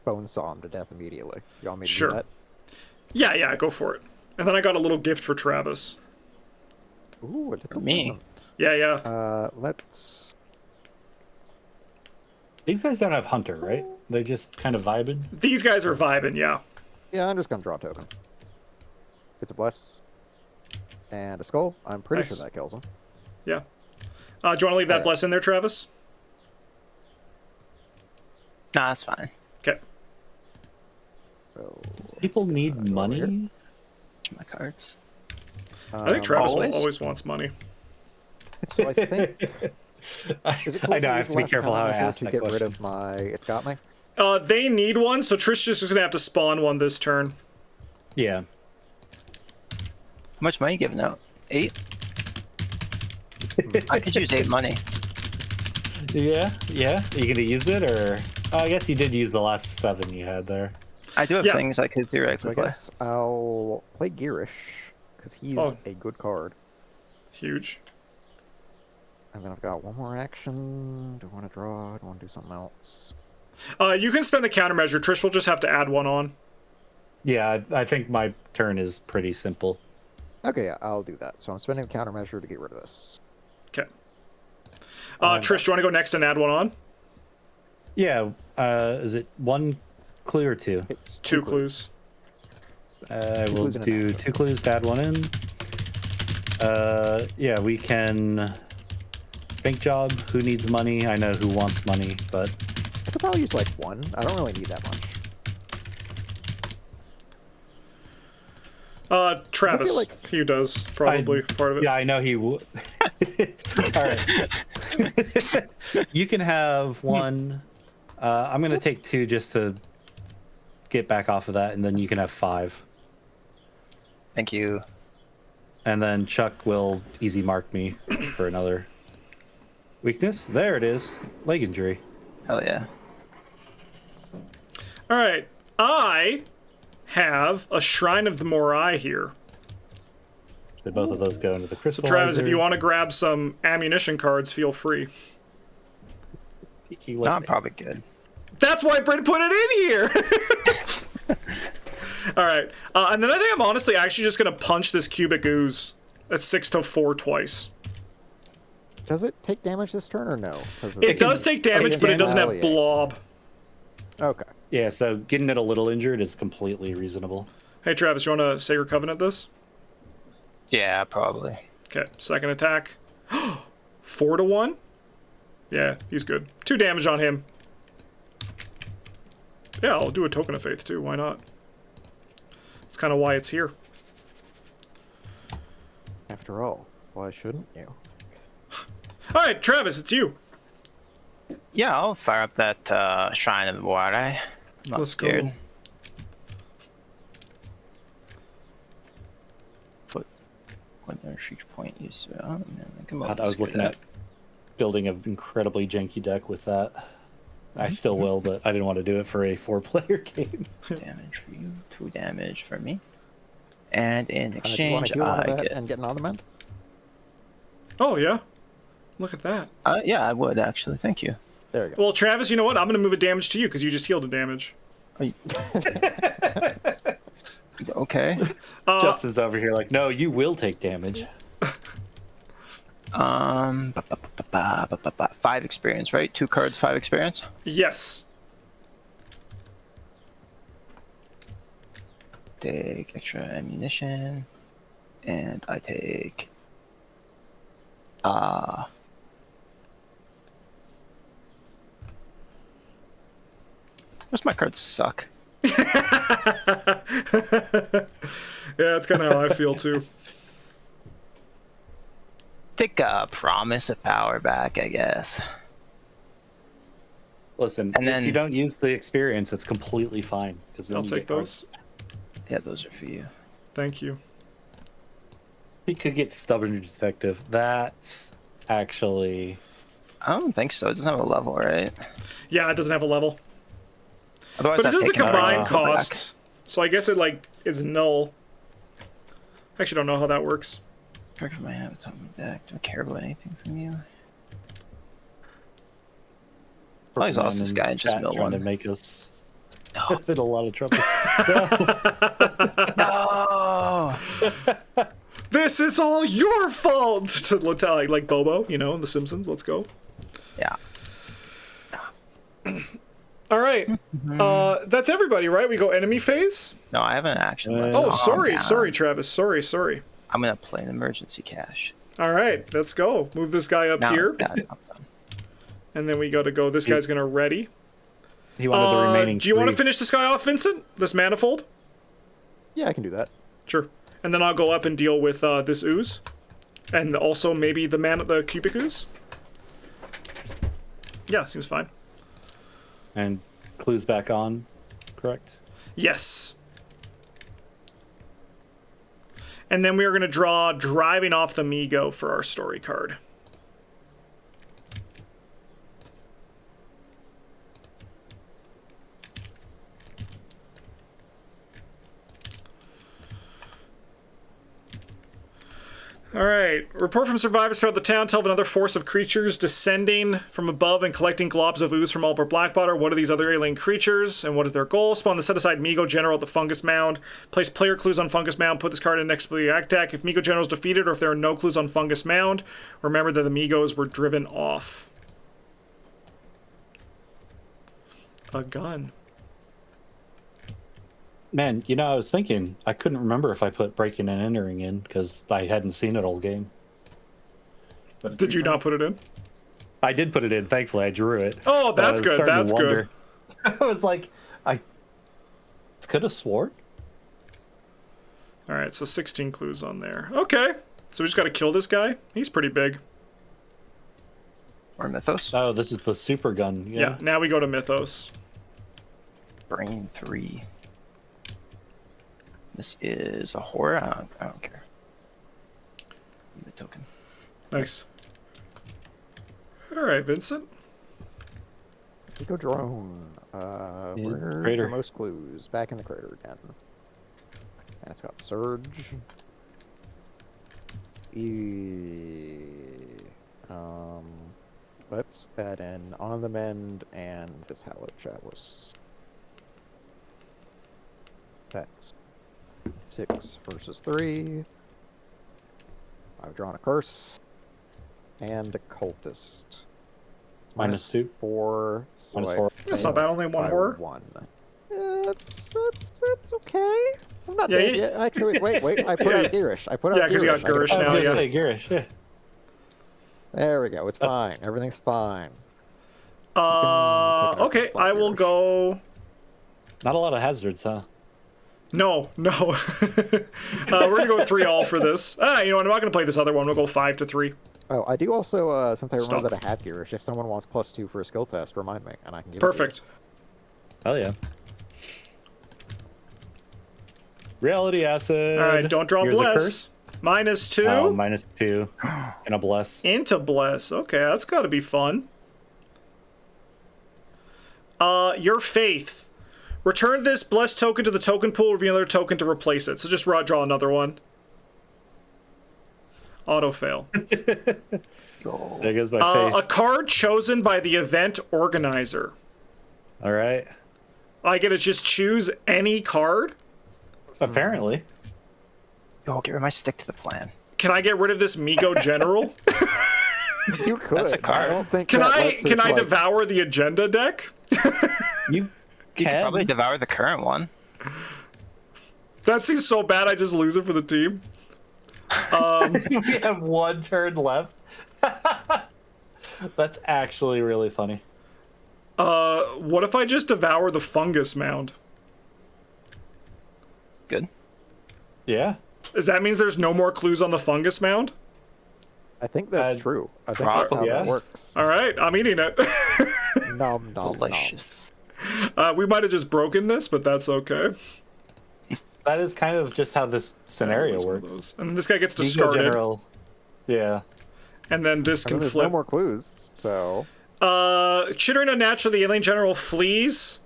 bone saw him to death immediately. You want me to Sure. do that? Yeah, go for it. And then I got a little gift for Travis. Ooh, a little Me. present. Yeah. Let's. These guys don't have Hunter, right? They're just kind of vibing. These guys are vibing, yeah. Yeah, I'm just gonna draw a token. It's a bless and a skull. I'm pretty Nice. sure that kills him. Yeah. Do you want to leave that Alright. bless in there, Travis? Nah, that's fine. Okay. So People let's, need go over here. money. My cards. I think Travis always? always wants money. So I think. Is it cool I know, I use have to be last careful how I countermeasure ask to that get question. rid of my. It's got me. They need one, so Trish just is going to have to spawn one this turn. Yeah. How much money you giving out? 8? I could use 8 money. Yeah. Are you gonna use it, or I guess you did use the last 7 you had there. I do have Yeah. things I could So theoretically I play. guess I'll play Gearish because he's Oh. a good card. Huge. And then I've got one more action. Do I want to draw? Do I want to do something else? You can spend the countermeasure. Trish will just have to add one on. Yeah, I think my turn is pretty simple. Okay, yeah, I'll do that. So I'm spending the countermeasure to get rid of this. Okay. I'm Trish, do you want to go next and add one on? Yeah. Is it 1 clue or 2? It's 2 clues. I will clues and a do natural. 2 clues to add 1 in. Yeah, we can bank job. Who needs money? I know who wants money, but I could probably use like 1. I don't really need that much. Travis, like- he does probably part of it. yeah, I know he would. All right. You can have 1. I'm gonna take 2 just to get back off of that, and then you can have 5. Thank you. And then Chuck will easy mark me for another weakness. There it is. Leg injury. Hell yeah. All right. I have a Shrine of the Morai here. Did both of those go into the crystal? So, Travis, if you want to grab some ammunition cards, feel free. No, I'm probably good. That's why Bryn put it in here! All right. And then I think I'm honestly actually just going to punch this cubic ooze at 6 to 4 twice. Does it take damage this turn or no? 'Cause It does take damage, but it doesn't have Oh, yeah. blob. Okay. Yeah, so getting it a little injured is completely reasonable. Hey, Travis, you want to Sacred Covenant this? Yeah, probably. Okay, second attack. 4 to 1? Yeah, he's good. 2 damage on him. Yeah, I'll do a Token of Faith too, why not? That's kind of why it's here. After all, why shouldn't you? Alright, Travis, it's you. Yeah, I'll fire up that Shrine of the Water. I'm not Let's go. scared. Foot. When their reach point used to. Oh, man, I can God, I was looking at building an incredibly janky deck with that. I still will, but I didn't want to do it for a 4-player game. damage for you, 2 damage for me. And in Do you want exchange, to heal one I of that get. and get an ornament? Oh, yeah. Look at that. Yeah, I would actually. Thank you. There you go. Well, Travis, you know what? I'm going to move a damage to you because you just healed a damage. Okay. Justin's over here like, no, you will take damage. 5 experience, right? 2 cards, 5 experience. Yes. Take extra ammunition, and I take. Most of my cards suck. Yeah, that's kind of how I feel too. Take Promise of Power back, I guess. Listen, And if then- you don't use the experience, it's completely fine. 'cause then I'll you take get cards. those. Yeah, those are for you. Thank you. He could get stubborn detective. That's actually. I don't think so. It doesn't have a level, right? Yeah, it doesn't have a level. Otherwise, But it I've does a taken it combined back. cost. So I guess it, like, is null. I actually don't know how that works. Perk of my habit, top of the deck. Do I care about anything from you? I'll exhaust this guy and just mill trying to one. make us No. in a lot of trouble. No! This is all your fault! To like Bobo, you know, in The Simpsons. Let's go. Yeah. All right. That's everybody, right? We go enemy phase? No, I haven't actually. left. Oh, Calm down. sorry, Travis. Sorry. I'm gonna play an emergency cache. All right, let's go. Move this guy up Now, here. yeah, I'm done. And then we got to go. This guy's going to ready. He wanted the remaining. Do you want to 3. finish this guy off, Vincent? This manifold? Yeah, I can do that. Sure. And then I'll go up and deal with this ooze. And also maybe the cubic ooze. Yeah, seems fine. And clues back on, correct? Yes. And then we are going to draw Driving Off the Migo for our story card. All right. Report from survivors throughout the town tell of another force of creatures descending from above and collecting globs of ooze from all over Blackwater. What are these other alien creatures, and what is their goal? Spawn the set-aside Migo General at the Fungus Mound. Place player clues on Fungus Mound. Put this card in next to the act deck. If Migo General is defeated, or if there are no clues on Fungus Mound, remember that the Migos were driven off. A gun. Man, you know, I was thinking I couldn't remember if I put breaking and entering in because I hadn't seen it all game. But Did you not put it in? I did put it in. Thankfully, I drew it. Oh, But I that's was good. starting to That's good. wonder. I was like, I could have sworn. All right, so 16 clues on there. Okay. So we just got to kill this guy. He's pretty big. Or Mythos. Oh, this is the super gun. Yeah, now we go to Mythos. Brain 3. This is a horror. I don't care. Give me the token. Nice. All right, Vincent. Eco drone. Where's crater. the most clues? Back in the crater again. And it's got surge. Let's add in on the mend and this hallowed chalice. That's 6 versus 3. I've drawn a curse and a cultist. It's -2. 4. So Minus I 4. That's not bad. Only one by horror. 1. That's okay. I'm not Yeah, dead you- yet. Actually, wait. I put Yeah. out Girish. I put out Yeah, 'cause you got I can- Girish I was now, gonna yeah. say Garish. Yeah. There we go. It's fine. Everything's fine. take it out Okay, the I will slot go. Not a lot of hazards, huh? No. We're gonna go 3-all for this. You know what? I'm not gonna play this other one. We'll go 5-3. Oh, I do also, since I remember Stop. that I have Girish, if someone wants +2 for a skill test, remind me, and I can give Perfect. Hell yeah. Reality acid. All right, don't draw Here's a bless. -2 Oh, -2 and a bless. into bless. Okay, that's got to be fun. Your faith. Return this blessed token to the token pool. Reveal another token to replace it. So just draw another one. Auto fail. Go. There goes my A faith. card chosen by the event organizer. All right. I get to just choose any card. Apparently. Yo, get rid of my stick to the plan. Can I get rid of this Migo General? You could. That's a card. I don't think Can that I lets us, can I like- devour the agenda deck? You You can. could probably devour the current one. That seems so bad. I just lose it for the team. We have one turn left. That's actually really funny. What if I just devour the fungus mound? Good. Yeah. Does that means there's no more clues on the fungus mound? I think that's Uh, true. I think that's how probably, that yeah. works. All right, I'm eating it. Nom nom nom. Delicious. We might have just broken this, but that's okay. That is kind of just how this scenario One of works. those. And then this guy gets Ego discarded. General. Yeah. And then this I can mean, there's flip. no more clues, so Chittering unnaturally, the alien general flees.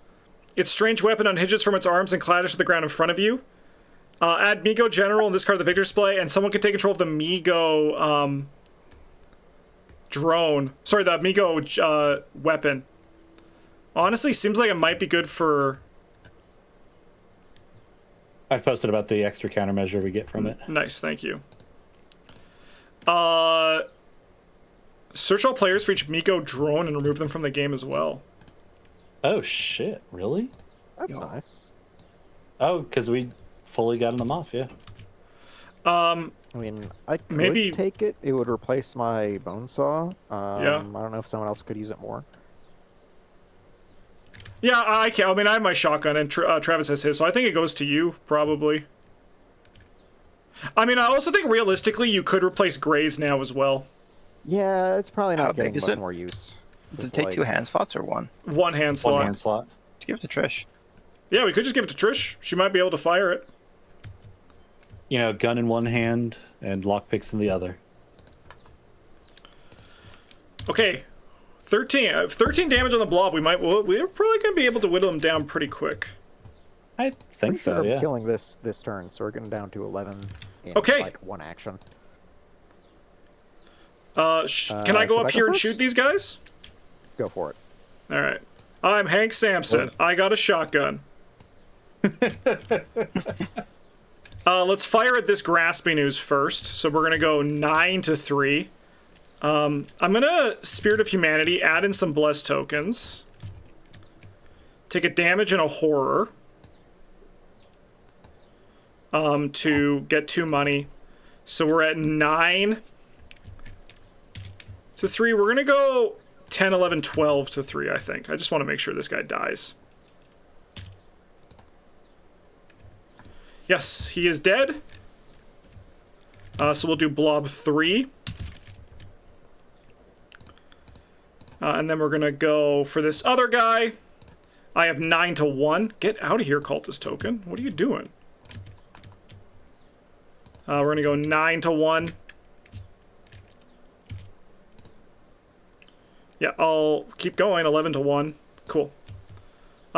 Its strange weapon unhinges from its arms and clatters to the ground in front of you. Add Migo General in this card of the victor display, and someone can take control of the Migo drone. Sorry, the Migo weapon. Honestly, seems like it might be good for... I've posted about the extra countermeasure we get from it. Nice, thank you. Search all players for each Migo drone and remove them from the game as well. Oh, shit. Really? that's nice. Oh, because we fully gotten them off, yeah. I mean, I could Maybe- take it. It would replace my bone saw. Yeah. I don't know if someone else could use it more. Yeah, I can. I mean, I have my shotgun, and Travis has his, so I think it goes to you, probably. I mean, I also think realistically you could replace Grays now as well. Yeah, it's probably How not big getting is much it? more use. Does it It's take like- 2 hand slots or 1? One hand slot. One hand slot. Let's give it to Trish. Yeah, we could just give it to Trish. She might be able to fire it. You know, gun in one hand and lockpicks in the other. Okay, 13 damage on the blob. We're probably gonna be able to whittle him down pretty quick. I think Pretty so, sure I'm yeah. killing this turn, so we're getting down to 11 in Okay. like one action. Can I go should up I go here and first? shoot these guys? Go for it. All right. I'm Hank Sampson. I got a shotgun. Let's fire at this grasping ooze first. So we're gonna go 9 to 3. I'm gonna Spirit of Humanity, add in some bless tokens. Take a damage and a horror. To get 2 money. So we're at 9 to 3. We're gonna go 10, 11, 12 to 3, I think. I just want to make sure this guy dies. Yes, he is dead. So we'll do blob 3. And then we're gonna go for this other guy. I have 9 to 1. Get out of here, cultist token. What are you doing? We're gonna go 9 to 1. Yeah, I'll keep going. 11 to 1. Cool.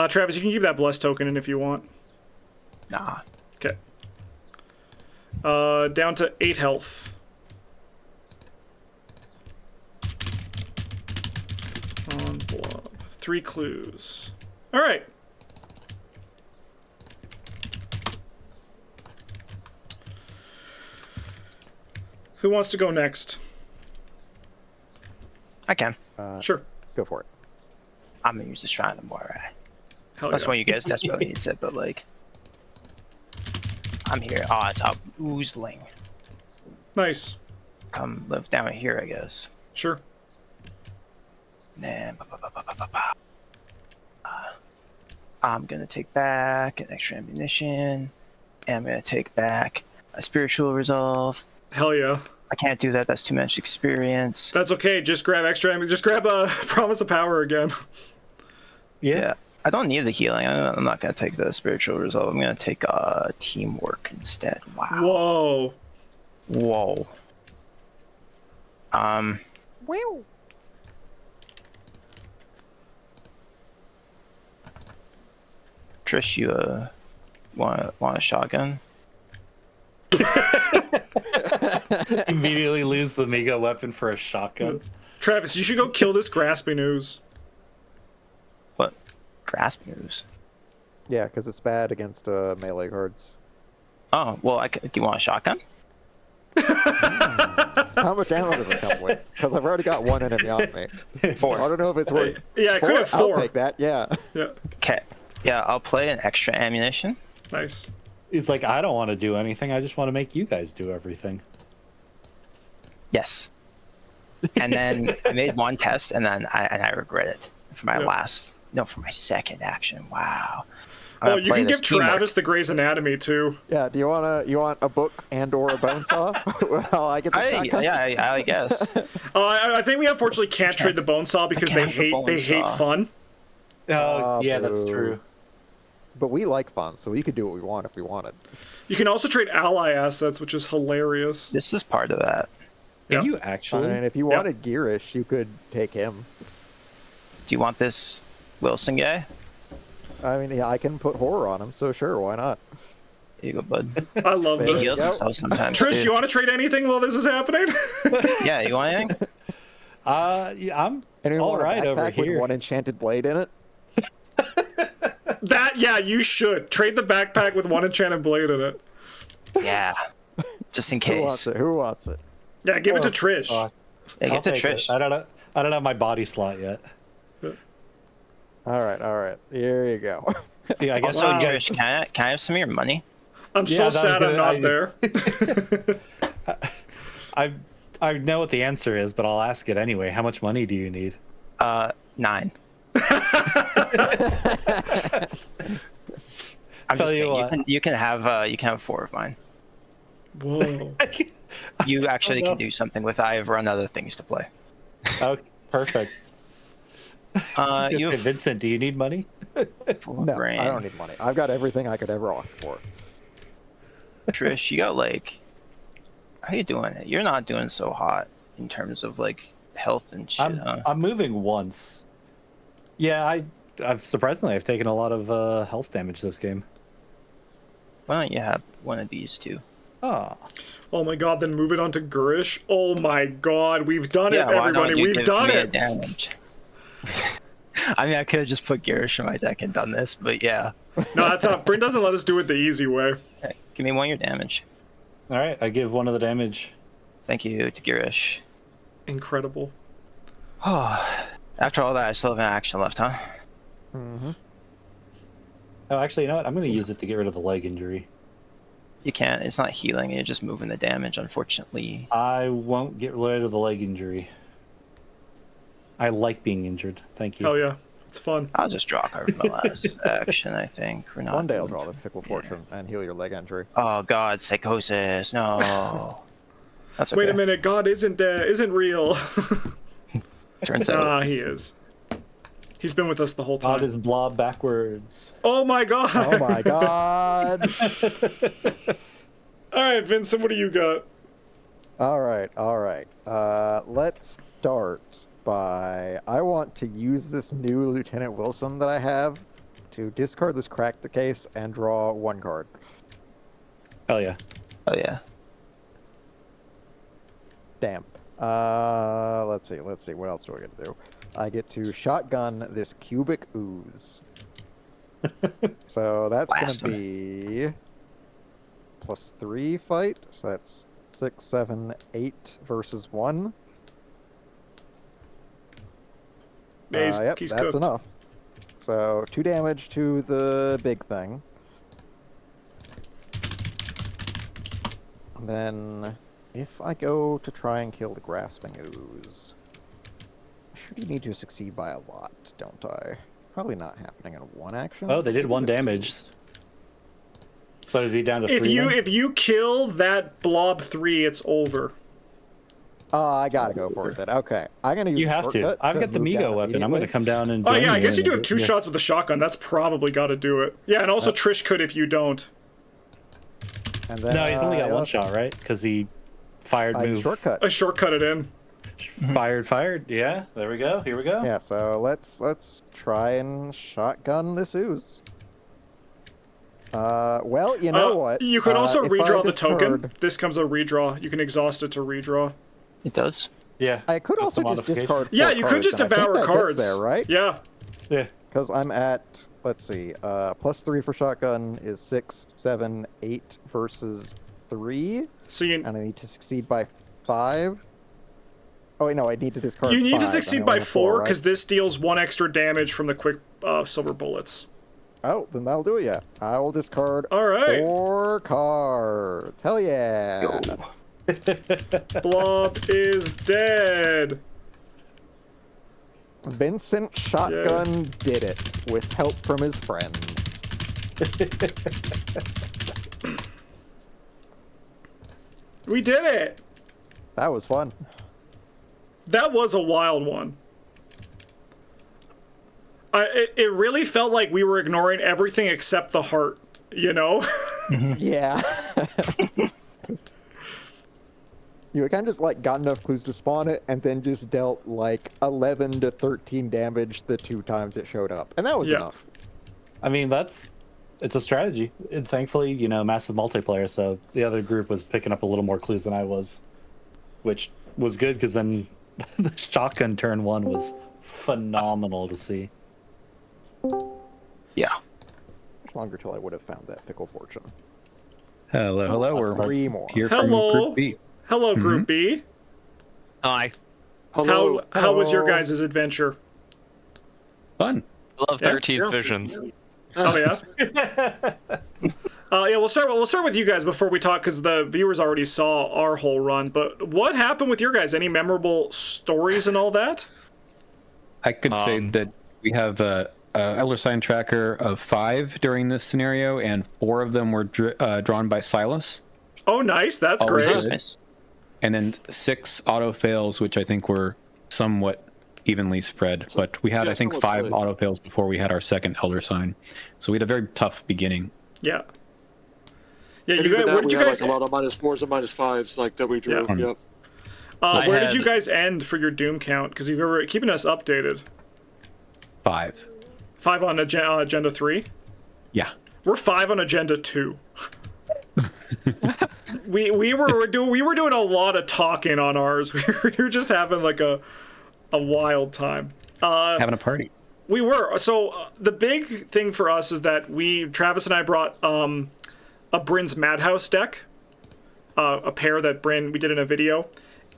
Travis, you can keep that bless token in if you want. Nah. Okay. Down to 8 health. On blob. 3 clues. All right. Who wants to go next? I can. Sure. Go for it. I'm gonna use the Shrine of the Moirai. Hell That's yeah. when you guys desperately needs it, but like... I'm here. Oh, it's a oozling. Nice. Come live down here, I guess. Sure. Then... I'm gonna take back an extra ammunition. And I'm gonna take back a spiritual resolve. Hell yeah. I can't do that. That's too much experience. That's okay. Just grab extra. Just grab a promise of power again. Yeah. I don't need the healing. I'm not gonna take the spiritual resolve. I'm gonna take teamwork instead. Wow. Whoa. Whoa. Wow. Trish, you want a shotgun? Immediately lose the Mega weapon for a shotgun. Travis, you should go kill this grasping ooze. What? Grasp moves? Yeah, because it's bad against melee cards. Oh, well, do you want a shotgun? How much ammo does it come with? Because I've already got one enemy on me. 4. I don't know if it's worth. Yeah, I could have 4. I'll take that. Yeah. Yeah. Okay. Yeah, I'll play an extra ammunition. Nice. He's like, I don't want to do anything. I just want to make you guys do everything. Yes. And then I made one test, and then I regret it for my for my second action. Wow. Oh, you can give Travis the Grey's Anatomy too. Yeah. Do you want a book and or a bone saw? Well, I get the shotgun. I guess. I think we unfortunately can't trade the bone saw because they can't have the hate bone saw. fun. Oh, yeah, that's boo. true. but we like fun, so we could do what we want if we wanted. You can also trade ally assets, which is hilarious. This is part of that. Can Yeah. you I actually? mean, if you wanted Gearish, you could take him. Do you want this Wilson guy? I mean, yeah, I can put horror on him, so sure, why not? Here you go, bud. I love There He you this. heals go. himself sometimes. Trish, too. you want to trade anything while this is happening? Yeah, you want anything? Yeah, I'm Anyone all want a right over backpack with here. one enchanted blade in it? Yeah, you should. Trade the backpack with one enchanted blade in it. Yeah. Just in Who wants case. it? Who wants it? Yeah, give it to Trish. Uh, Yeah, I'll get to take it. Trish. I don't have my body slot yet. All right. Here you go. Yeah, I guess Also, you guys- Trish, can I have some of your money? I'm Yeah, so that was sad I'm gonna- not there. I know what the answer is, but I'll ask it anyway. How much money do you need? 9. I'm Tell just you kidding. what. You can have 4 of mine. Whoa. You actually Oh, no. can do something with. I have run other things to play. Oh, perfect. I was You gonna say, have Vincent, do you need money? 4 No, grand. I don't need money. I've got everything I could ever ask for. Trish, you got like. How you doing? You're not doing so hot in terms of like health and shit, huh? I'm moving once. Yeah, I've surprisingly I've taken a lot of health damage this game. Why don't you have one of these two? Oh, Oh my god, then move it on to Gurish. Oh my god, we've done Yeah, it, why everybody. don't you We've give done me a it. damage? I mean, I could have just put Garish in my deck and done this, but yeah. No, that's not. Bryn doesn't let us do it the easy way. Hey, give me 1 of your damage. all right. I give one of the damage. Thank you to Garish. Incredible. Oh, after all that, I still have an action left, huh? Mm-hmm. Oh, actually, you know what? I'm going to use it to get rid of the leg injury. You can't. It's not healing. You're just moving the damage, unfortunately. I won't get rid of the leg injury. I like being injured. Thank you. Oh yeah, it's fun. I'll just draw a card for my last action, I think. We're not One day I'll doing- draw this Fickle Fortune and heal your leg injury. Oh, God, psychosis. No. That's okay. Wait a minute, God isn't real. Turns out. Ah, he is. He's been with us the whole God time. is blob backwards. Oh my god. Oh my god! All right, Vincent, what do you got? all right. Let's start by... I want to use this new Lieutenant Wilson that I have to discard this Crack the Case and draw 1 card. Hell yeah. Oh, yeah. Damn. Let's see. What else do I get to do? I get to shotgun this cubic ooze. So that's Blast gonna be +3 fight. So that's 6, 7, 8 versus 1. Yeah, Yep, he's that's cooked. enough. So 2 damage to the big thing. And then if I go to try and kill the grasping ooze, I sure do need to succeed by a lot, don't I? It's probably not happening in 1 action. Oh, they did Maybe 1 with 2. damage. So is he down to 3? If you kill that blob 3, it's over. Oh, I gotta go for it then. Okay, I'm gonna use You the have to. shortcut I've got the move down Migo weapon. I'm going to immediately. come down and. Oh join yeah, I guess you in do a have 2 bit. shots with the shotgun. That's probably got to do it. Yeah, and also Trish could if you don't. And then, No, he's only got 1 let's- shot, right? Because he fired I move. shortcut. I shortcut it in. Fired. Yeah, there we go. Here we go. Yeah, so let's try and shotgun this ooze. Well, you know what? You could also if I redraw the token. discard- This comes a redraw. You can exhaust it to redraw. It does. Yeah. I could Just a also just modification. discard. Yeah, 4 you could cards, just and I think devour that cards. gets there, right? Yeah. Yeah. Because I'm at, let's see, +3 for shotgun is 6, 7, 8 versus 3, So you and I need to succeed by 5. Oh wait, no, I need to discard. you need to 5. I succeed only by have 4, 4 right? because this deals 1 extra damage from the quick silver bullets. Oh, then that'll do it. Yeah, I will discard All right. 4 cards. Hell yeah! Yo. Blob is dead. Vincent Shotgun did it with help from his friends. We did it. That was fun. That was a wild one. it really felt like we were ignoring everything except the heart, you know? Yeah. You kind of just like got enough clues to spawn it, and then just dealt like 11 to 13 damage the 2 times it showed up, and that was enough. I mean, it's a strategy. And thankfully, massive multiplayer, so the other group was picking up a little more clues than I was, which was good because then the shotgun turn 1 was phenomenal to see. Yeah. Much longer till I would have found that Fickle Fortune. Hello. We're 3 more. here from Hello. Group B. Hello, Group B. Hi. How was your guys' adventure? Fun. I love 13 visions. Oh yeah. We'll start with you guys before we talk, because the viewers already saw our whole run. But what happened with your guys? Any memorable stories and all that? I could say that we have a Elder Sign tracker of 5 during this scenario, and 4 of them were drawn by Silas. Oh, nice. That's Always great. good. Nice. And then 6 auto fails, which I think were somewhat evenly spread. But we had, I think, 5 auto fails before we had our second Elder Sign. So we had a very tough beginning. Yeah. Yeah, And you guys. even that, Where did we you had, guys? like, a lot of -4s and -5s like that we drew. Yeah. Yep. Where did you guys end for your Doom count? Because you were keeping us updated. 5. 5 on Agenda 3. Yeah. We're 5 on Agenda 2. we were doing a lot of talking on ours. We were just having like a wild time. Having a party. We were. So the big thing for us is that Travis and I brought a Bryn's Madhouse deck, a pair that Bryn, we did in a video,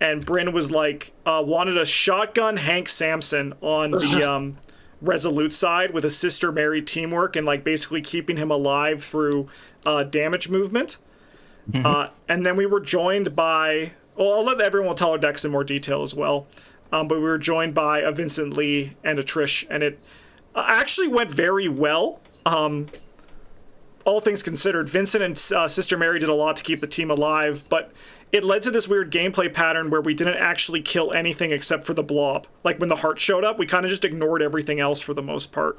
and Bryn was like wanted a shotgun Hank Samson on the Resolute side with a Sister Mary teamwork and like basically keeping him alive through damage movement. And then we were joined by, well, I'll let everyone tell our decks in more detail as well. But we were joined by a Vincent Lee and a Trish, and it actually went very well. All things considered, Vincent and Sister Mary did a lot to keep the team alive, but it led to this weird gameplay pattern where we didn't actually kill anything except for the blob. Like when the heart showed up, we kind of just ignored everything else for the most part.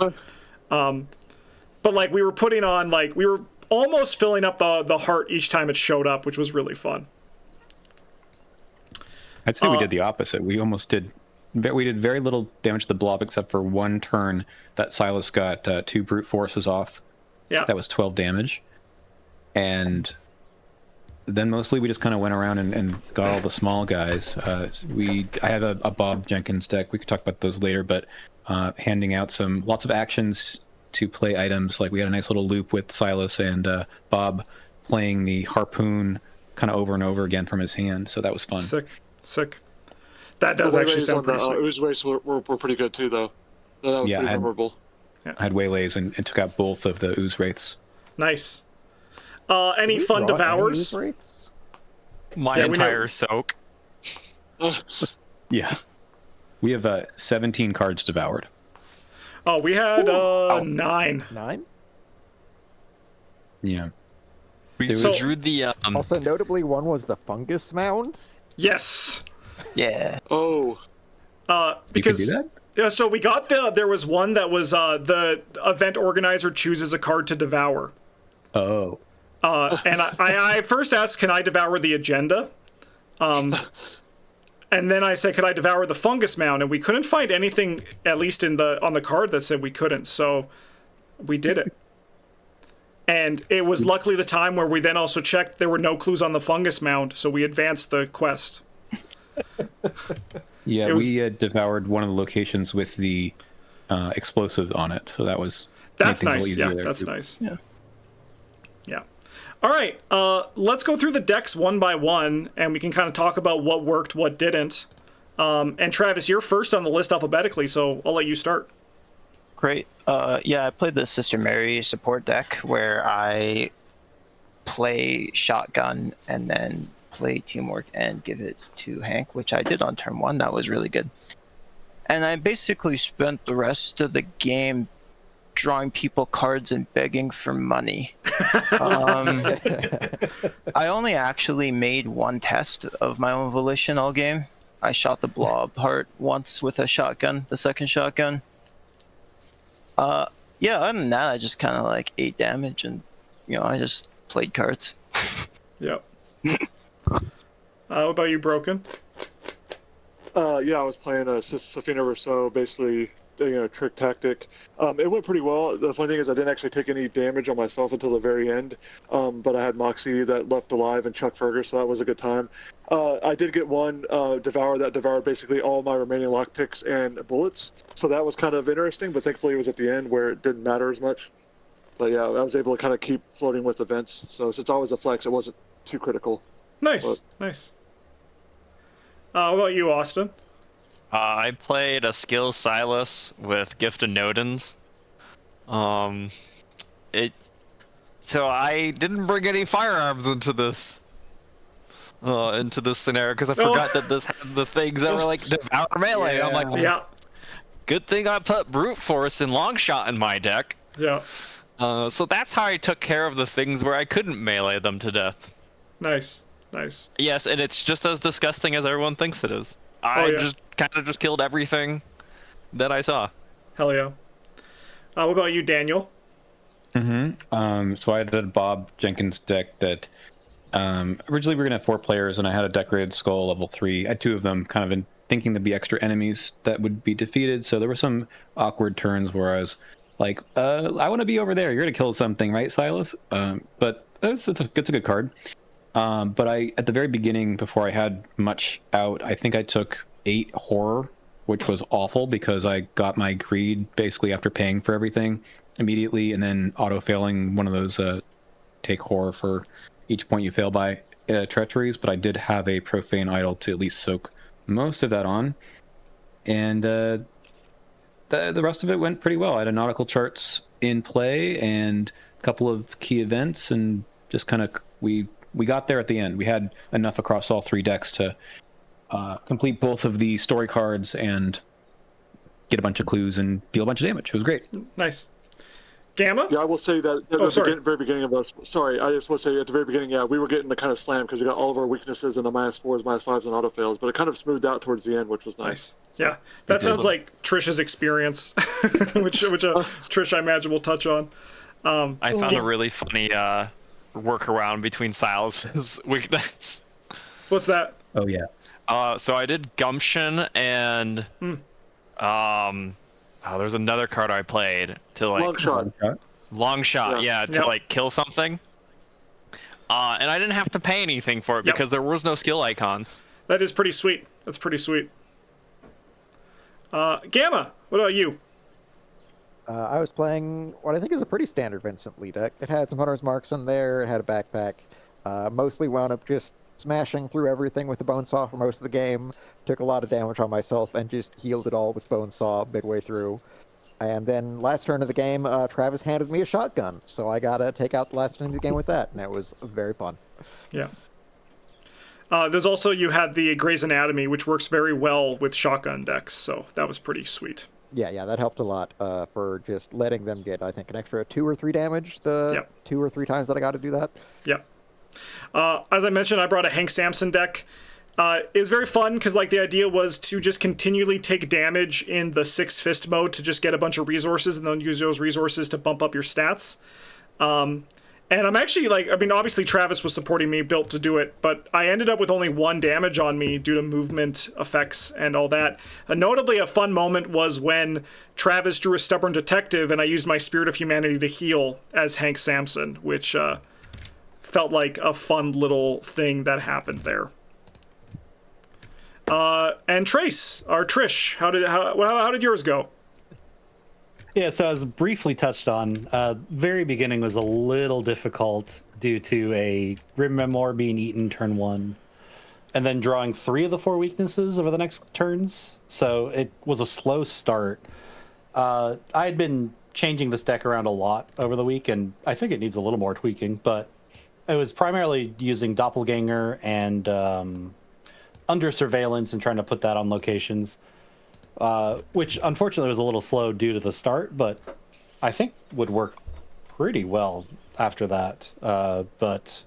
But like we were putting on, like we were almost filling up the heart each time it showed up, which was really fun. I'd say we did the opposite. We did very little damage to the blob except for 1 turn that Silas got 2 brute forces off. Yeah. That was 12 damage. And then mostly we just kind of went around and got all the small guys. I have a Bob Jenkins deck. We could talk about those later, but handing out lots of actions to play items. Like we had a nice little loop with Silas and Bob playing the harpoon kind of over and over again from his hand. So that was fun. Sick. That does actually sound pretty sweet. Ooze rates were pretty good too, though. That was pretty memorable. I had waylays and took out both of the ooze wraiths. Nice. Any fun devours? My entire soak. Yeah. We have 17 cards devoured. Oh, we had 9. 9? Yeah. We drew the Also, notably, one was the fungus mound. Yes. Yeah. Oh. Because you could do that? Yeah, so we got there was one that was the event organizer chooses a card to devour. Oh. And I first asked, can I devour the agenda? And then I said, could I devour the fungus mound? And we couldn't find anything, at least on the card, that said we couldn't. So we did it. And it was luckily the time where we then also checked there were no clues on the fungus mound, so we advanced the quest. Yeah, we devoured one of the locations with the explosive on it, so that's nice. Yeah, that's nice. Yeah. All right, let's go through the decks one by one, and we can kind of talk about what worked, what didn't. And Travis, you're first on the list alphabetically, so I'll let you start. Great. Yeah, I played the Sister Mary support deck where I play shotgun and then play teamwork and give it to Hank, which I did on turn 1. That was really good. And I basically spent the rest of the game drawing people cards and begging for money. I only actually made 1 test of my own volition all game. I shot the blob heart once with a shotgun, the second shotgun. Yeah, other than that, I just kind of like ate damage and, I just played cards. Yep. What about you, Broken? Yeah, I was playing a Safina Rousseau, basically, trick tactic. It went pretty well. The funny thing is I didn't actually take any damage on myself until the very end, but I had Moxie that left alive and Chuck Fergus, so that was a good time. I did get one Devour that devoured basically all my remaining lockpicks and bullets, so that was kind of interesting, but thankfully it was at the end where it didn't matter as much. But yeah, I was able to kind of keep floating with events, so since I was a flex, it wasn't too critical. Nice, nice. What about you, Austin? I played a skill Silas with Gift of Nodens. So I didn't bring any firearms into this scenario because I forgot that this had the things that were like devour melee. Yeah. I'm like, yeah. Good thing I put brute force and long shot in my deck. Yeah. So that's how I took care of the things where I couldn't melee them to death. Nice, nice. Yes, and it's just as disgusting as everyone thinks it is. I just kind of just killed everything that I saw. Hell yeah. What about you, Daniel? So I had a Bob Jenkins deck that originally we were gonna have 4 players, and I had a decorated skull level 3. I had 2 of them, kind of in thinking there'd be extra enemies that would be defeated. So there were some awkward turns where I was like, I want to be over there. You're gonna kill something, right, Silas? But it's a good card. But at the very beginning, before I had much out, I think I took 8 horror, which was awful because I got my greed basically after paying for everything immediately, and then auto-failing one of those take horror for each point you fail by treacheries. But I did have a profane idol to at least soak most of that on, and the rest of it went pretty well. I had a nautical charts in play and a couple of key events, and just kind of we got there at the end. We had enough across all 3 decks to complete both of the story cards and get a bunch of clues and deal a bunch of damage. It was great. Nice. Gamma? Yeah, I will say that at the very beginning of us. Sorry, I just want to say at the very beginning, we were getting the kind of slam because we got all of our weaknesses and the -4s, -5s, and auto fails, but it kind of smoothed out towards the end, which was nice. So, yeah, that sounds like Trish's experience, which Trish I imagine will touch on. I found a really funny workaround between Silas's weakness. What's that? Oh yeah. So I did Gumption and there's another card I played to like long shot, to like kill something. And I didn't have to pay anything for it because there was no skill icons. That is pretty sweet. That's pretty sweet. Gamma, what about you? I was playing what I think is a pretty standard Vincent Lee deck. It had some Hunter's Marks in there. It had a backpack. Mostly wound up just smashing through everything with the Bone Saw for most of the game. Took a lot of damage on myself and just healed it all with Bone Saw midway through. And then last turn of the game, Travis handed me a shotgun. So I got to take out the last turn of the game with that. And it was very fun. Yeah. There's also, you had the Grey's Anatomy, which works very well with shotgun decks. So that was pretty sweet. Yeah, that helped a lot for just letting them get, I think, an extra 2 or 3 damage the 2 or 3 times that I got to do that. Yep. As I mentioned, I brought a Hank Samson deck. It was very fun because like the idea was to just continually take damage in the 6 fist mode to just get a bunch of resources and then use those resources to bump up your stats. And I'm actually like, I mean, obviously Travis was supporting me, built to do it, but I ended up with only 1 damage on me due to movement effects and all that. Notably, a fun moment was when Travis drew a Stubborn Detective and I used my Spirit of Humanity to heal as Hank Samson, which felt like a fun little thing that happened there. And Trace, or Trish, how did yours go? Yeah, so as briefly touched on, very beginning was a little difficult due to a Grim Memoir being eaten turn 1, and then drawing 3 of the 4 weaknesses over the next turns. So it was a slow start. I had been changing this deck around a lot over the week, and I think it needs a little more tweaking, but it was primarily using Doppelganger and Under Surveillance and trying to put that on locations. Which unfortunately was a little slow due to the start, but I think would work pretty well after that. But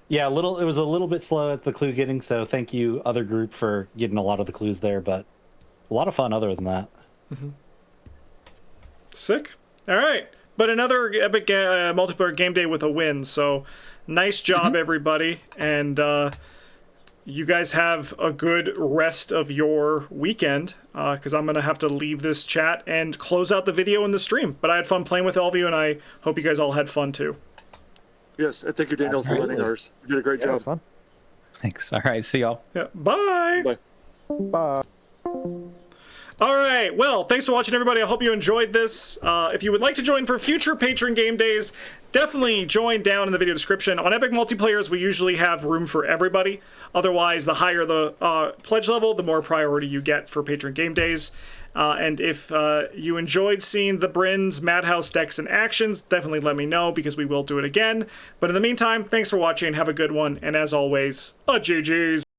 yeah, it was a little bit slow at the clue getting, so thank you, other group, for getting a lot of the clues there, but a lot of fun other than that. Sick. All right. But another epic multiplayer game day with a win. So nice job, everybody. And you guys have a good rest of your weekend, because I'm going to have to leave this chat and close out the video and the stream. But I had fun playing with all of you, and I hope you guys all had fun too. Yes, and thank you, Daniel, for running ours. You did a great Yeah, it job. was fun. Thanks. All right. See y'all. Yeah, bye. Bye. Bye. All right. Well, thanks for watching, everybody. I hope you enjoyed this. If you would like to join for future patron game days, definitely join down in the video description. On Epic Multiplayers, we usually have room for everybody. Otherwise, the higher the pledge level, the more priority you get for patron game days. And if you enjoyed seeing the Bryn's Madhouse decks and actions, definitely let me know, because we will do it again. But in the meantime, thanks for watching. Have a good one. And as always, GG's.